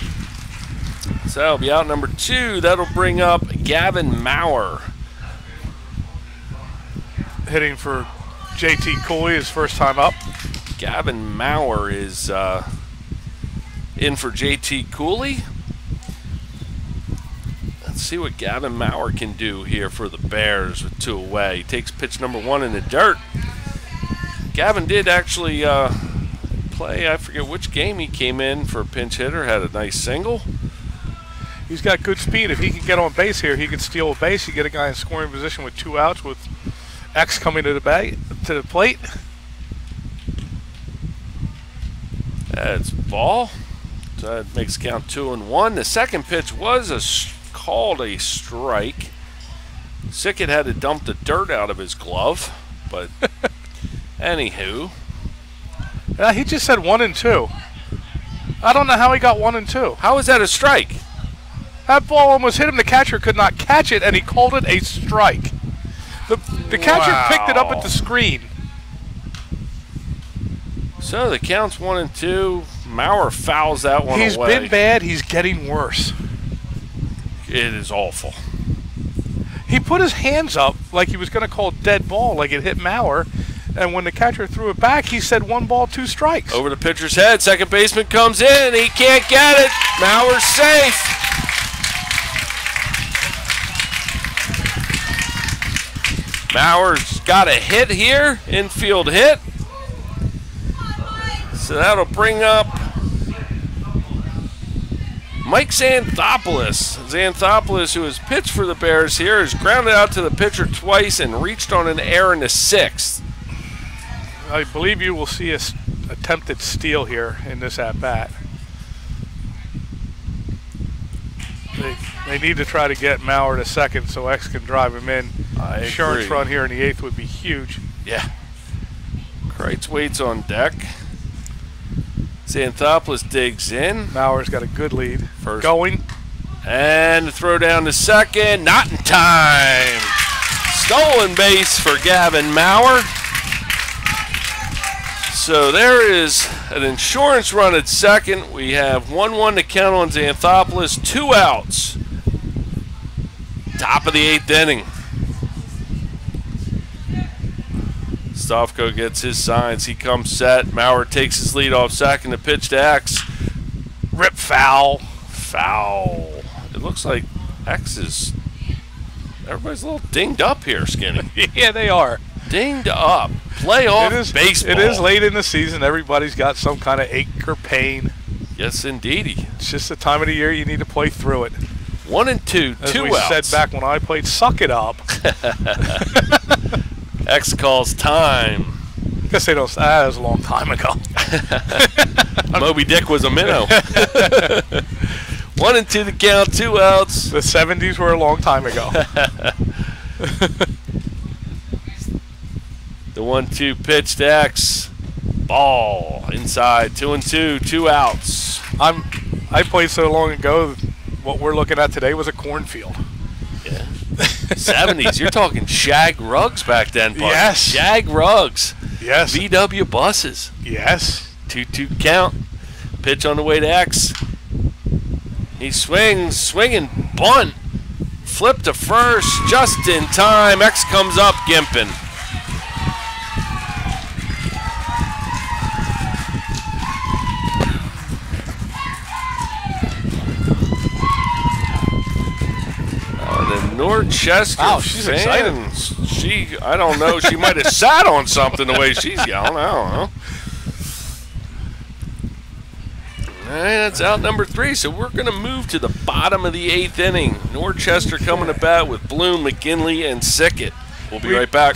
So that'll be out number 2. That'll bring up Gavin Maurer. Hitting for JT Cooley, his first time up. Gavin Maurer is in for JT Cooley. Let's see what Gavin Maurer can do here for the Bears with 2 away. He takes pitch number 1 in the dirt. Gavin did actually play, I forget which game he came in for a pinch hitter, had a nice single. He's got good speed. If he can get on base here, he can steal a base. You get a guy in scoring position with 2 outs with X coming to the plate. That's ball. So that makes count 2-1. The second pitch was called a strike. Sickett had to dump the dirt out of his glove, but anywho. He just said 1 and 2. I don't know how he got 1 and 2. How is that a strike? That ball almost hit him. The catcher could not catch it, and he called it a strike. The catcher picked it up at the screen. So the count's 1 and 2. Maurer fouls that one away. He's been bad. He's getting worse. It is awful. He put his hands up like he was going to call dead ball, like it hit Maurer. And when the catcher threw it back, he said 1 ball, 2 strikes. Over the pitcher's head. Second baseman comes in. He can't get it. Maurer's safe. Maurer's got a hit here. Infield hit. So that'll bring up Mike Xanthopoulos. Xanthopoulos, who has pitched for the Bears here, has grounded out to the pitcher twice and reached on an error in the 6th. I believe you will see an attempted steal here in this at-bat. They need to try to get Maurer to second so X can drive him in. Insurance run here in the 8th would be huge. Yeah. Kreitz waits on deck. Xanthopoulos digs in. Maurer's got a good lead. First. Going. And the throw down to second. Not in time. Stolen base for Gavin Maurer. So there is an insurance run at second. We have 1-1 to count on Xanthopoulos. 2 outs. Top of the 8th inning. Stovko gets his signs. He comes set. Maurer takes his lead off second. The pitch to X. Rip foul. Foul. It looks like X is... Everybody's a little dinged up here, Skinny. Yeah, they are. Dinged up. Playoff baseball. It is late in the season. Everybody's got some kind of ache or pain. Yes, indeedy. It's just the time of the year you need to play through it. 1 and 2, As 2 we outs. said back when I played, suck it up. X calls time. Guess they don't. That was a long time ago. Moby Dick was a minnow. 1 and 2 to count, 2 outs. The 70s were a long time ago. The 1-2 pitch to X. Ball inside. 2 and 2, 2 outs. I played so long ago. What we're looking at today was a cornfield. Yeah. 70s. You're talking shag rugs back then, buddy. Yes. Shag rugs. Yes. VW buses. Yes. 2-2 count. Pitch on the way to X. He swinging, bunt. Flip to first, just in time. X comes up, gimping. Norchester Wow, she's fans. I don't know. She might have sat on something the way she's yelling. I don't know. All right, that's out number 3. So we're going to move to the bottom of the 8th inning. Norchester coming to bat with Bloom, McGinley, and Sickett. We'll be right back.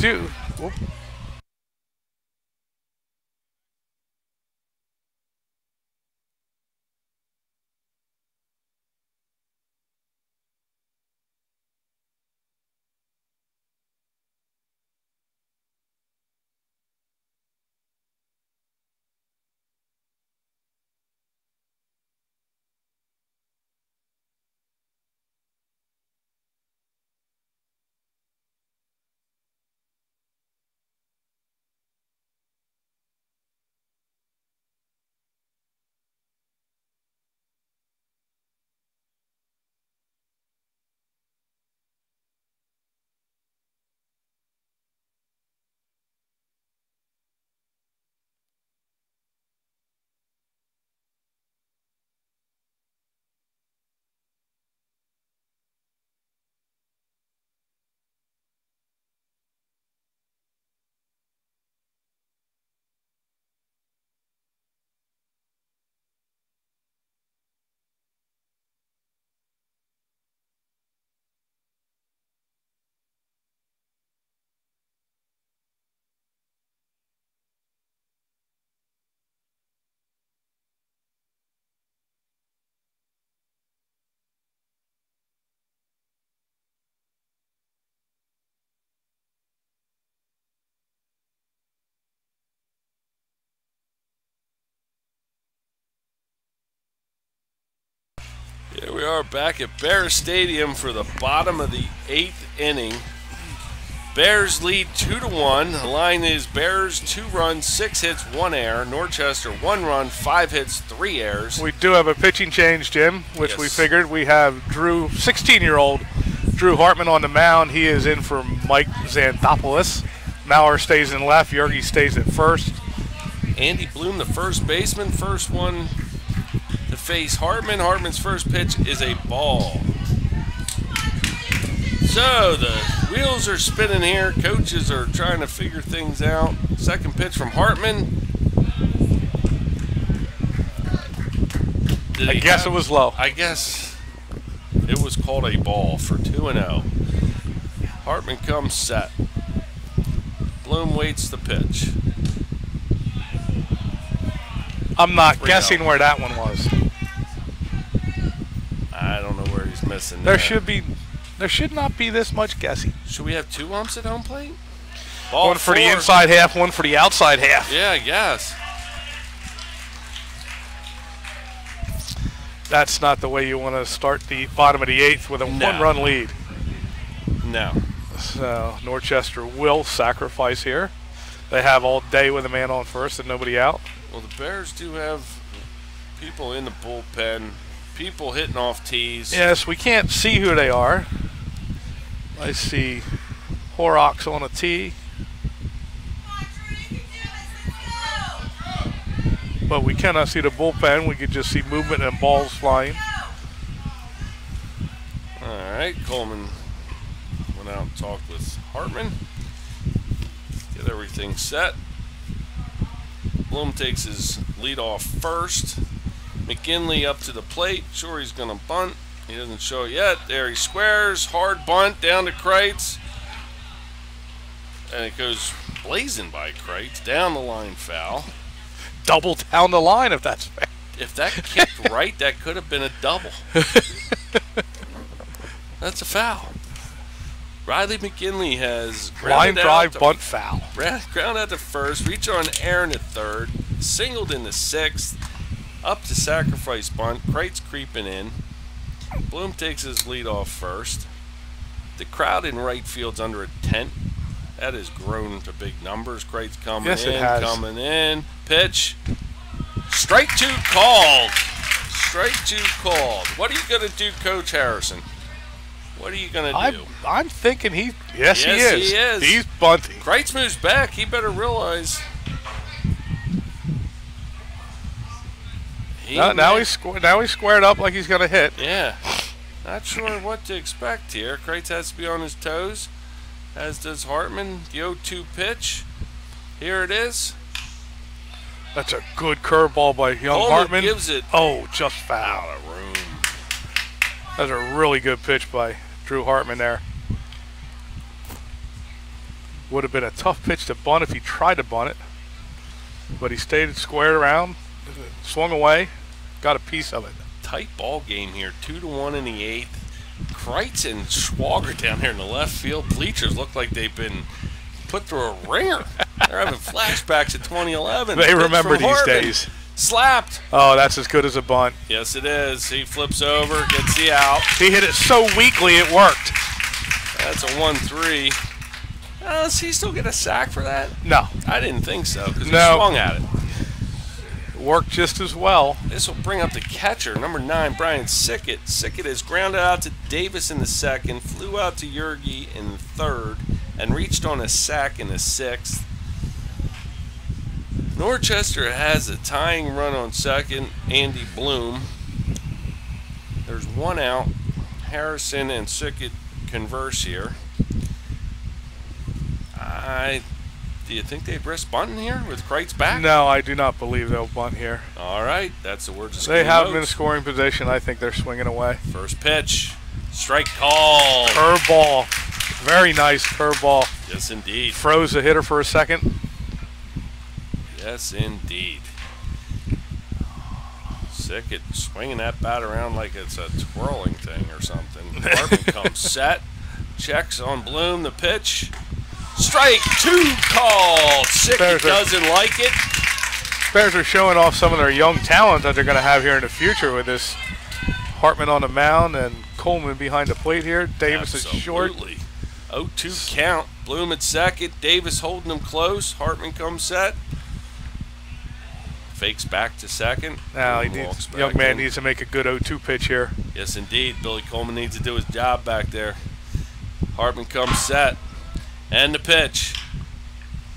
Here we are back at Bears Stadium for the bottom of the 8th inning. Bears lead 2-1. The line is Bears 2 runs, 6 hits, 1 error. Norchester 1 run, 5 hits, 3 errors. We do have a pitching change, Jim, which Yes. we figured. We have 16-year-old Drew Hartman on the mound. He is in for Mike Xanthopoulos. Maurer stays in left. Yergi stays at first. Andy Bloom, the first baseman, first one to face Hartman. Hartman's first pitch is a ball. So the wheels are spinning here. Coaches are trying to figure things out. Second pitch from Hartman. I guess it was low. I guess it was called a ball for 2-0. Hartman comes set. Bloom waits the pitch. I'm not 3-0. guessing where that one was. I don't know where he's missing. There should not be this much guessing. Should we have 2 umps at home plate? Ball One for the 4. inside half, one for the outside half. Yeah, I guess. That's not the way you want to start the bottom of the 8th with a No. 1-run lead. No. So Norchester will sacrifice here. They have all day with a man on first and nobody out. Well, the Bears do have people in the bullpen, people hitting off tees. Yes, we can't see who they are. I see Horrocks on a tee. But we cannot see the bullpen. We could just see movement and balls flying. All right, Coleman went out and talked with Hartman. Get everything set. Bloom takes his lead off first. McGinley up to the plate. Sure, he's going to bunt. He doesn't show it yet. There he squares. Hard bunt down to Kreitz. And it goes blazing by Kreitz. Down the line, foul. Double down the line if that's fair. If that kicked right, that could have been a double. That's a foul. Riley McGinley has Line grounded drive, out bunt, foul. ground out to first, reach on Aaron at third, singled in the 6th, up to sacrifice bunt. Kreitz creeping in. Bloom takes his lead off first. The crowd in right field's under a tent. That has grown to big numbers. Kreitz coming Yes, in, it has. coming in. Pitch. Strike 2 called. Strike 2 called. What are you going to do, Coach Harrison? What are you going to do? I'm thinking yes, he Yes, is. he is. He's bunting. Kreitz moves back. He better realize. Now he's squared up like he's going to hit. Yeah. Not sure what to expect here. Kreitz has to be on his toes, as does Hartman. The 0-2 pitch. Here it is. That's a good curveball by young Coleman Hartman. gives it Oh, just foul. out of room. That's a really good pitch by Drew Hartman there. Would have been a tough pitch to bunt if he tried to bunt it. But he stayed squared around, swung away, got a piece of it. Tight ball game here. 2-1 in the 8th. Kreitz and Schwager down here in the left field bleachers look like they've been put through a ringer. They're having flashbacks of 2011. They Pitch remember from these Hartman. days. Slapped. Oh, that's as good as a bunt. Yes, it is. He flips over, gets the out. He hit it so weakly it worked. That's a 1-3. Does he still get a sack for that? No, I didn't think so because he No. swung at it. it worked just as well. This will bring up the catcher, number 9, Brian Sickett. Sickett is grounded out to Davis in the 2nd, flew out to Yergi in the 3rd, and reached on a sack in the 6th. Norchester has a tying run on 2nd, Andy Bloom. There's 1 out. Harrison and Sickett converse here. Do you think they'd risk bunting here with Kreitz back? No, I do not believe they'll bunt here. All right, that's the words of They Skinny have them in Moats. scoring position. I think they're swinging away. First pitch, strike call. Curveball. Very nice curveball. Yes, indeed. Froze the hitter for a second. Yes, indeed. Sickett swinging that bat around like it's a twirling thing or something. Hartman comes set, checks on Bloom, the pitch. Strike 2 called. Sickett doesn't like it. Bears are showing off some of their young talent that they're going to have here in the future with this Hartman on the mound and Coleman behind the plate here. Davis is short. Absolutely. 0-2 count. Bloom at 2nd. Davis holding him close. Hartman comes set. Fakes back to 2nd. Now he Bloom needs, walks back young man in. needs to make a good 0-2 pitch here. Yes, indeed. Billy Coleman needs to do his job back there. Hartman comes set. And the pitch.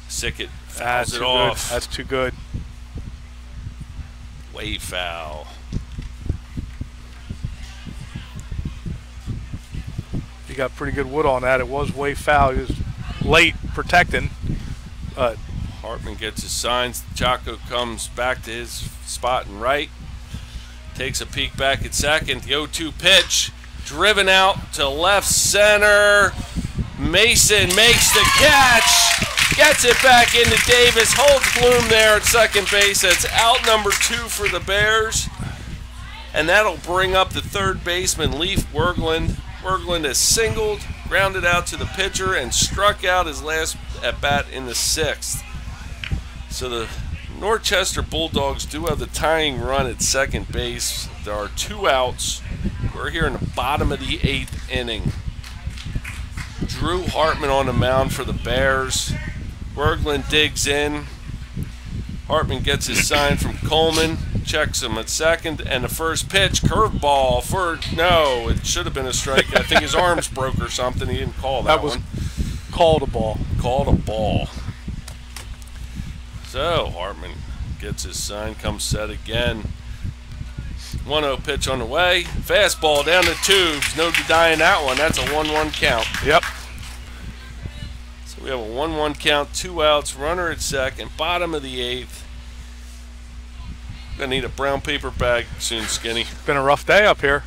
Sickett fouls it off. That's too good. Way foul. He got pretty good wood on that. It was way foul. He was late protecting. Hartman gets his signs. Chaco comes back to his spot in right. Takes a peek back at 2nd. The 0-2 pitch. Driven out to left center. Mason makes the catch. Gets it back into Davis. Holds Bloom there at 2nd base. That's out number 2 for the Bears. And that'll bring up the 3rd baseman, Leif Wergeland. Wergeland has singled, grounded out to the pitcher, and struck out his last at-bat in the 6th. So the Norchester Bulldogs do have the tying run at 2nd base. There are 2 outs. We're here in the bottom of the 8th inning. Drew Hartman on the mound for the Bears. Wergeland digs in. Hartman gets his sign from Coleman. Checks him at 2nd. And the first pitch, curveball for, no, it should have been a strike. I think his arms broke or something. He didn't call that was one. called a ball. Called a ball. So Hartman gets his sign, comes set again. 1-0 pitch on the way. Fastball down the tubes. No denying that one. That's a 1-1 count. Yep. So we have a 1-1 count, 2 outs, runner at 2nd, bottom of the 8th. Gonna need a brown paper bag soon, Skinny. Been a rough day up here.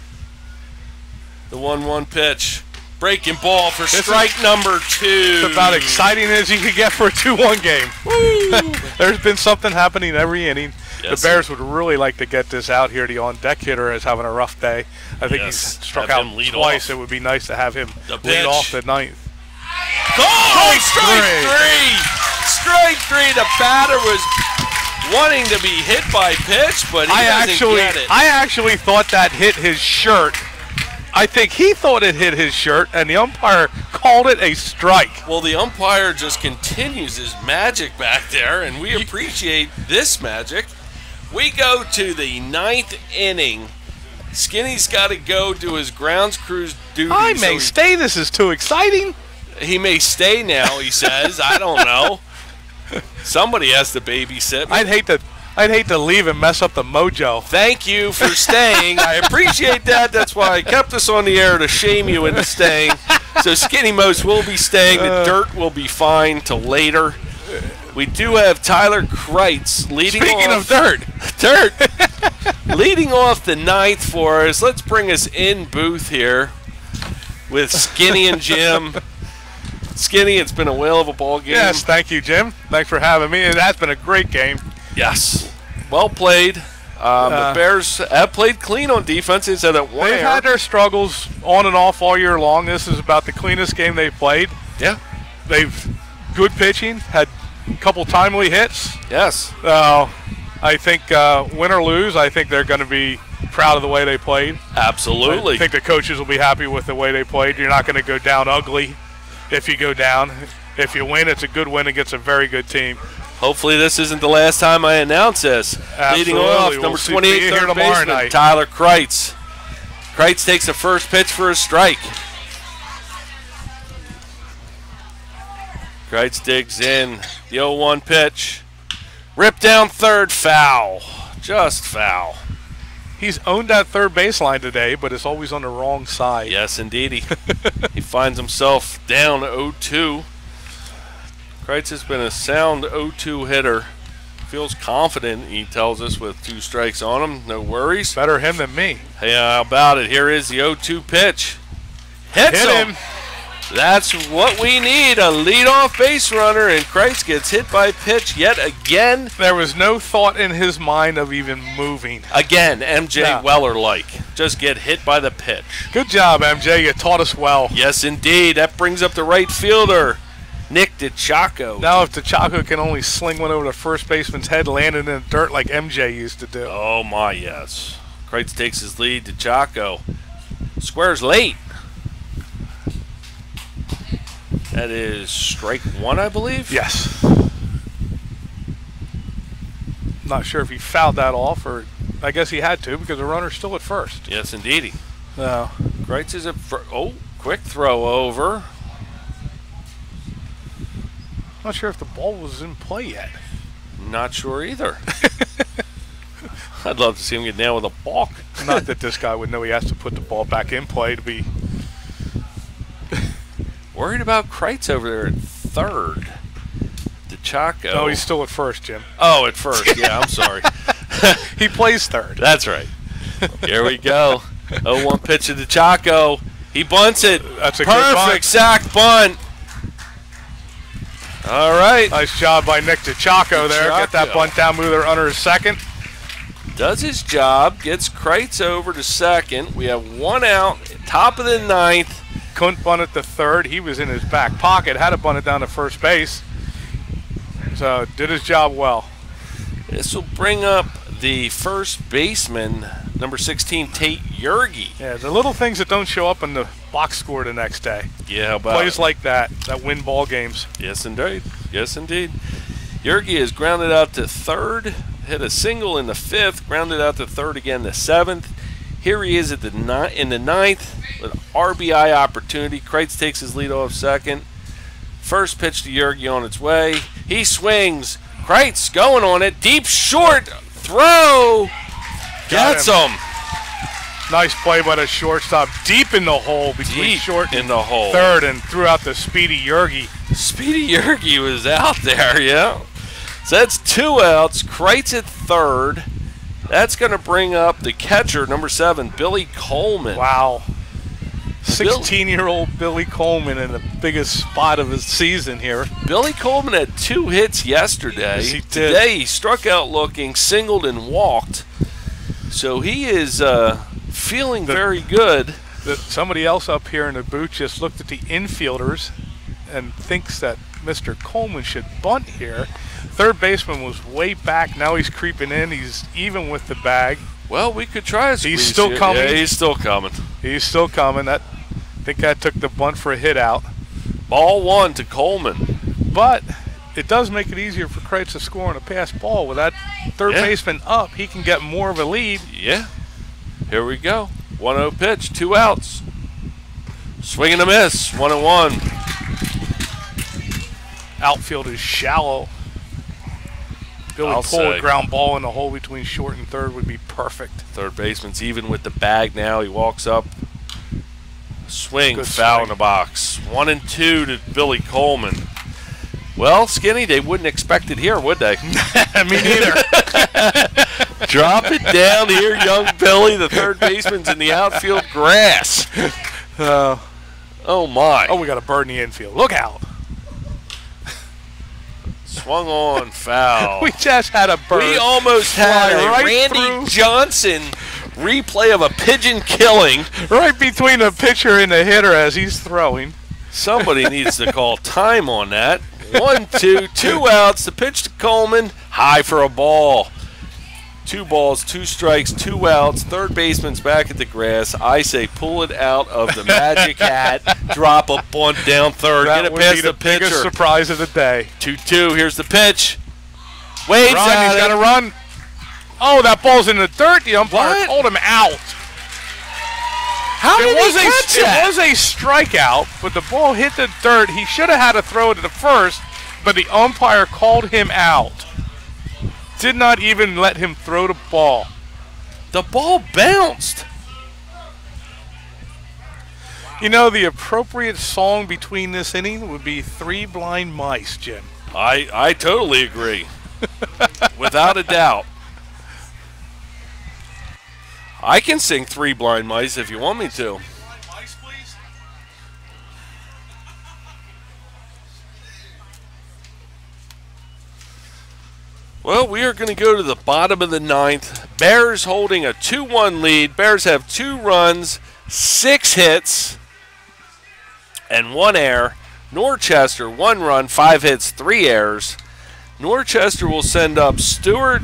The 1-1 pitch. Breaking ball for strike number 2. It's about exciting as you could get for a 2-1 game. Woo! There's been something happening every inning. Yes, the Bears would really like to get this out here. The on-deck hitter is having a rough day. I think Yes, he's struck have out him lead twice. off. It would be nice to have him The lead pitch. off the 9th. Oh, strike three. 3! Strike 3. The batter was wanting to be hit by pitch, but he doesn't get it. I actually thought that hit his shirt. I think he thought it hit his shirt, and the umpire called it a strike. Well, the umpire just continues his magic back there, and we appreciate this magic. We go to the 9th inning. Skinny's got to go do his grounds crews duty. I may stay. This is too exciting. He may stay now, he says. I don't know. Somebody has to babysit me. I'd hate to I'd hate to leave and mess up the mojo. Thank you for staying. I appreciate that. That's why I kept us on the air, to shame you into staying. So Skinny Most will be staying. The dirt will be fine till later. We do have Tyler Kreitz leading Speaking off. of dirt. Leading off the ninth for us. Let's bring us in booth here with Skinny and Jim. Skinny, it's been a whale of a ball game. Yes, thank you, Jim. Thanks for having me. It has been a great game. Yes. Well played. The Bears have played clean on defense. They said that one They've had their struggles on and off all year long. This is about the cleanest game they've played. Yeah. They've good pitching, had a couple timely hits. Yes. I think win or lose, I think they're going to be proud of the way they played. Absolutely. I think the coaches will be happy with the way they played. You're not going to go down ugly if you go down. If you win, it's a good win against a very good team. Hopefully this isn't the last time I announce this. Absolutely. Leading off, We'll number see 28, you here third tomorrow baseman, night. Tyler Kreitz. Kreitz takes the first pitch for a strike. Kreitz digs in. The 0-1 pitch. Rip down third, foul. Just foul. He's owned that third baseline today, but it's always on the wrong side. Yes, indeed. He finds himself down 0-2. Kreitz has been a sound 0-2 hitter. Feels confident, he tells us, with 2 strikes on him. No worries. Better him than me. Hey, how about it? Here is the 0-2 pitch. Hit him. That's what we need, a leadoff base runner, and Kreitz gets hit by pitch yet again. There was no thought in his mind of even moving. Again, MJ Yeah. Weller-like. Just get hit by the pitch. Good job, MJ. You taught us well. Yes, indeed. That brings up the right fielder, Nick DiCiacco. Now if DiCiacco can only sling one over the first baseman's head, landing in the dirt like MJ used to do. Oh, my, yes. Kreitz takes his lead. DiCiacco squares late. That is strike 1, I believe? Yes. Not sure if he fouled that off, or I guess he had to because the runner's still at first. Yes, indeed. No. Kreitz is at first. Oh, quick throw over. Not sure if the ball was in play yet. Not sure either. I'd love to see him get nailed with a balk. Not that this guy would know he has to put the ball back in play to be. Worried about Kreitz over there at third. DiCiacco. No, he's still at first, Jim. Oh, at first. Yeah, I'm sorry. He plays third. That's right. Here we go. 0-1 pitch to DiCiacco. He bunts it. That's a good bunt. Perfect sack bunt. All right. Nice job by Nick DiCiacco there. Get that DiCiacco. bunt down, move the runner to second. Does his job, gets Kreitz over to second. We have 1 out, top of the 9th. Couldn't bunt it to third. He was in his back pocket. Had to bunt it down to first base. So did his job well. This will bring up the first baseman, number 16, Tate Yergy. Yeah, the little things that don't show up in the box score the next day. Yeah, how about Plays like that win ball games. Yes, indeed. Yes, indeed. Yergy is grounded out to third, hit a single in the 5th, grounded out to third again the 7th. Here he is at in the 9th with RBI opportunity. Kreitz takes his lead off second. First pitch to Yergy on its way. He swings. Kreitz going on it. Deep short throw. Gets him. Nice play by the shortstop. Deep in the hole between Deep short in the hole. third and threw out the speedy Yergy. Speedy Yergy was out there, yeah. So that's 2 outs. Kreitz at third. That's going to bring up the catcher, number 7, Billy Coleman. Wow. 16-year-old Billy Coleman in the biggest spot of his season here. Billy Coleman had 2 hits yesterday. Yes, he did. Today he struck out looking, singled, and walked. So he is feeling very good. Somebody else up here in the booth just looked at the infielders and thinks that Mr. Coleman should bunt here. Third baseman was way back. Now he's creeping in. He's even with the bag. Well, we could try a squeeze. He's still here. coming. Yeah, he's still coming. He's still coming. I think that took the bunt for a hit out. Ball 1 to Coleman. But it does make it easier for Kreitz to score on a pass ball. With that third baseman up, he can get more of a lead. Yeah. Here we go. 1-0 pitch, 2 outs. Swing and a miss, 1-1. Outfield is shallow. Billy I'll pull say. a ground ball in the hole between short and third would be perfect. Third baseman's even with the bag now. He walks up. Swing, Good foul swing. in the box. 1-2 to Billy Coleman. Well, Skinny, they wouldn't expect it here, would they? Me neither. Drop it down here, young Billy. The third baseman's in the outfield grass. Oh, my. Oh, we got a bird in the infield. Look out. Swung on, foul. We just had a bird. We almost had fly a right Randy through. Johnson replay of a pigeon killing. Right between the pitcher and the hitter as he's throwing. Somebody needs to call time on that. 1-2, 2 outs. The pitch to Coleman, high for a ball. 2 balls, 2 strikes, 2 outs. Third baseman's back at the grass. I say pull it out of the magic hat. Drop a bunt down third. That Get it would past be the the biggest pitcher. surprise of the day. 2-2. Here's the pitch. Waves Run, at he's it. got to run. Oh, that ball's in the dirt. The umpire What? called him out. How did he catch It that? was a strikeout, but the ball hit the dirt. He should have had to throw it to the first, but the umpire called him out. Did not even let him throw the ball. The ball bounced. You know, the appropriate song between this inning would be Three Blind Mice, Jim. I totally agree. Without a doubt. I can sing Three Blind Mice if you want me to. Well, we are going to go to the bottom of the 9th. Bears holding a 2-1 lead. Bears have 2 runs, 6 hits, and 1 error. Norchester, 1 run, 5 hits, 3 errors. Norchester will send up Stewart,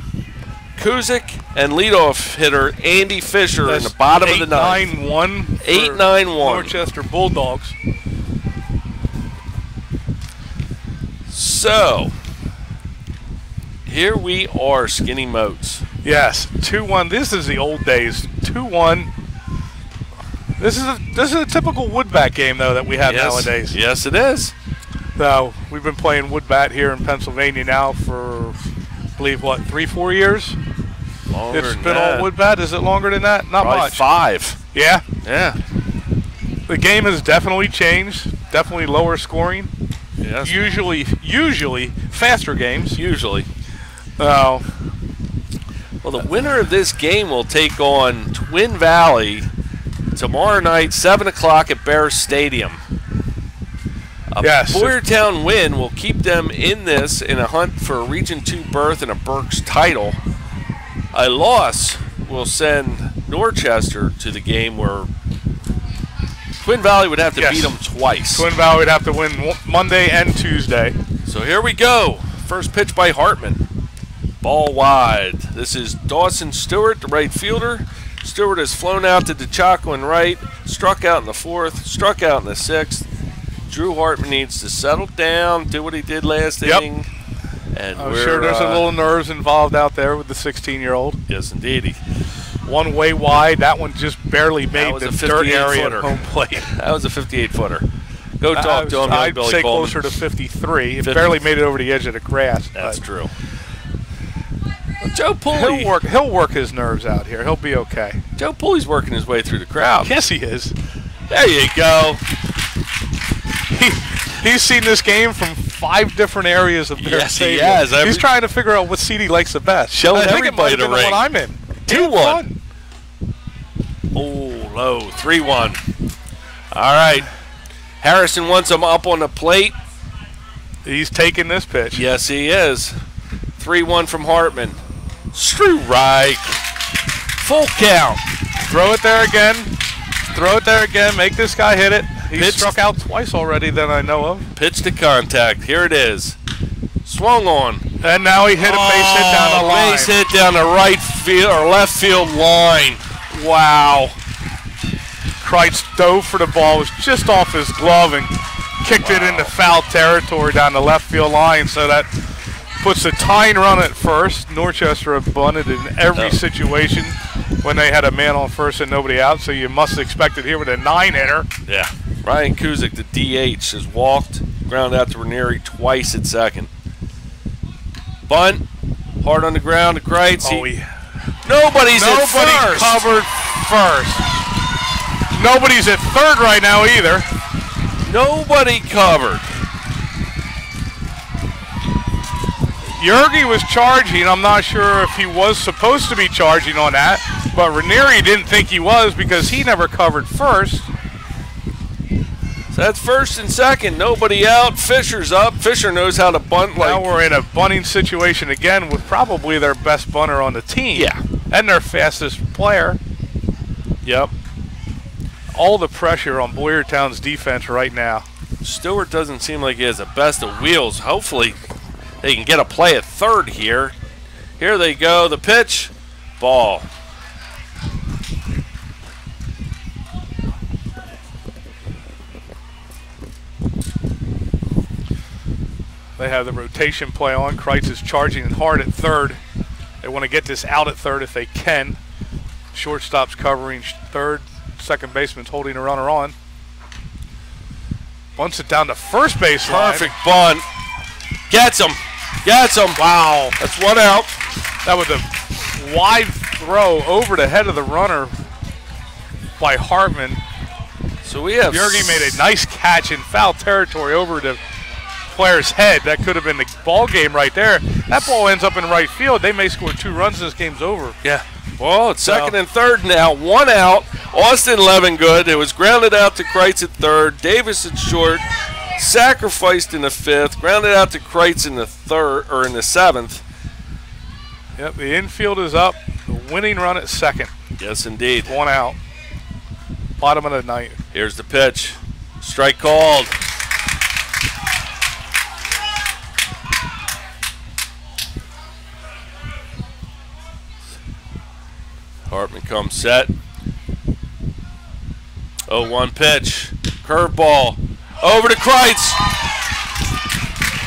Kuzik, and leadoff hitter Andy Fisher in the bottom of the 9th. 8-9-1. 8-9-1. Norchester Bulldogs. So, here we are, Skinny Moats. Yes, 2-1. This is the old days. 2-1. This is a typical woodbat game though that we have nowadays. Yes, it is. So we've been playing woodbat here in Pennsylvania now for, I believe, what, 3-4 years? Longer It's than been that. all woodbat. Is it longer than that? Not Probably much. 5. Yeah. Yeah. The game has definitely changed. Definitely lower scoring. Yes. Usually faster games. Usually. Oh. Well, the winner of this game will take on Twin Valley tomorrow night, 7 o'clock at Bears Stadium. A Yes. Boyertown win will keep them in this in a hunt for a Region 2 berth and a Berks title. A loss will send Norchester to the game where Twin Valley would have to Yes. beat them twice. Twin Valley would have to win Monday and Tuesday. So here we go. First pitch by Hartman. Ball wide. This is Dawson Stewart, the right fielder. Stewart has flown out to DeChaco in right, struck out in the 4th, struck out in the 6th. Drew Hartman needs to settle down, do what he did last Yep. inning. And I'm we're, sure there's a little nerves involved out there with the 16-year-old. Yes, indeed. One way wide. That one just barely made was the a dirt area at 58-footer. home plate. That was a 58-footer. Go talk to him, young I'd Billy say Coleman. closer to 53. It 50. barely made it over the edge of the grass. That's but true. Well, Joe Pulley. He'll work his nerves out here. He'll be okay. Joe Pulley's working his way through the crowd. Yes, he is. There you go. He's seen this game from 5 different areas of their Yes, he stadium. has. He's trying to figure out what seat he likes the best. Showing I think it might everybody have been the the ring. one I'm in. 2-1. Oh, low. 3-1. All right. Harrison wants him up on the plate. He's taking this pitch. Yes, he is. 3-1 from Hartman. Strike. Full count. Throw it there again. Throw it there again. Make this guy hit it. He's Pitch. struck out twice already that I know of. Pitch to contact. Here it is. Swung on. And now he hit a base hit down the line. Base hit down the right field or left field line. Wow. Kreitz dove for the ball, was just off his glove and kicked it into foul territory down the left field line. So that puts a tying run at first. Norchester have bunted in every situation when they had a man on first and nobody out. So you must expect it here with a 9-hitter. Yeah. Ryan Kuzik, the DH, has walked, ground out to Ranieri twice at second. Bunt. Hard on the ground to Kreitz. Oh, Nobody's at nobody first. covered first. Nobody's at third right now either. Nobody covered. Yergi was charging. I'm not sure if he was supposed to be charging on that, but Ranieri didn't think he was because he never covered first. So that's first and second. Nobody out. Fisher's up. Fisher knows how to bunt. Now we're in a bunting situation again with probably their best bunter on the team. Yeah. And their fastest player. Yep. All the pressure on Boyertown's defense right now. Stewart doesn't seem like he has the best of wheels. Hopefully they can get a play at third here. Here they go. The pitch. Ball. They have the rotation play on. Kreitz is charging hard at third. They want to get this out at third if they can. Shortstop's covering third. Second baseman's holding a runner on. Bunts it down to first base line. Perfect bunt. Gets him. Gets him. Wow. That's one out. That was a wide throw over the head of the runner by Hartman. So we have Yergi made a nice catch in foul territory over the player's head. That could have been the ball game right there. That ball ends up in right field. They may score 2 runs and this game's over. Yeah. Well, it's second and third now. One out. Austin Levengood. It was grounded out to Kreitz at third. Davis at short. Sacrificed in the fifth. Grounded out to Kreitz in the third or in the seventh. Yep, the infield is up. The winning run at second. Yes, indeed. 1 out. Bottom of the ninth. Here's the pitch. Strike called. Hartman comes set. 0-1 pitch. Curveball. Over to Kreitz.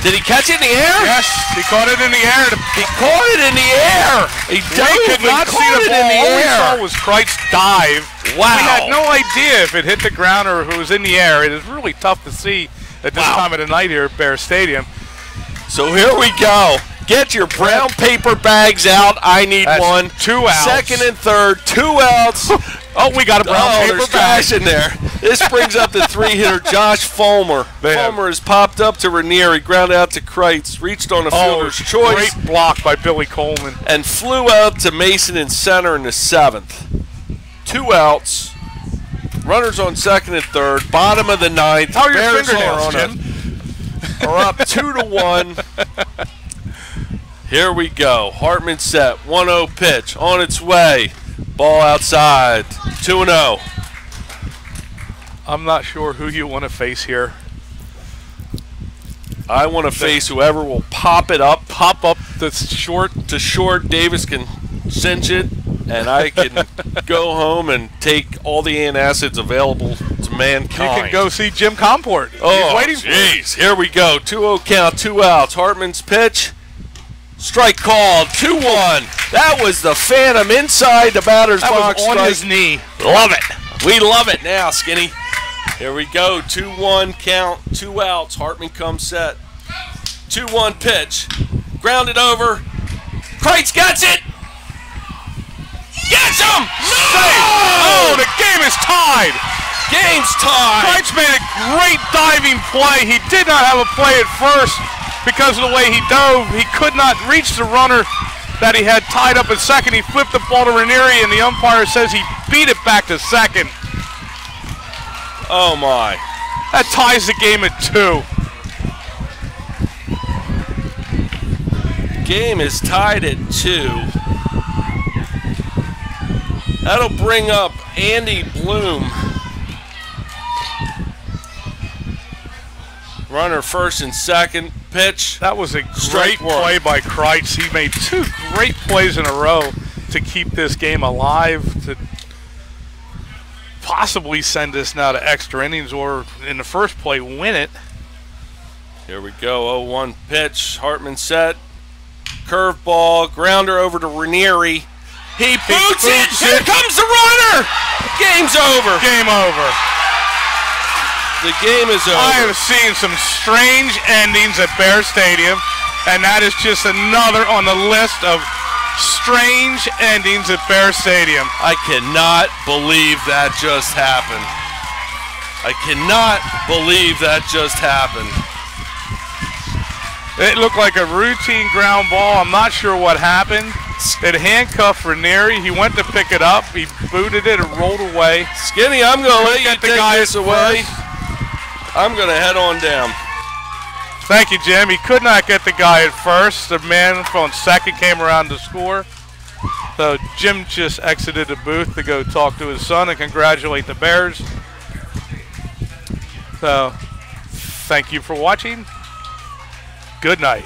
Did he catch it in the air? Yes, he caught it in the air. He caught it in the air. He could not see the ball. All we saw was Kreitz dive. Wow. We had no idea if it hit the ground or if it was in the air. It is really tough to see at this time of the night here at Bear Stadium. So here we go. Get your brown paper bags out. I need one. 2 outs. Second and third, 2 outs. Oh, we got a brown paper there's bag. trash in there. This brings up the 3-hitter, Josh Fulmer. Fulmer has popped up to Ranieri, grounded out to Kreitz, reached on the fielder's choice. Great block by Billy Coleman. And flew out to Mason in center in the seventh. 2 outs. Runners on second and third. Bottom of the ninth. How are your Bears fingernails, Jim? are up 2-1. Here we go. Hartman set. 1-0 pitch. On its way. Ball outside. 2-0. I'm not sure who you want to face here. I want to face whoever will pop it up. Pop up the short. To short. Davis can cinch it, and I can go home and take all the antacids available to mankind. You can go see Jim Comport. Oh, he's waiting for you. jeez. Here we go. 2-0 count, 2 outs. Hartman's pitch. Strike called. 2-1. That was the phantom inside the batter's That box. was on strike. his knee. Love it. We love it now, Skinny. Here we go. 2-1 count, 2 outs. Hartman comes set. 2-1 pitch. Grounded over. Kreitz gets it. Gets him! No! Oh, the game is tied. Game's tied. Kreitz made a great diving play. He did not have a play at first because of the way he dove. He could not reach the runner that he had tied up at second. He flipped the ball to Ranieri, and the umpire says he beat it back to second. Oh, my. That ties the game at 2. Game is tied at 2. That'll bring up Andy Bloom. Runner first and second. Pitch. That was a Straight great play by Kreitz. He made 2 great plays in a row to keep this game alive, to possibly send us now to extra innings or, in the first play, win it. Here we go. 0-1 pitch. Hartman set. Curveball. Grounder over to Ranieri. He boots it. Here comes the runner. Game's over. Game over. The game is over. I have seen some strange endings at Bear Stadium. And that is just another on the list of strange endings at Bear Stadium. I cannot believe that just happened. I cannot believe that just happened. It looked like a routine ground ball. I'm not sure what happened. It handcuffed Ranieri. He went to pick it up. He booted it and rolled away. Skinny, I'm going to let you Get the take guy this at away. first. I'm going to head on down. Thank you, Jim. He could not get the guy at first. The man from second came around to score. So Jim just exited the booth to go talk to his son and congratulate the Bears. So thank you for watching. Good night.